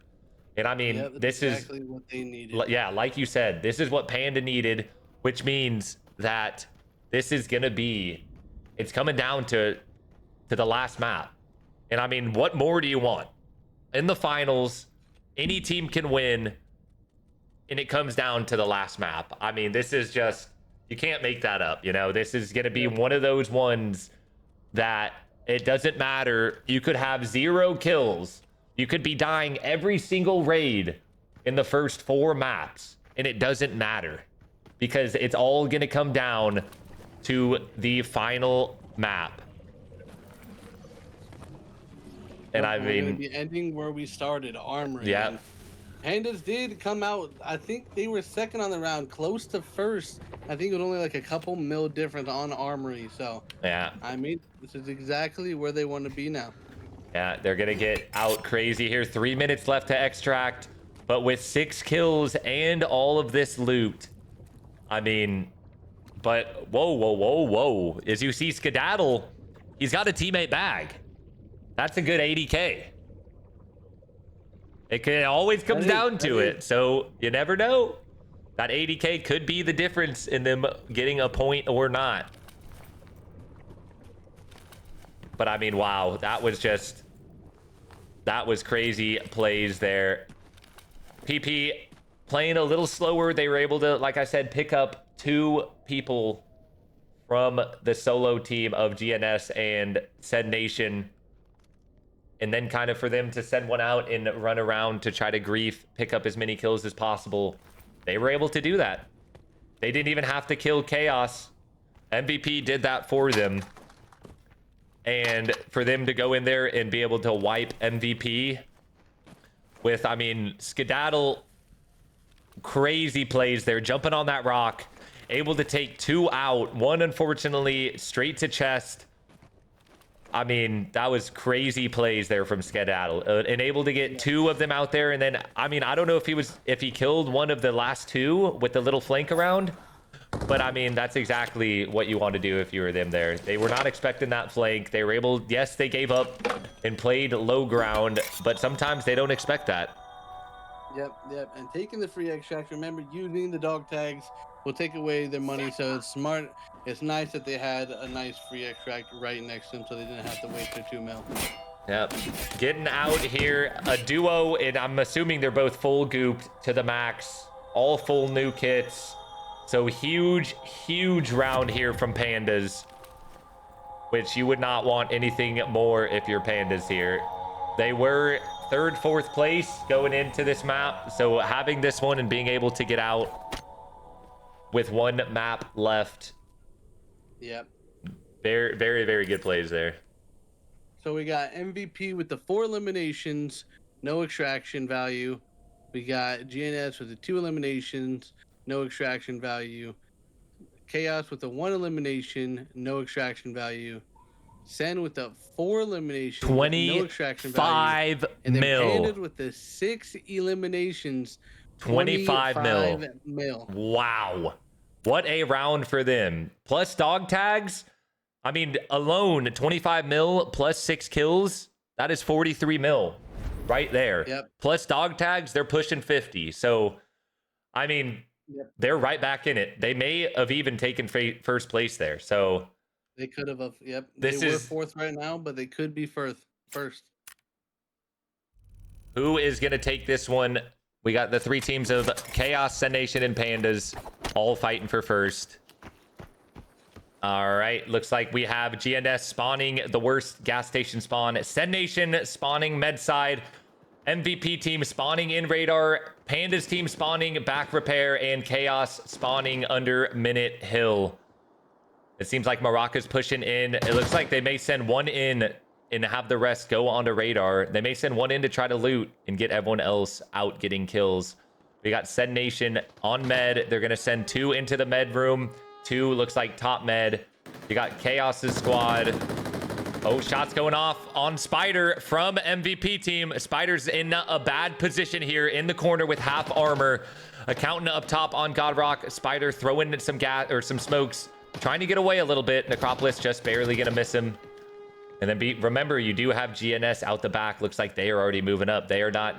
And I mean, this exactly is what they needed. Yeah, like you said, this is what Panda needed, which means that this is gonna be, it's coming down to the last map. And I mean, what more do you want? In the finals, any team can win. and it comes down to the last map. I mean, this is just, you can't make that up. You know, this is going to be one of those ones that it doesn't matter. You could have 0 kills. You could be dying every single raid in the first 4 maps, and it doesn't matter because it's all going to come down to the final map. And I We're mean, gonna be ending where we started, Armory. yeah. And Pandas did come out. I think they were second on the round, close to first. I think it was only like a couple mil difference on Armory. So Yeah. I mean, this is exactly where they want to be now. Yeah, they're going to get out crazy here. 3 minutes left to extract. But with 6 kills and all of this loot, I mean, but whoa. As you see Skedaddle, he's got a teammate bag. That's a good 80K. It always comes down to it. So you never know. That 80K could be the difference in them getting a point or not. But I mean, wow, that was crazy plays there. PP playing a little slower. They were able to, like I said, pick up 2 people from the solo team of GNS and Said Nation. And then kind of for them to send one out and run around to try to grief, pick up as many kills as possible. They were able to do that. They didn't even have to kill Chaos. MVP did that for them. And for them to go in there and be able to wipe MVP with, I mean, Skedaddle, crazy plays there, jumping on that rock, able to take 2 out, 1 unfortunately straight to chest. I mean, that was crazy plays there from Skedaddle, and able to get 2 of them out there. And then, I mean, I don't know if he killed one of the last 2 with the little flank around, but I mean, that's exactly what you want to do if you were them there. They were not expecting that flank. They were able, yes, they gave up and played low ground, but sometimes they don't expect that. Yep. And taking the free extract, remember, using the dog tags will take away their money, so it's smart. It's nice that they had a nice free extract right next to them, so they didn't have to waste their 2 mil. Yep. Getting out here, a duo, and I'm assuming they're both full gooped to the max. All full new kits. So huge round here from Pandas, which you would not want anything more if you're Pandas here. They were 3rd, 4th place going into this map, so having this one and being able to get out with 1 map left. Yep. Very good plays there. So we got MVP with the 4 eliminations, no extraction value. We got GNS with the 2 eliminations, no extraction value. Chaos with the 1 elimination, no extraction value. Sen with the 4 eliminations, no extraction value. 25 And then mil. Pandas with the 6 eliminations, 25 mil. Wow. What a round for them. Plus dog tags. I mean, alone, 25 mil plus 6 kills. That is 43 mil right there. Yep. Plus dog tags, they're pushing 50. So, I mean, they're right back in it. They may have even taken first place there. So they could have. Yep. This they were is 4th right now, but they could be first. Who is going to take this one? We got the 3 teams of Chaos, Said Nation, and Pandas all fighting for first. All right, looks like we have GNS spawning the worst gas station spawn, Said Nation spawning med side, MVP team spawning in radar, Pandas team spawning back repair, and Chaos spawning under Minute Hill. It seems like Morocco's pushing in. It looks like they may send 1 in and have the rest go onto radar. They may send 1 in to try to loot and get everyone else out getting kills. We got Said Nation on med. They're going to send 2 into the med room. 2 looks like top med. You got Chaos's squad. Oh, shots going off on Spider from MVP team. Spider's in a bad position here in the corner with half armor. Accountant up top on Godrock. Spider throwing some gas or some smokes, trying to get away a little bit. Necropolis just barely going to miss him. And then remember, you do have GNS out the back. Looks like they are already moving up. They are not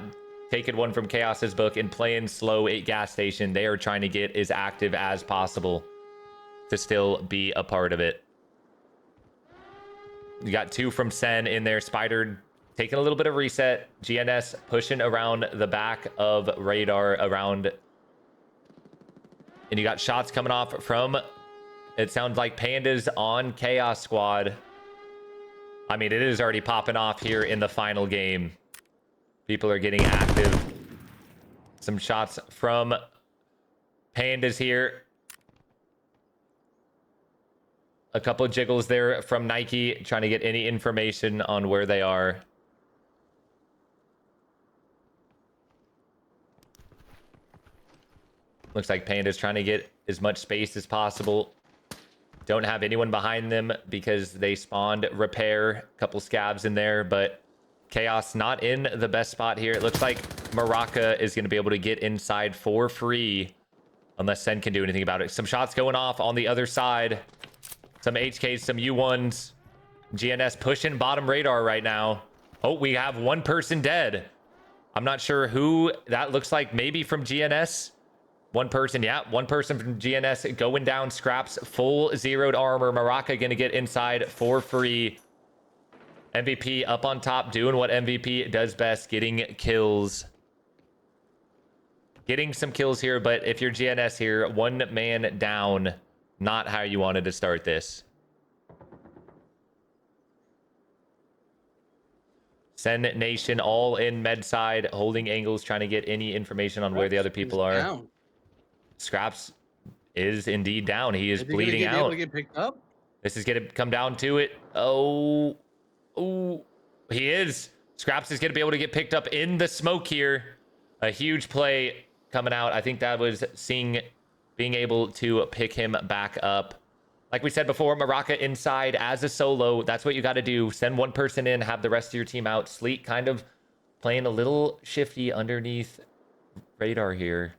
taking one from Chaos's book and playing slow 8 gas station. They are trying to get as active as possible to still be a part of it. You got 2 from Sen in there. Spider taking a little bit of reset. GNS pushing around the back of radar around And you got shots coming off from, it sounds like Pandas on Chaos Squad. I mean, it is already popping off here in the final game. People are getting active. Some shots from Pandas here. A couple of jiggles there from Nike, trying to get any information on where they are. Looks like Panda's trying to get as much space as possible. Don't have anyone behind them because they spawned repair. A couple scabs in there, but Chaos not in the best spot here. It looks like Maraca is going to be able to get inside for free unless Sen can do anything about it. Some shots going off on the other side. Some HKs, some U1s. GNS pushing bottom radar right now. Oh, we have one person dead. I'm not sure who that looks like. Maybe from GNS. One person, yeah, one person from GNS going down. Scraps full zeroed armor. Maraca gonna get inside for free. MVP up on top, doing what MVP does best, getting kills. Getting some kills here, but if you're GNS here, one man down. Not how you wanted to start this. Sen Nation all in med side, holding angles, trying to get any information on where the other people are. Down. Scraps is indeed down. He is bleeding Be out. able to get picked up? This is going to come down to it. Oh, he is. Scraps is going to be able to get picked up in the smoke here. A huge play coming out. I think that was being able to pick him back up. Like we said before, Maraca inside as a solo. That's what you got to do. Send one person in, have the rest of your team out. Sleek kind of playing a little shifty underneath radar here.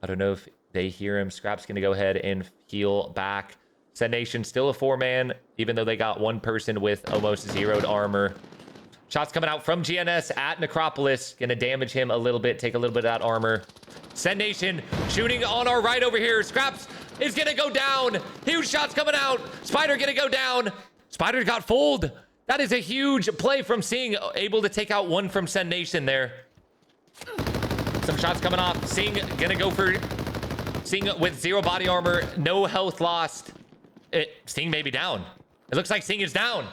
I don't know if they hear him. Scrap's going to go ahead and heal back. Sen Nation still a 4-man, even though they got one person with almost zeroed armor. Shots coming out from GNS at Necropolis. Going to damage him a little bit, take a little bit of that armor. Sen Nation shooting on our right over here. Scraps is going to go down. Huge shots coming out. Spider going to go down. Spider got fooled. That is a huge play from Sing, able to take out one from Sen Nation there. Some shots coming off. Sing gonna go for Sing with zero body armor, no health lost. Sing may be down. It looks like Sing is down.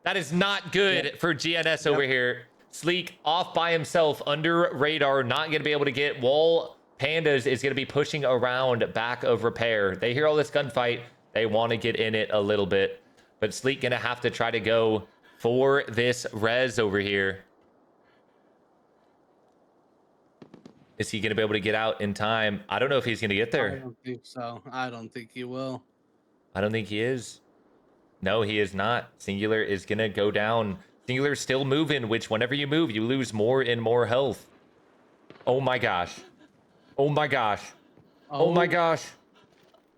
That is not good for GNS over here. Sleek off by himself under radar, not gonna be able to get wall. Pandas is gonna be pushing around back of repair. They hear all this gunfight. They want to get in it a little bit, but Sleek gonna have to try to go for this res over here. Is he going to be able to get out in time? I don't know if he's going to get there. I don't think so. I don't think he will. I don't think he is. No, he is not. Singular is going to go down. Singular's still moving, which whenever you move, you lose more and more health. Oh my gosh. Oh my gosh. Oh my gosh.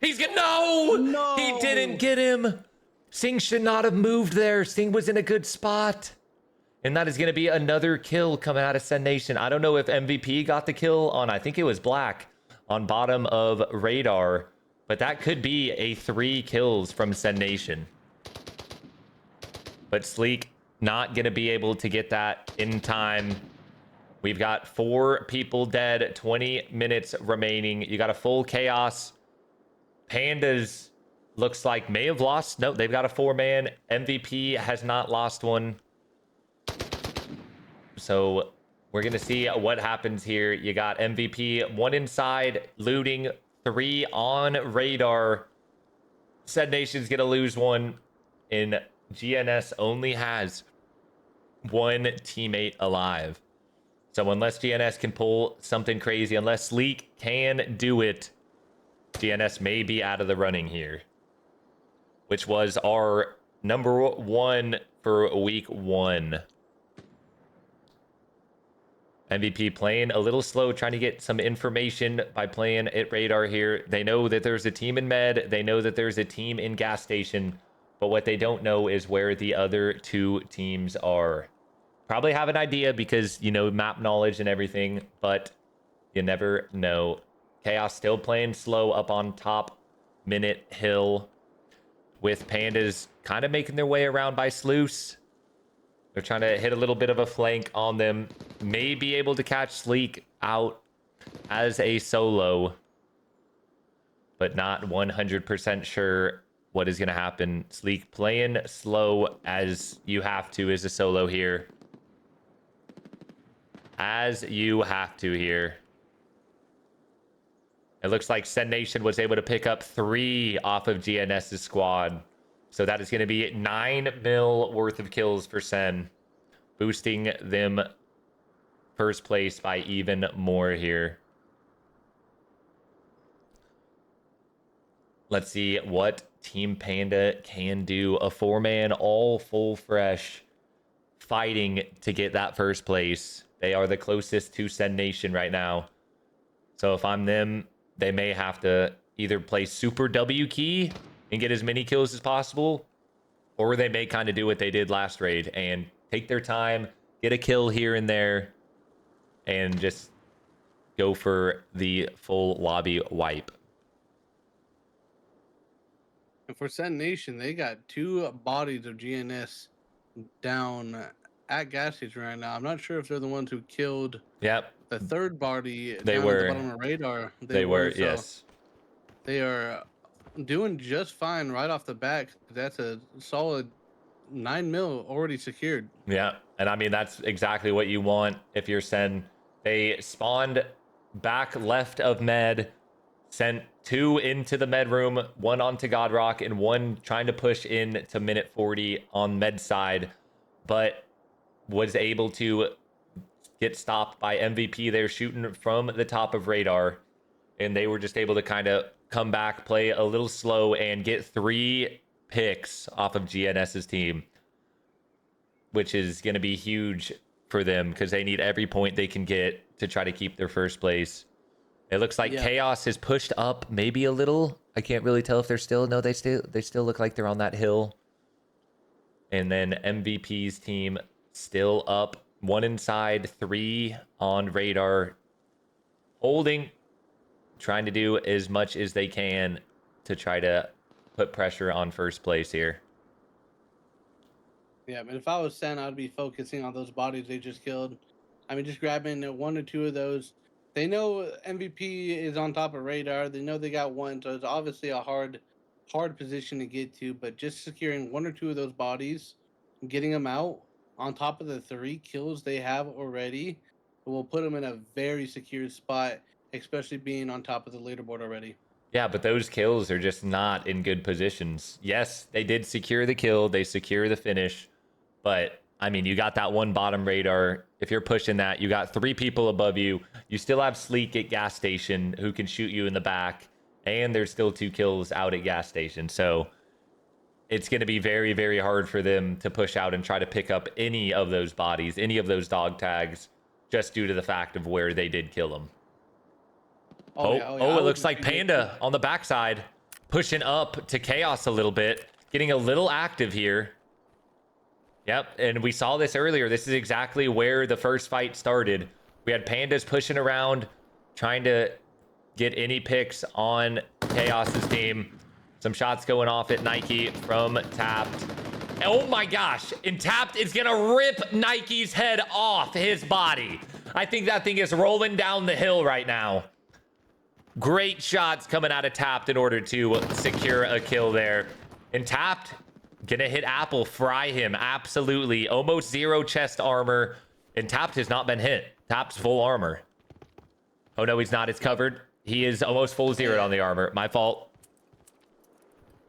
He's getting... No! He didn't get him. Sing should not have moved there. Sing was in a good spot. And that is going to be another kill coming out of Sen Nation. I don't know if MVP got the kill on, I think it was Black, on bottom of radar. But that could be a 3 kills from Sen Nation. But Sleek not going to be able to get that in time. We've got 4 people dead, 20 minutes remaining. You got a full chaos. Pandas looks like may have lost. No, they've got a 4-man. MVP has not lost one. So we're going to see what happens here. You got MVP, 1 inside, looting, 3 on radar. Sen Nation's going to lose 1. And GNS only has 1 teammate alive. So unless GNS can pull something crazy, unless Sleek can do it, GNS may be out of the running here. Which was our number 1 for week 1. MVP playing a little slow, trying to get some information by playing at radar here. They know that there's a team in med. They know that there's a team in gas station. But what they don't know is where the other 2 teams are. Probably have an idea because, you know, map knowledge and everything. But you never know. Chaos still playing slow up on top. Minute Hill. With Pandas kind of making their way around by Sluice. They're trying to hit a little bit of a flank on them. May be able to catch Sleek out. as a solo, but not 100% sure what is going to happen. Sleek playing slow as you have to as a solo here. As you have to here. It looks like Sen Nation was able to pick up 3 off of GNS's squad. So that is going to be 9 mil worth of kills for Sen, boosting them first place by even more here. Let's see what Team Panda can do. A 4-man, all full fresh, fighting to get that first place. They are the closest to Sen Nation right now. So if I'm them, they may have to either play super W key and get as many kills as possible, or they may kind of do what they did last raid and take their time, get a kill here and there, and just go for the full lobby wipe. And for Sen Nation, they got 2 bodies of GNS down at gas station right now. I'm not sure if they're the ones who killed Yep, the 3rd body they down were. at the bottom of the radar. They were, so yes. They are doing just fine right off the bat. That's a solid 9 mil already secured. Yeah, and I mean, that's exactly what you want if you're Sen. They spawned back left of med, sent 2 into the med room, 1 onto Godrock, and 1 trying to push in to minute 40 on med side, but was able to get stopped by MVP. They're shooting from the top of radar, and they were just able to kind of come back, play a little slow, and get 3 picks off of GNS's team, which is going to be huge for them because they need every point they can get to try to keep their first place. It looks like Chaos is pushed up maybe a little. I can't really tell if they're still. No, they still look like they're on that hill. And then MVP's team still up. 1 inside, 3 on radar. Holding, trying to do as much as they can to try to put pressure on first place here. Yeah, but if I was Sen, I'd be focusing on those bodies they just killed. I mean, just grabbing 1 or 2 of those. They know MVP is on top of radar. They know they got 1, so it's obviously a hard position to get to. But just securing 1 or 2 of those bodies, getting them out on top of the 3 kills they have already, will put them in a very secure spot, especially being on top of the leaderboard already. Yeah, but those kills are just not in good positions. Yes, they did secure the kill. They secure the finish. But, I mean, you got that 1 bottom radar. If you're pushing that, you got 3 people above you. You still have Sleek at gas station who can shoot you in the back. And there's still 2 kills out at gas station. So it's going to be very, very hard for them to push out and try to pick up any of those bodies, any of those dog tags, just due to the fact of where they did kill them. It looks like Panda on the backside, pushing up to Chaos a little bit, getting a little active here. Yep, and we saw this earlier. This is exactly where the first fight started. We had Pandas pushing around, trying to get any picks on Chaos's team. Some shots going off at Nike from Tapped. Oh my gosh, and Tapped is gonna rip Nike's head off his body. I think that thing is rolling down the hill right now. Great shots coming out of Tapped in order to secure a kill there. And Tapped gonna hit Apple, fry him. Absolutely. Almost 0 chest armor. And Tapped has not been hit. Tapped's full armor. Oh no, he's not. It's covered. He is almost full 0 on the armor. My fault.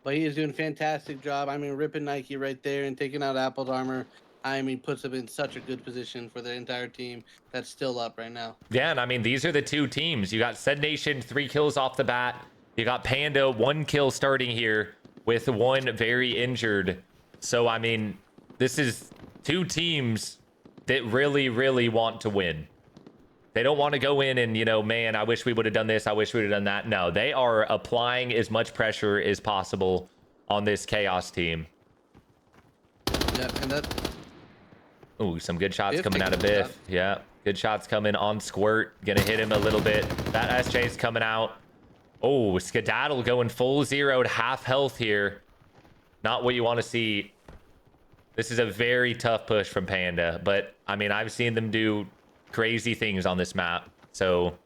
But he is doing a fantastic job. I mean, ripping Nike right there and taking out Apple's armor. I mean, puts him in such a good position for the entire team that's still up right now. Yeah, and I mean, these are the 2 teams. You got Sen Nation, 3 kills off the bat. You got Panda, 1 kill starting here with 1 very injured. So, I mean, this is 2 teams that really, really want to win. They don't want to go in and, you know, man, I wish we would have done this. I wish we would have done that. No, they are applying as much pressure as possible on this Chaos team. Yeah, and that... Ooh, some good shots coming out of Biff. Yeah, good shots coming on Squirt. Gonna hit him a little bit. That SJ's coming out. Oh, Skedaddle going full 0'd, half health here. Not what you want to see. This is a very tough push from Panda, but I mean, I've seen them do crazy things on this map. So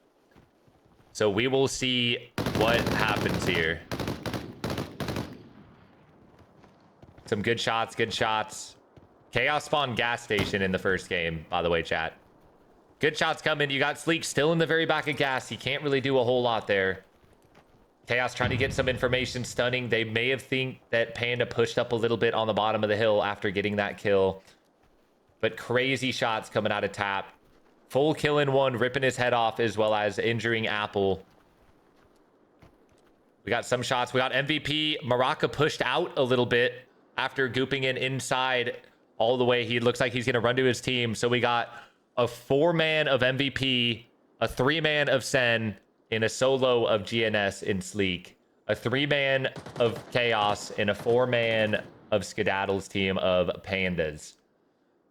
So we will see what happens here. Some good shots, good shots. Chaos spawned gas station in the first game, by the way, chat. Good shots coming. You got Sleek still in the very back of gas. He can't really do a whole lot there. Chaos trying to get some information. Stunning. They may have think that Panda pushed up a little bit on the bottom of the hill after getting that kill. But crazy shots coming out of Tap. Full kill in one, ripping his head off, as well as injuring Apple. We got some shots. We got MVP. Maraka pushed out a little bit after gooping in inside all the way. He looks like he's going to run to his team. So we got a 4-man of MVP, a 3-man of Sen, and a solo of GNS in Sleek. A 3-man of Chaos, and a 4-man of Skedaddle's team of Pandas.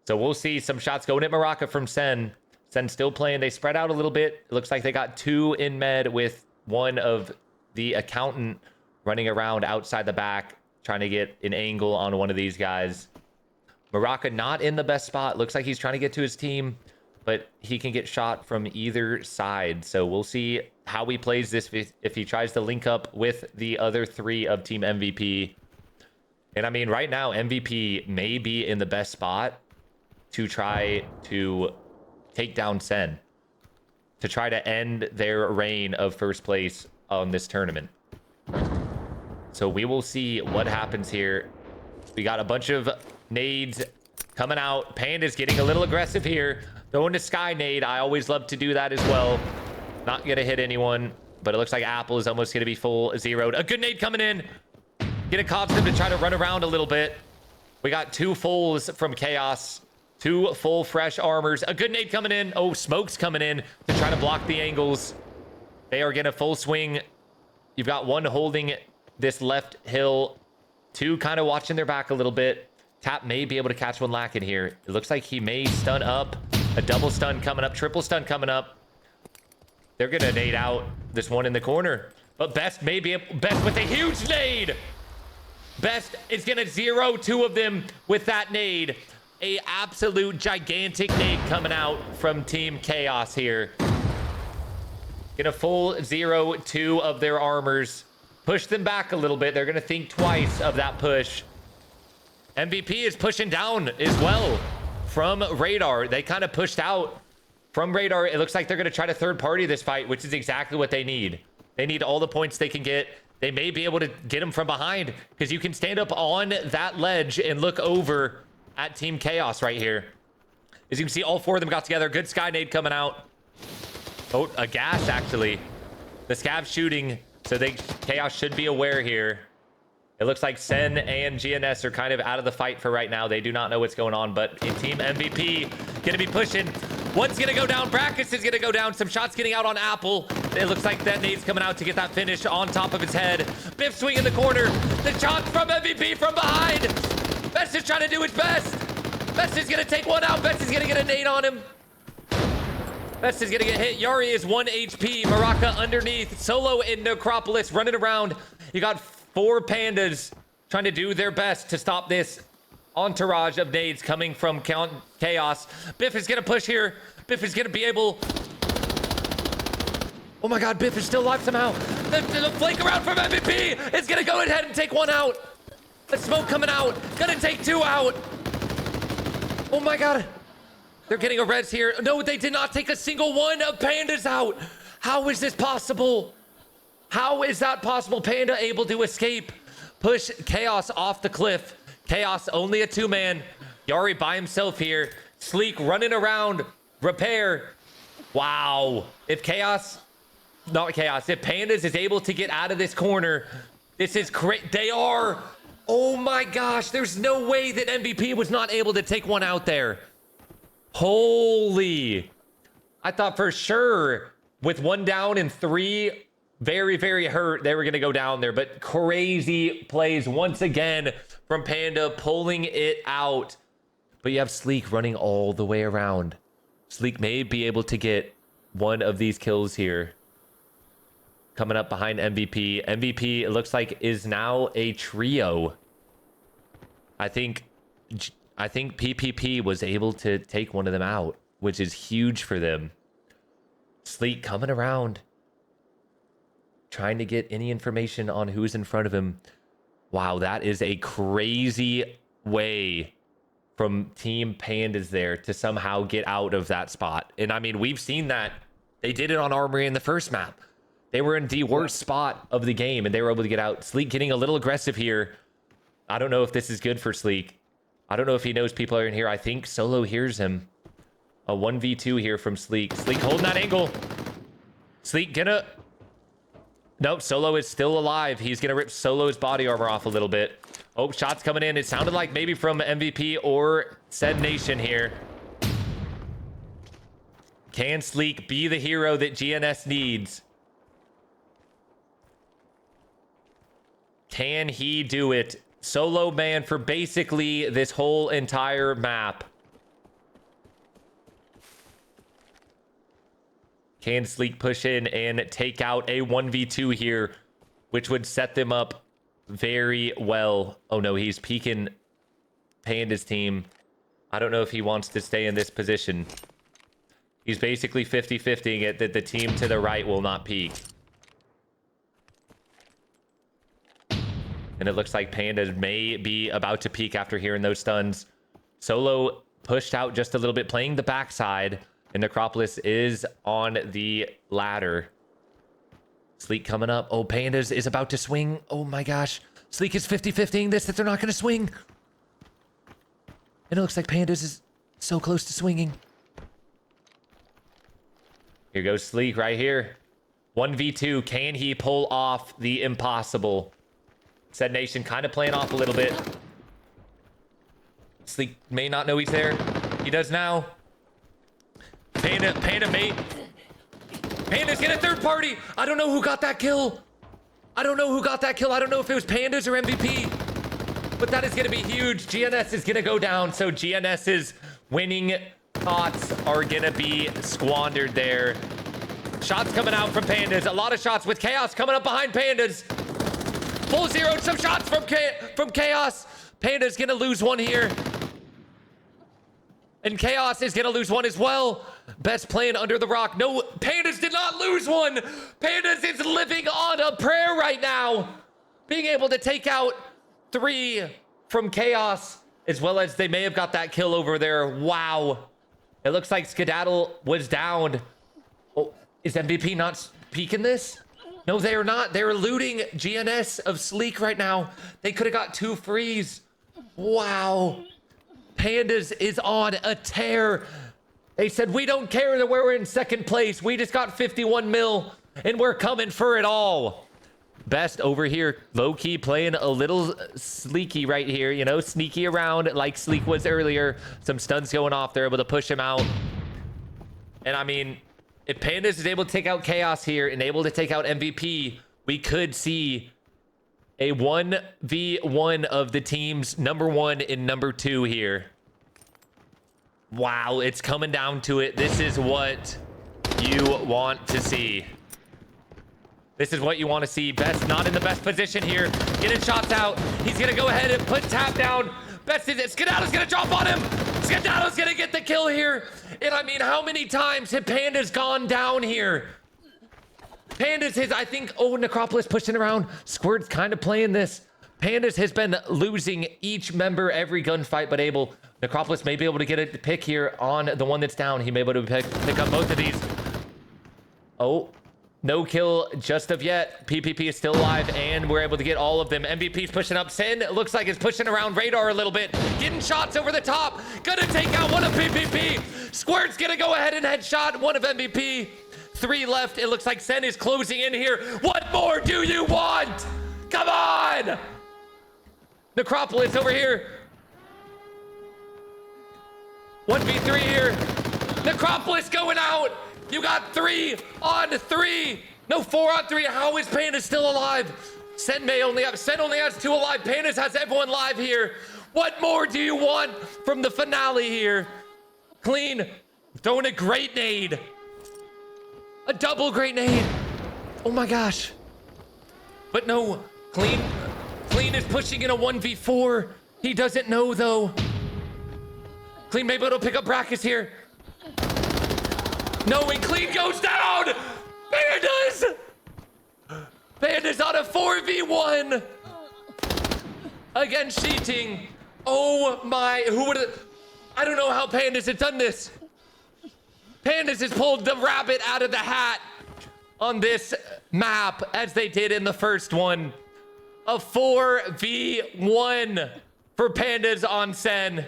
So we'll see some shots going at Maraka from Sen. Sen still playing. They spread out a little bit. It looks like they got 2 in med with one of the accountant running around outside the back, trying to get an angle on one of these guys. Maraka not in the best spot. Looks like he's trying to get to his team, but he can get shot from either side. So we'll see how he plays this if he tries to link up with the other 3 of Team MVP. And I mean, right now, MVP may be in the best spot to try to take down Sen, to try to end their reign of first place on this tournament. So we will see what happens here. We got a bunch of nades coming out. Panda's getting a little aggressive here. Throwing the sky nade. I always love to do that as well. Not gonna hit anyone, but it looks like Apple is almost gonna be full zeroed. A good nade coming in. Gonna cause them to try to run around a little bit. We got 2 fulls from Chaos. 2 full fresh armors. A good nade coming in. Oh, smoke's coming in to try to block the angles. They are gonna full swing. You've got 1 holding this left hill. 2 kind of watching their back a little bit. Tap may be able to catch one lacking here. It looks like he may stun up. A double stun coming up. Triple stun coming up. They're gonna nade out this one in the corner. But Best may be Best with a huge nade. Best is gonna 0-2 of them with that nade. A absolute gigantic nade coming out from Team Chaos here. Gonna full 0-2 of their armors. Push them back a little bit. They're gonna think twice of that push. MVP is pushing down as well from Radar. They kind of pushed out from Radar. It looks like they're gonna try to third party this fight, which is exactly what they need. They need all the points they can get. They may be able to get them from behind, because you can stand up on that ledge and look over at Team Chaos right here. As you can see, all 4 of them got together. Good sky nade coming out. Oh, a gas actually. The scab shooting, so Chaos should be aware here. It looks like Sen and GNS are kind of out of the fight for right now. They do not know what's going on, but Team MVP gonna be pushing. One's gonna go down. Brackus is gonna go down. Some shots getting out on Apple. It looks like that nade's coming out to get that finish on top of his head. Biff swing in the corner. The shots from MVP from behind. Best is trying to do his best. Best is gonna take one out. Best is gonna get a nade on him. Best is gonna get hit. Yari is 1 HP. Maraka underneath. Solo in Necropolis running around. You got 4 pandas trying to do their best to stop this entourage of nades coming from Chaos. Biff is gonna push here. Biff is gonna be able... Oh my god, Biff is still alive somehow. The flake around from MVP is gonna go ahead and take 1 out. The smoke coming out. Gonna take 2 out. Oh my god. They're getting a res here. No, they did not take a single one of Pandas out. How is this possible? How is that possible? Panda able to escape. Push Chaos off the cliff. Chaos only a 2-man. Yari by himself here. Sleek running around. Repair. Wow. If Pandas is able to get out of this corner, this is great. They are. Oh my gosh. There's no way that MVP was not able to take one out there. Holy. I thought for sure with 1 down and 3 very, very hurt, they were going to go down there. But crazy plays once again from Panda, pulling it out. But you have Sleek running all the way around. Sleek may be able to get one of these kills here. Coming up behind MVP. MVP, it looks like, is now a trio. I think PPP was able to take one of them out, which is huge for them. Sleek coming around. trying to get any information on who's in front of him. Wow, that is a crazy way from Team Pandas there to somehow get out of that spot. And I mean, we've seen that. They did it on Armory in the first map. They were in the worst spot of the game, and they were able to get out. Sleek getting a little aggressive here. I don't know if this is good for Sleek. I don't know if he knows people are in here. I think Solo hears him. A 1v2 here from Sleek. Sleek holding that angle. Sleek gonna... Nope, Solo is still alive. He's gonna rip Solo's body armor off a little bit. Oh, shots coming in. It sounded like maybe from MVP or Said Nation here. Can Sleek be the hero that GNS needs? Can he do it? Solo man for basically this whole entire map. Can Sleek push in and take out a 1v2 here, which would set them up very well. Oh no, he's peeking Panda's team. I don't know if he wants to stay in this position. He's basically 50-50ing it that the team to the right will not peek. And it looks like Pandas may be about to peek after hearing those stuns. Solo pushed out just a little bit, playing the backside. And Necropolis is on the ladder. Sleek coming up. Oh, Pandas is about to swing. Oh my gosh. Sleek is 50-50ing this, that they're not going to swing. And it looks like Pandas is so close to swinging. Here goes Sleek right here. 1v2. Can he pull off the impossible? Said Nation kind of playing off a little bit. Sleek may not know he's there. He does now. Panda's get a third party. I don't know who got that kill. I don't know if it was Pandas or MVP. But that is going to be huge. GNS is going to go down. So GNS's winning thoughts are going to be squandered there. Shots coming out from Pandas. A lot of shots with Chaos coming up behind Pandas. Full zero. Some shots from Chaos. Panda's going to lose one here. And Chaos is going to lose one as well. Best playing under the rock. No, Pandas did not lose one. Pandas is living on a prayer right now. Being able to take out 3 from Chaos, as well as they may have got that kill over there. Wow. It looks like Skedaddle was down. Oh, is MVP not peeking this? No, they are not. They're looting GNS of Sleek right now. They could have got 2 frees. Wow. Pandas is on a tear. They said, we don't care that we're in second place. We just got 51 mil and we're coming for it all. Best over here, low-key playing a little sleeky right here, you know, sneaky around like Sleek was earlier. Some stuns going off. They're able to push him out. And I mean, if Pandas is able to take out Chaos here and able to take out MVP, we could see a 1v1 of the teams number 1 and number 2 here. Wow, it's coming down to it. This is what you want to see. This is what you want to see. Best not in the best position here. Getting shots out. He's going to go ahead and put tap down. Best is it. Skedaddle's going to drop on him. Skedaddle's going to get the kill here. And I mean, how many times have Pandas gone down here? Pandas has, I think, oh, Necropolis pushing around. Squirt's kind of playing this. Pandas has been losing each member every gunfight, but able. Necropolis may be able to get a pick here on the one that's down. He may be able to pick up both of these. Oh, no kill just of yet. PPP is still alive, and we're able to get all of them. MVP's pushing up. Sen looks like it's pushing around Radar a little bit. Getting shots over the top. Gonna take out one of PPP. Squirt's gonna go ahead and headshot one of MVP. 3 left. It looks like Sen is closing in here. What more do you want? Come on! Necropolis over here. 1v3 here. Necropolis going out. You got 3 on 3. No, 4 on 3. How is Pandas still alive? Sen only has 2 alive. Pandas has everyone live here. What more do you want from the finale here? Clean throwing a great nade. A double grenade. Oh my gosh. But no, Clean is pushing in a 1v4. He doesn't know though. Clean may be able to pick up Brackus here. No, and Clean goes down. Pandas. Panda's on a 4v1 against cheating. Oh my, who would have, I don't know how Pandas has done this. Pandas has pulled the rabbit out of the hat on this map as they did in the first one. A 4v1 for Pandas on Sen.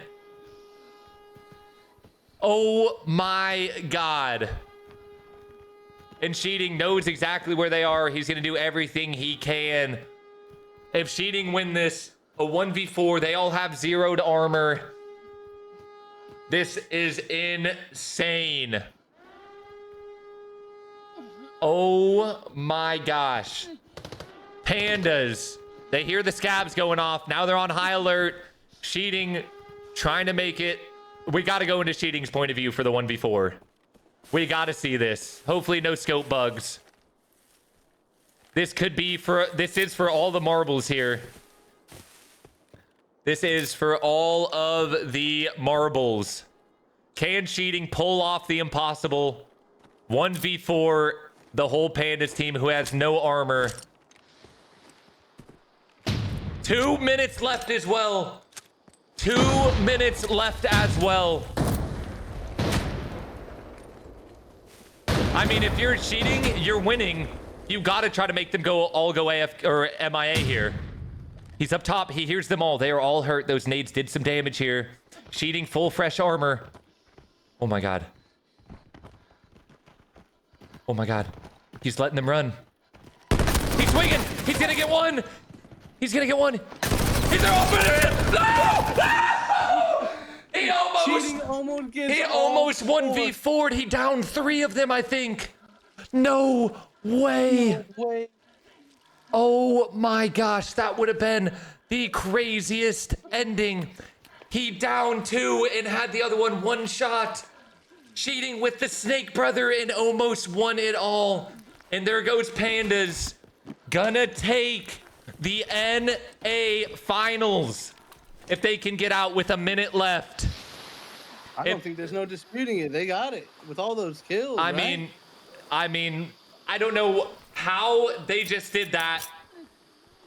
Oh my God. And Cheating knows exactly where they are. He's going to do everything he can. If Cheating win this, a 1v4, they all have zeroed armor. This is insane. Oh my gosh. Pandas. They hear the scabs going off. Now they're on high alert. Cheating, trying to make it. We got to go into Cheating's point of view for the 1v4. We got to see this. Hopefully no scope bugs. This is for all the marbles here. This is for all of the marbles. Can Cheating pull off the impossible? 1v4, the whole Pandas team who has no armor. 2 minutes left as well. 2 minutes left as well. I mean, if you're Cheating, you're winning. You gotta try to make them all go AF or MIA here. He's up top. He hears them all. They are all hurt. Those nades did some damage here. Cheating full fresh armor. Oh my God. Oh my God. He's letting them run. He's swinging. He's gonna get one. He's gonna get one. He's open. No! He almost 1v4'd. He downed 3 of them, I think. No way. No way. Oh my gosh, that would have been the craziest ending. He downed 2 and had the other one shot. Cheating with the Snake Brother and almost won it all. And there goes Pandas. Gonna take the NA Finals if they can get out with a minute left. I don't think there's no disputing it. They got it with all those kills. I mean, I don't know how they just did that,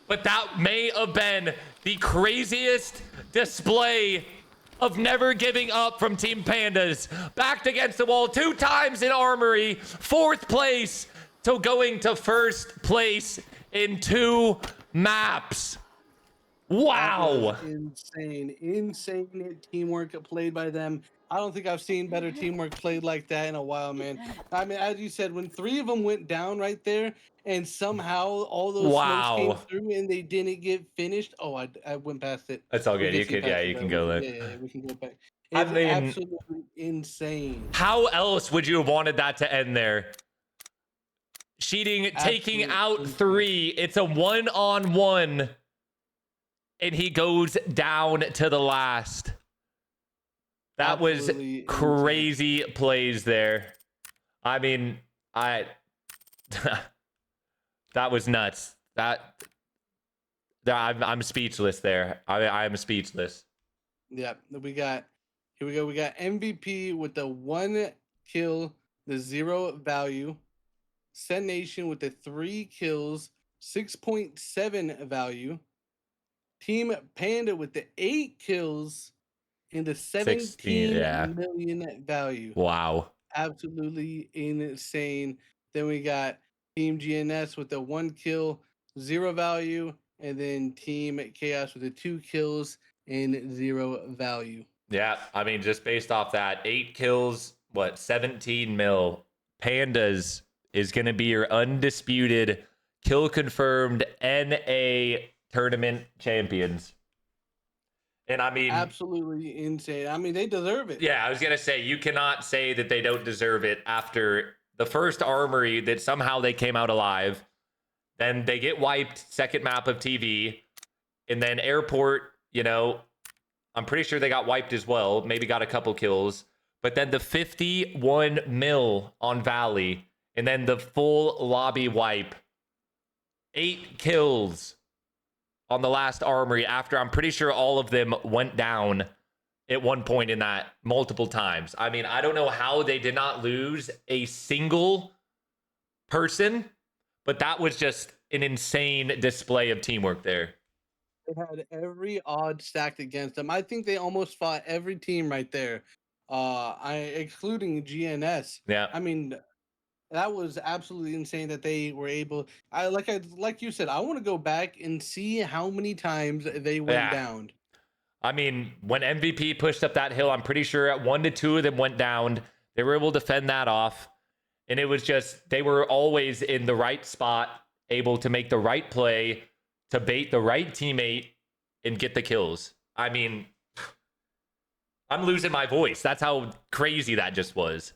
but that may have been the craziest display of never giving up from Team Pandas. Backed against the wall 2 times in Armory, 4th place to going to 1st place in 2 maps. Wow. Insane teamwork played by them. I don't think I've seen better teamwork played like that in a while, man. I mean, as you said, when 3 of them went down right there and somehow all those smokes came through and they didn't get finished. Oh, I went past it. That's all good. You can go there. Yeah, we can go back. I It's mean, absolutely insane. how else would you have wanted that to end there? Cheating, taking out 3. It's a 1-on-1. And he goes down to the last. That was crazy plays there. I mean, that was nuts. I'm speechless there. I'm speechless. Yeah, here we go. We got MVP with the 1 kill, the 0 value. Sen Nation with the 3 kills, 6.7 value. Team Panda with the 8 kills and the 17 million value. Wow. Absolutely insane. Then we got Team GNS with the 1 kill, 0 value, and then Team Chaos with the 2 kills and 0 value. Yeah, I mean, just based off that, 8 kills, 17 mil. Pandas is going to be your undisputed, kill confirmed NA tournament champions. And I mean, absolutely insane. I mean, they deserve it. Yeah, I was gonna say, you cannot say that they don't deserve it after the first Armory that somehow they came out alive. Then they get wiped, second map of TV, and then Airport, I'm pretty sure they got wiped as well, maybe got a couple kills. But then the 51 mil on Valley, and then the full lobby wipe. 8 kills on the last Armory after I'm pretty sure all of them went down at one point in that multiple times. I mean, I don't know how they did not lose a single person, but that was just an insane display of teamwork there. They had every odd stacked against them. I think they almost fought every team right there. Excluding GNS. Yeah. I mean, that was absolutely insane that they were able. Like you said, I want to go back and see how many times they went Yeah. down. I mean, when MVP pushed up that hill, I'm pretty sure at 1 to 2 of them went down. They were able to fend that off. And it was just, they were always in the right spot, able to make the right play, to bait the right teammate and get the kills. I mean, I'm losing my voice. That's how crazy that just was.